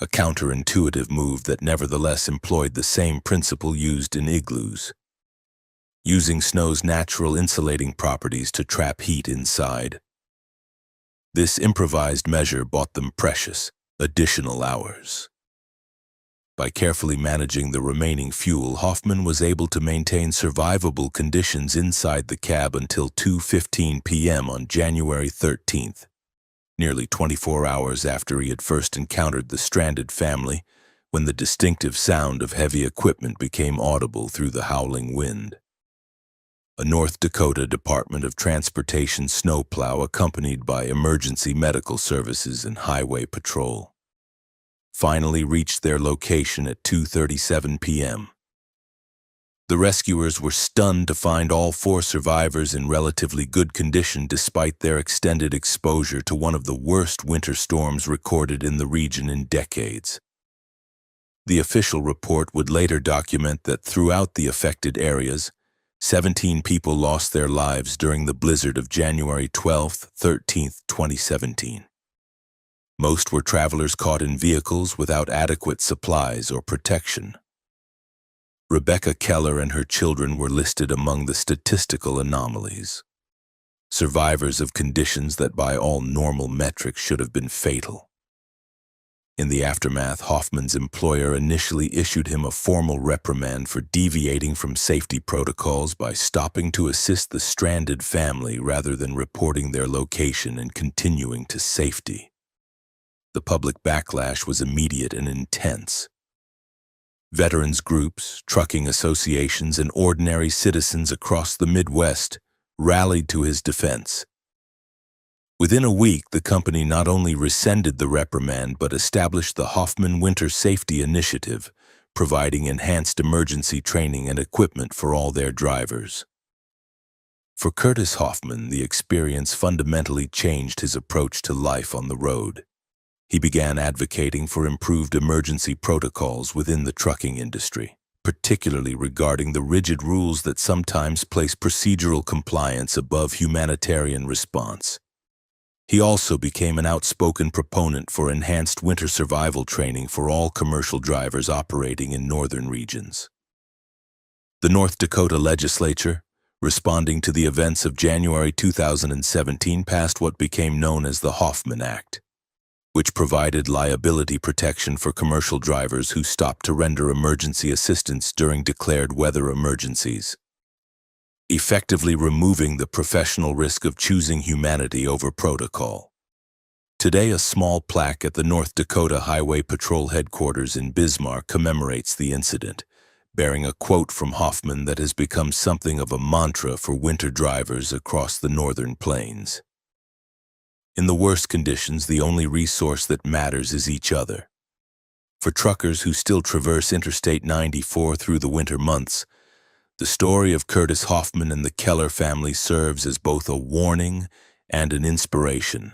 A counterintuitive move that nevertheless employed the same principle used in igloos, using snow's natural insulating properties to trap heat inside. This improvised measure bought them precious, additional hours. By carefully managing the remaining fuel, Hoffman was able to maintain survivable conditions inside the cab until 2:15 p.m. on January 13th, nearly 24 hours after he had first encountered the stranded family, when the distinctive sound of heavy equipment became audible through the howling wind. A North Dakota Department of Transportation snowplow accompanied by emergency medical services and highway patrol finally reached their location at 2:37 p.m. The rescuers were stunned to find all 4 survivors in relatively good condition despite their extended exposure to one of the worst winter storms recorded in the region in decades. The official report would later document that throughout the affected areas, 17 people lost their lives during the blizzard of January 12-13, 2017. Most were travelers caught in vehicles without adequate supplies or protection. Rebecca Keller and her children were listed among the statistical anomalies, survivors of conditions that by all normal metrics should have been fatal. In the aftermath, Hoffman's employer initially issued him a formal reprimand for deviating from safety protocols by stopping to assist the stranded family rather than reporting their location and continuing to safety. The public backlash was immediate and intense. Veterans groups, trucking associations, and ordinary citizens across the Midwest rallied to his defense. Within a week, the company not only rescinded the reprimand but established the Hoffman Winter Safety Initiative, providing enhanced emergency training and equipment for all their drivers. For Curtis Hoffman, the experience fundamentally changed his approach to life on the road. He began advocating for improved emergency protocols within the trucking industry, particularly regarding the rigid rules that sometimes place procedural compliance above humanitarian response. He also became an outspoken proponent for enhanced winter survival training for all commercial drivers operating in northern regions. The North Dakota legislature, responding to the events of January 2017, passed what became known as the Hoffman Act, which provided liability protection for commercial drivers who stopped to render emergency assistance during declared weather emergencies, effectively removing the professional risk of choosing humanity over protocol. Today, a small plaque at the North Dakota Highway Patrol headquarters in Bismarck commemorates the incident, bearing a quote from Hoffman that has become something of a mantra for winter drivers across the northern plains. In the worst conditions, the only resource that matters is each other. For truckers who still traverse Interstate 94 through the winter months, the story of Curtis Hoffman and the Keller family serves as both a warning and an inspiration,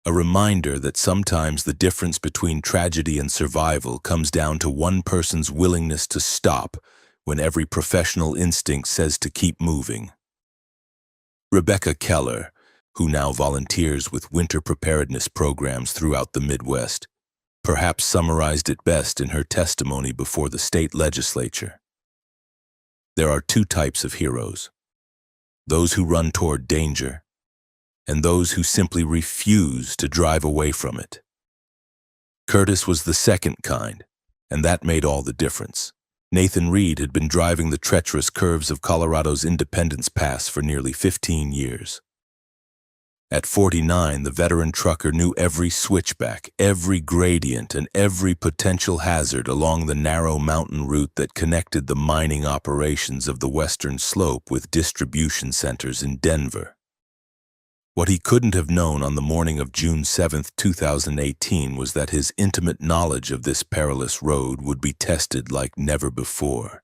a reminder that sometimes the difference between tragedy and survival comes down to one person's willingness to stop when every professional instinct says to keep moving. Rebecca Keller, who now volunteers with winter preparedness programs throughout the Midwest, perhaps summarized it best in her testimony before the state legislature. There are 2 types of heroes: those who run toward danger, and those who simply refuse to drive away from it. Curtis was the second kind, and that made all the difference. Nathan Reed had been driving the treacherous curves of Colorado's Independence Pass for nearly 15 years. At 49, the veteran trucker knew every switchback, every gradient, and every potential hazard along the narrow mountain route that connected the mining operations of the Western Slope with distribution centers in Denver. What he couldn't have known on the morning of June 7, 2018 was that his intimate knowledge of this perilous road would be tested like never before,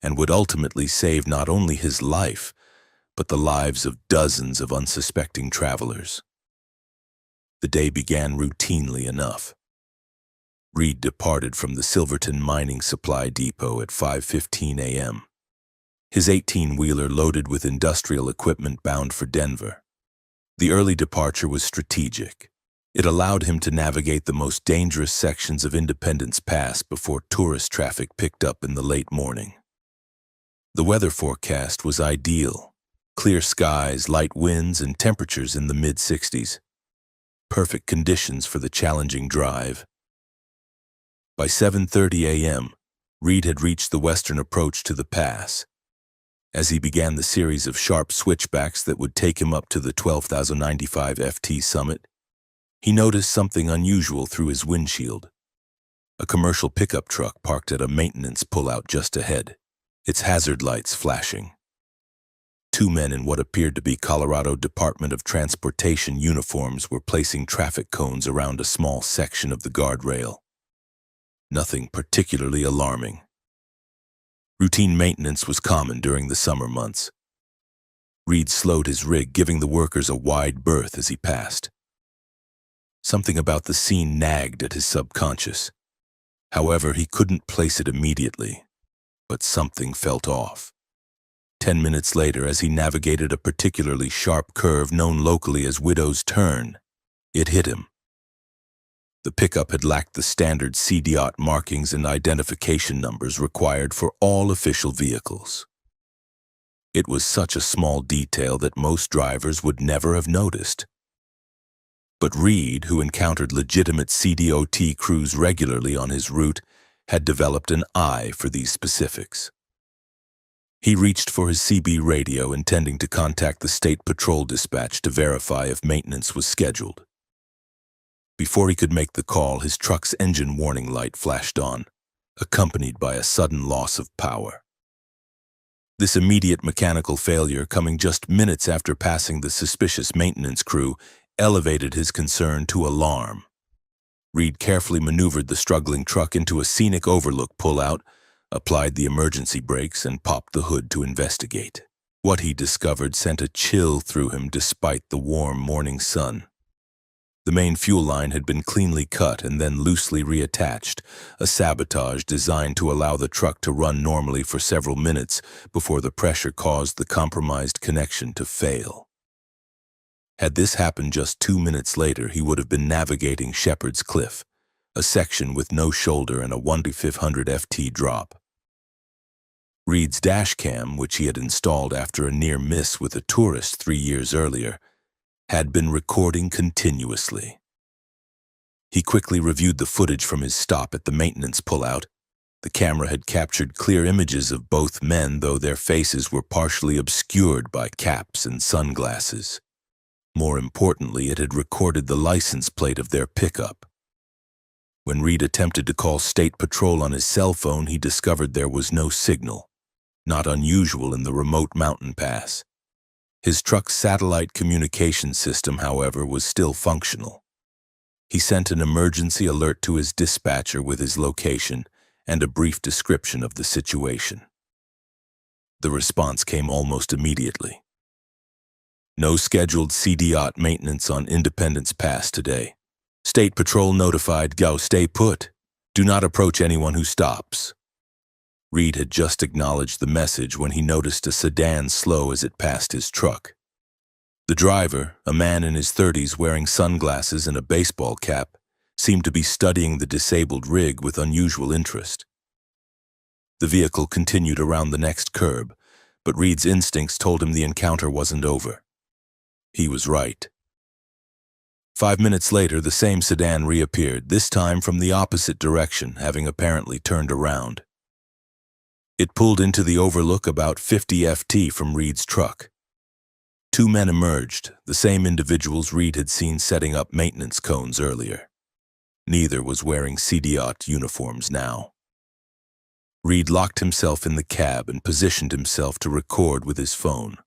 and would ultimately save not only his life, but the lives of dozens of unsuspecting travelers. The day began routinely enough. Reed departed from the Silverton Mining Supply Depot at 5:15 a.m., his 18-wheeler loaded with industrial equipment bound for Denver. The early departure was strategic. It allowed him to navigate the most dangerous sections of Independence Pass before tourist traffic picked up in the late morning. The weather forecast was ideal. Clear skies, light winds, and temperatures in the mid-60s. Perfect conditions for the challenging drive. By 7:30 a.m., Reed had reached the western approach to the pass. As he began the series of sharp switchbacks that would take him up to the 12,095 FT summit, he noticed something unusual through his windshield. A commercial pickup truck parked at a maintenance pullout just ahead, its hazard lights flashing. Two men in what appeared to be Colorado Department of Transportation uniforms were placing traffic cones around a small section of the guardrail. Nothing particularly alarming. Routine maintenance was common during the summer months. Reed slowed his rig, giving the workers a wide berth as he passed. Something about the scene nagged at his subconscious. However, he couldn't place it immediately, but something felt off. 10 minutes later, as he navigated a particularly sharp curve known locally as Widow's Turn, it hit him. The pickup had lacked the standard CDOT markings and identification numbers required for all official vehicles. It was such a small detail that most drivers would never have noticed. But Reed, who encountered legitimate CDOT crews regularly on his route, had developed an eye for these specifics. He reached for his CB radio, intending to contact the State Patrol dispatch to verify if maintenance was scheduled. Before he could make the call, his truck's engine warning light flashed on, accompanied by a sudden loss of power. This immediate mechanical failure, coming just minutes after passing the suspicious maintenance crew, elevated his concern to alarm. Reed carefully maneuvered the struggling truck into a scenic overlook pullout, applied the emergency brakes, and popped the hood to investigate. What he discovered sent a chill through him despite the warm morning sun. The main fuel line had been cleanly cut and then loosely reattached, a sabotage designed to allow the truck to run normally for several minutes before the pressure caused the compromised connection to fail. Had this happened just 2 minutes later, he would have been navigating Shepherd's Cliff, a section with no shoulder and a 1/500 FT drop. Reed's dash cam, which he had installed after a near miss with a tourist 3 years earlier, had been recording continuously. He quickly reviewed the footage from his stop at the maintenance pullout. The camera had captured clear images of both men, though their faces were partially obscured by caps and sunglasses. More importantly, it had recorded the license plate of their pickup. When Reed attempted to call State Patrol on his cell phone, he discovered there was no signal, not unusual in the remote mountain pass. His truck's satellite communication system, however, was still functional. He sent an emergency alert to his dispatcher with his location and a brief description of the situation. The response came almost immediately. No scheduled CDOT maintenance on Independence Pass today. State Patrol notified, go stay put. Do not approach anyone who stops. Reed had just acknowledged the message when he noticed a sedan slow as it passed his truck. The driver, a man in his 30s wearing sunglasses and a baseball cap, seemed to be studying the disabled rig with unusual interest. The vehicle continued around the next curb, but Reed's instincts told him the encounter wasn't over. He was right. 5 minutes later, the same sedan reappeared, this time from the opposite direction, having apparently turned around. It pulled into the overlook about 50 FT from Reed's truck. 2 men emerged, the same individuals Reed had seen setting up maintenance cones earlier. Neither was wearing CDOT uniforms now. Reed locked himself in the cab and positioned himself to record with his phone.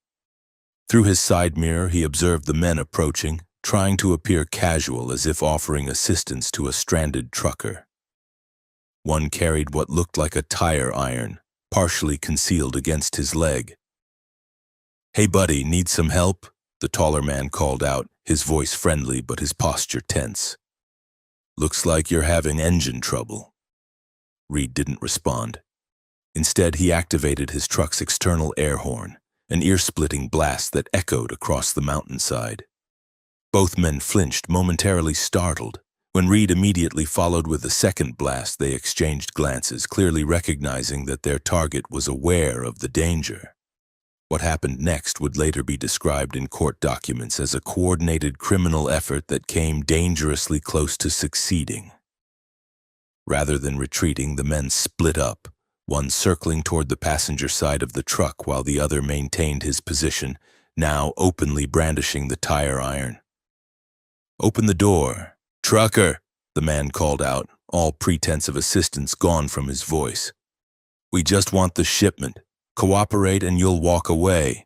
Through his side mirror, he observed the men approaching, trying to appear casual as if offering assistance to a stranded trucker. One carried what looked like a tire iron, partially concealed against his leg. "Hey buddy, need some help?" the taller man called out, his voice friendly but his posture tense. "Looks like you're having engine trouble." Reed didn't respond. Instead, he activated his truck's external air horn, an ear-splitting blast that echoed across the mountainside. Both men flinched, momentarily startled. When Reed immediately followed with a second blast, they exchanged glances, clearly recognizing that their target was aware of the danger. What happened next would later be described in court documents as a coordinated criminal effort that came dangerously close to succeeding. Rather than retreating, the men split up, one circling toward the passenger side of the truck while the other maintained his position, now openly brandishing the tire iron. "Open the door. Trucker," the man called out, all pretense of assistance gone from his voice. "We just want the shipment. Cooperate and you'll walk away."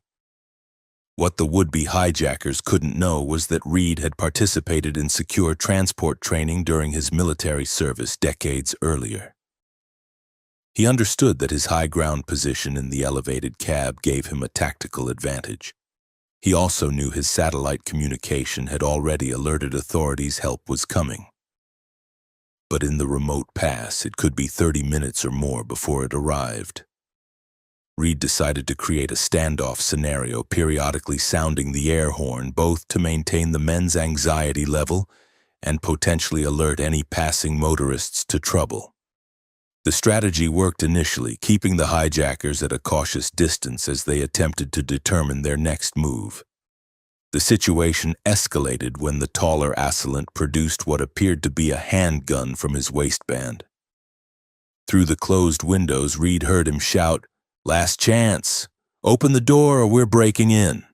What the would-be hijackers couldn't know was that Reed had participated in secure transport training during his military service decades earlier. He understood that his high ground position in the elevated cab gave him a tactical advantage. He also knew his satellite communication had already alerted authorities help was coming. But in the remote pass, it could be 30 minutes or more before it arrived. Reed decided to create a standoff scenario, periodically sounding the air horn, both to maintain the men's anxiety level and potentially alert any passing motorists to trouble. The strategy worked initially, keeping the hijackers at a cautious distance as they attempted to determine their next move. The situation escalated when the taller assailant produced what appeared to be a handgun from his waistband. Through the closed windows, Reed heard him shout, "Last chance! Open the door or we're breaking in!"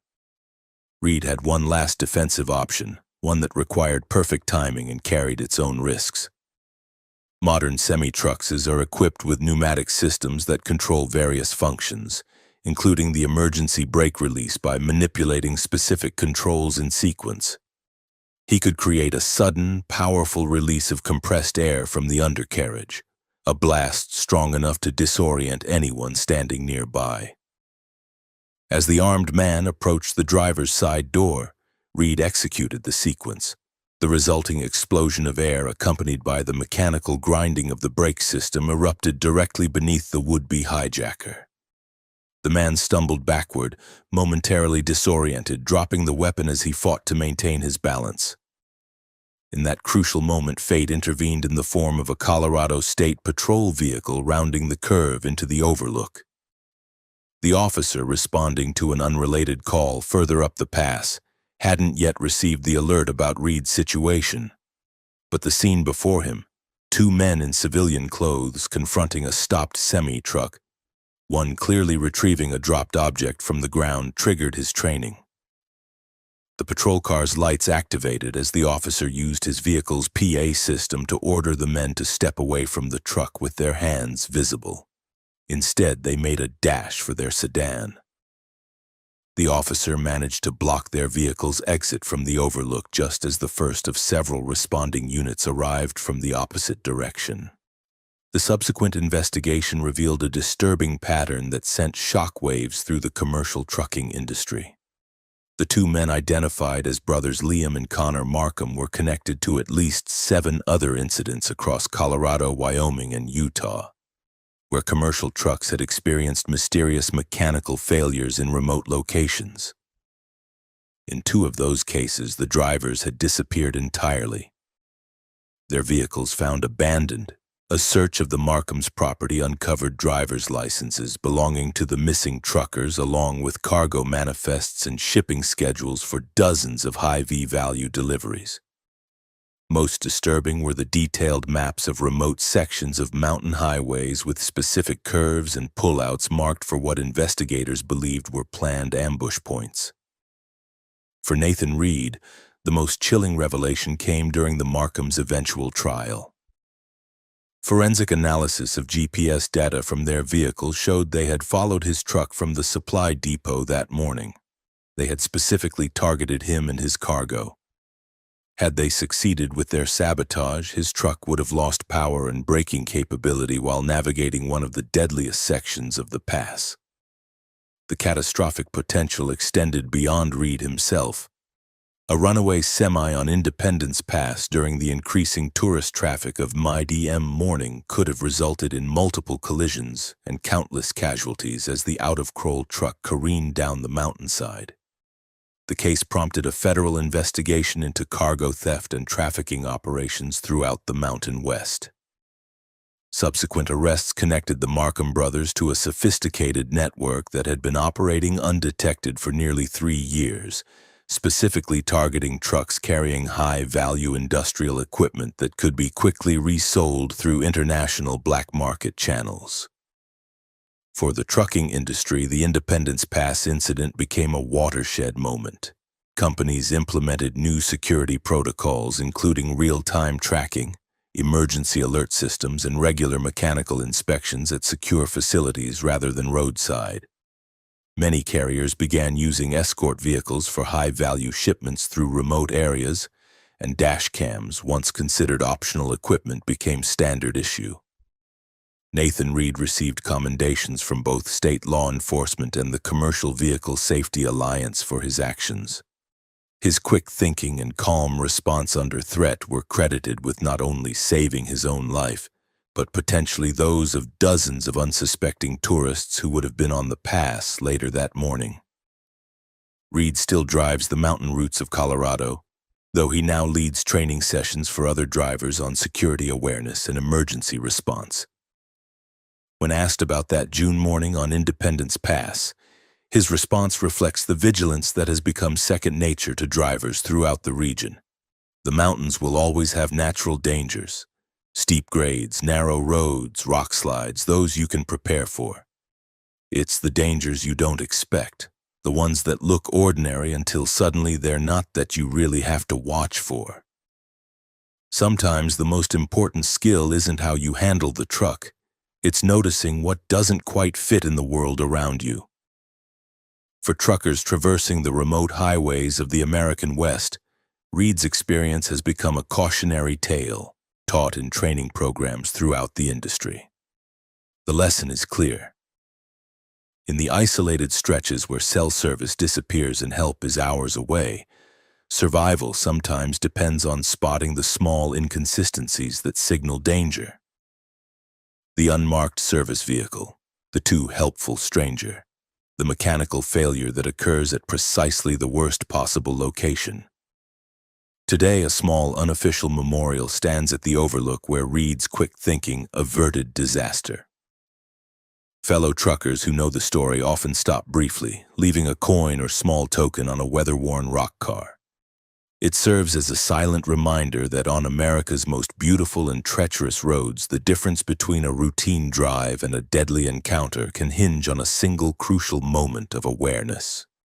Reed had one last defensive option, one that required perfect timing and carried its own risks. Modern semi-trucks are equipped with pneumatic systems that control various functions, including the emergency brake release by manipulating specific controls in sequence. He could create a sudden, powerful release of compressed air from the undercarriage, a blast strong enough to disorient anyone standing nearby. As the armed man approached the driver's side door, Reed executed the sequence. The resulting explosion of air, accompanied by the mechanical grinding of the brake system, erupted directly beneath the would-be hijacker. The man stumbled backward, momentarily disoriented, dropping the weapon as he fought to maintain his balance. In that crucial moment, fate intervened in the form of a Colorado State Patrol vehicle rounding the curve into the overlook. The officer, responding to an unrelated call further up the pass, hadn't yet received the alert about Reed's situation. But the scene before him, two men in civilian clothes confronting a stopped semi-truck, one clearly retrieving a dropped object from the ground, triggered his training. The patrol car's lights activated as the officer used his vehicle's PA system to order the men to step away from the truck with their hands visible. Instead, they made a dash for their sedan. The officer managed to block their vehicle's exit from the overlook just as the first of several responding units arrived from the opposite direction. The subsequent investigation revealed a disturbing pattern that sent shockwaves through the commercial trucking industry. The two men, identified as brothers Liam and Connor Markham, were connected to at least 7 other incidents across Colorado, Wyoming, and Utah, where commercial trucks had experienced mysterious mechanical failures in remote locations. In 2 of those cases, the drivers had disappeared entirely. Their vehicles found abandoned. A search of the Markham's property uncovered driver's licenses belonging to the missing truckers, along with cargo manifests and shipping schedules for dozens of high V-value deliveries. Most disturbing were the detailed maps of remote sections of mountain highways with specific curves and pullouts marked for what investigators believed were planned ambush points. For Nathan Reed, the most chilling revelation came during the Markham's eventual trial. Forensic analysis of GPS data from their vehicle showed they had followed his truck from the supply depot that morning. They had specifically targeted him and his cargo. Had they succeeded with their sabotage, his truck would have lost power and braking capability while navigating one of the deadliest sections of the pass. The catastrophic potential extended beyond Reed himself. A runaway semi on Independence Pass during the increasing tourist traffic of mid-m morning could have resulted in multiple collisions and countless casualties as the out-of-control truck careened down the mountainside. The case prompted a federal investigation into cargo theft and trafficking operations throughout the Mountain West. Subsequent arrests connected the Markham brothers to a sophisticated network that had been operating undetected for nearly 3 years, specifically targeting trucks carrying high-value industrial equipment that could be quickly resold through international black market channels. For the trucking industry, the Independence Pass incident became a watershed moment. Companies implemented new security protocols, including real-time tracking, emergency alert systems, and regular mechanical inspections at secure facilities rather than roadside. Many carriers began using escort vehicles for high-value shipments through remote areas, and dash cams, once considered optional equipment, became standard issue. Nathan Reed received commendations from both state law enforcement and the Commercial Vehicle Safety Alliance for his actions. His quick thinking and calm response under threat were credited with not only saving his own life, but potentially those of dozens of unsuspecting tourists who would have been on the pass later that morning. Reed still drives the mountain routes of Colorado, though he now leads training sessions for other drivers on security awareness and emergency response. When asked about that June morning on Independence Pass, his response reflects the vigilance that has become second nature to drivers throughout the region. The mountains will always have natural dangers. Steep grades, narrow roads, rock slides, those you can prepare for. It's the dangers you don't expect, the ones that look ordinary until suddenly they're not, that you really have to watch for. Sometimes the most important skill isn't how you handle the truck, it's noticing what doesn't quite fit in the world around you. For truckers traversing the remote highways of the American West, Reed's experience has become a cautionary tale, taught in training programs throughout the industry. The lesson is clear. In the isolated stretches where cell service disappears and help is hours away, survival sometimes depends on spotting the small inconsistencies that signal danger. The unmarked service vehicle, the too helpful stranger, the mechanical failure that occurs at precisely the worst possible location. Today, a small unofficial memorial stands at the overlook where Reed's quick thinking averted disaster. Fellow truckers who know the story often stop briefly, leaving a coin or small token on a weather-worn rock car. It serves as a silent reminder that on America's most beautiful and treacherous roads, the difference between a routine drive and a deadly encounter can hinge on a single crucial moment of awareness.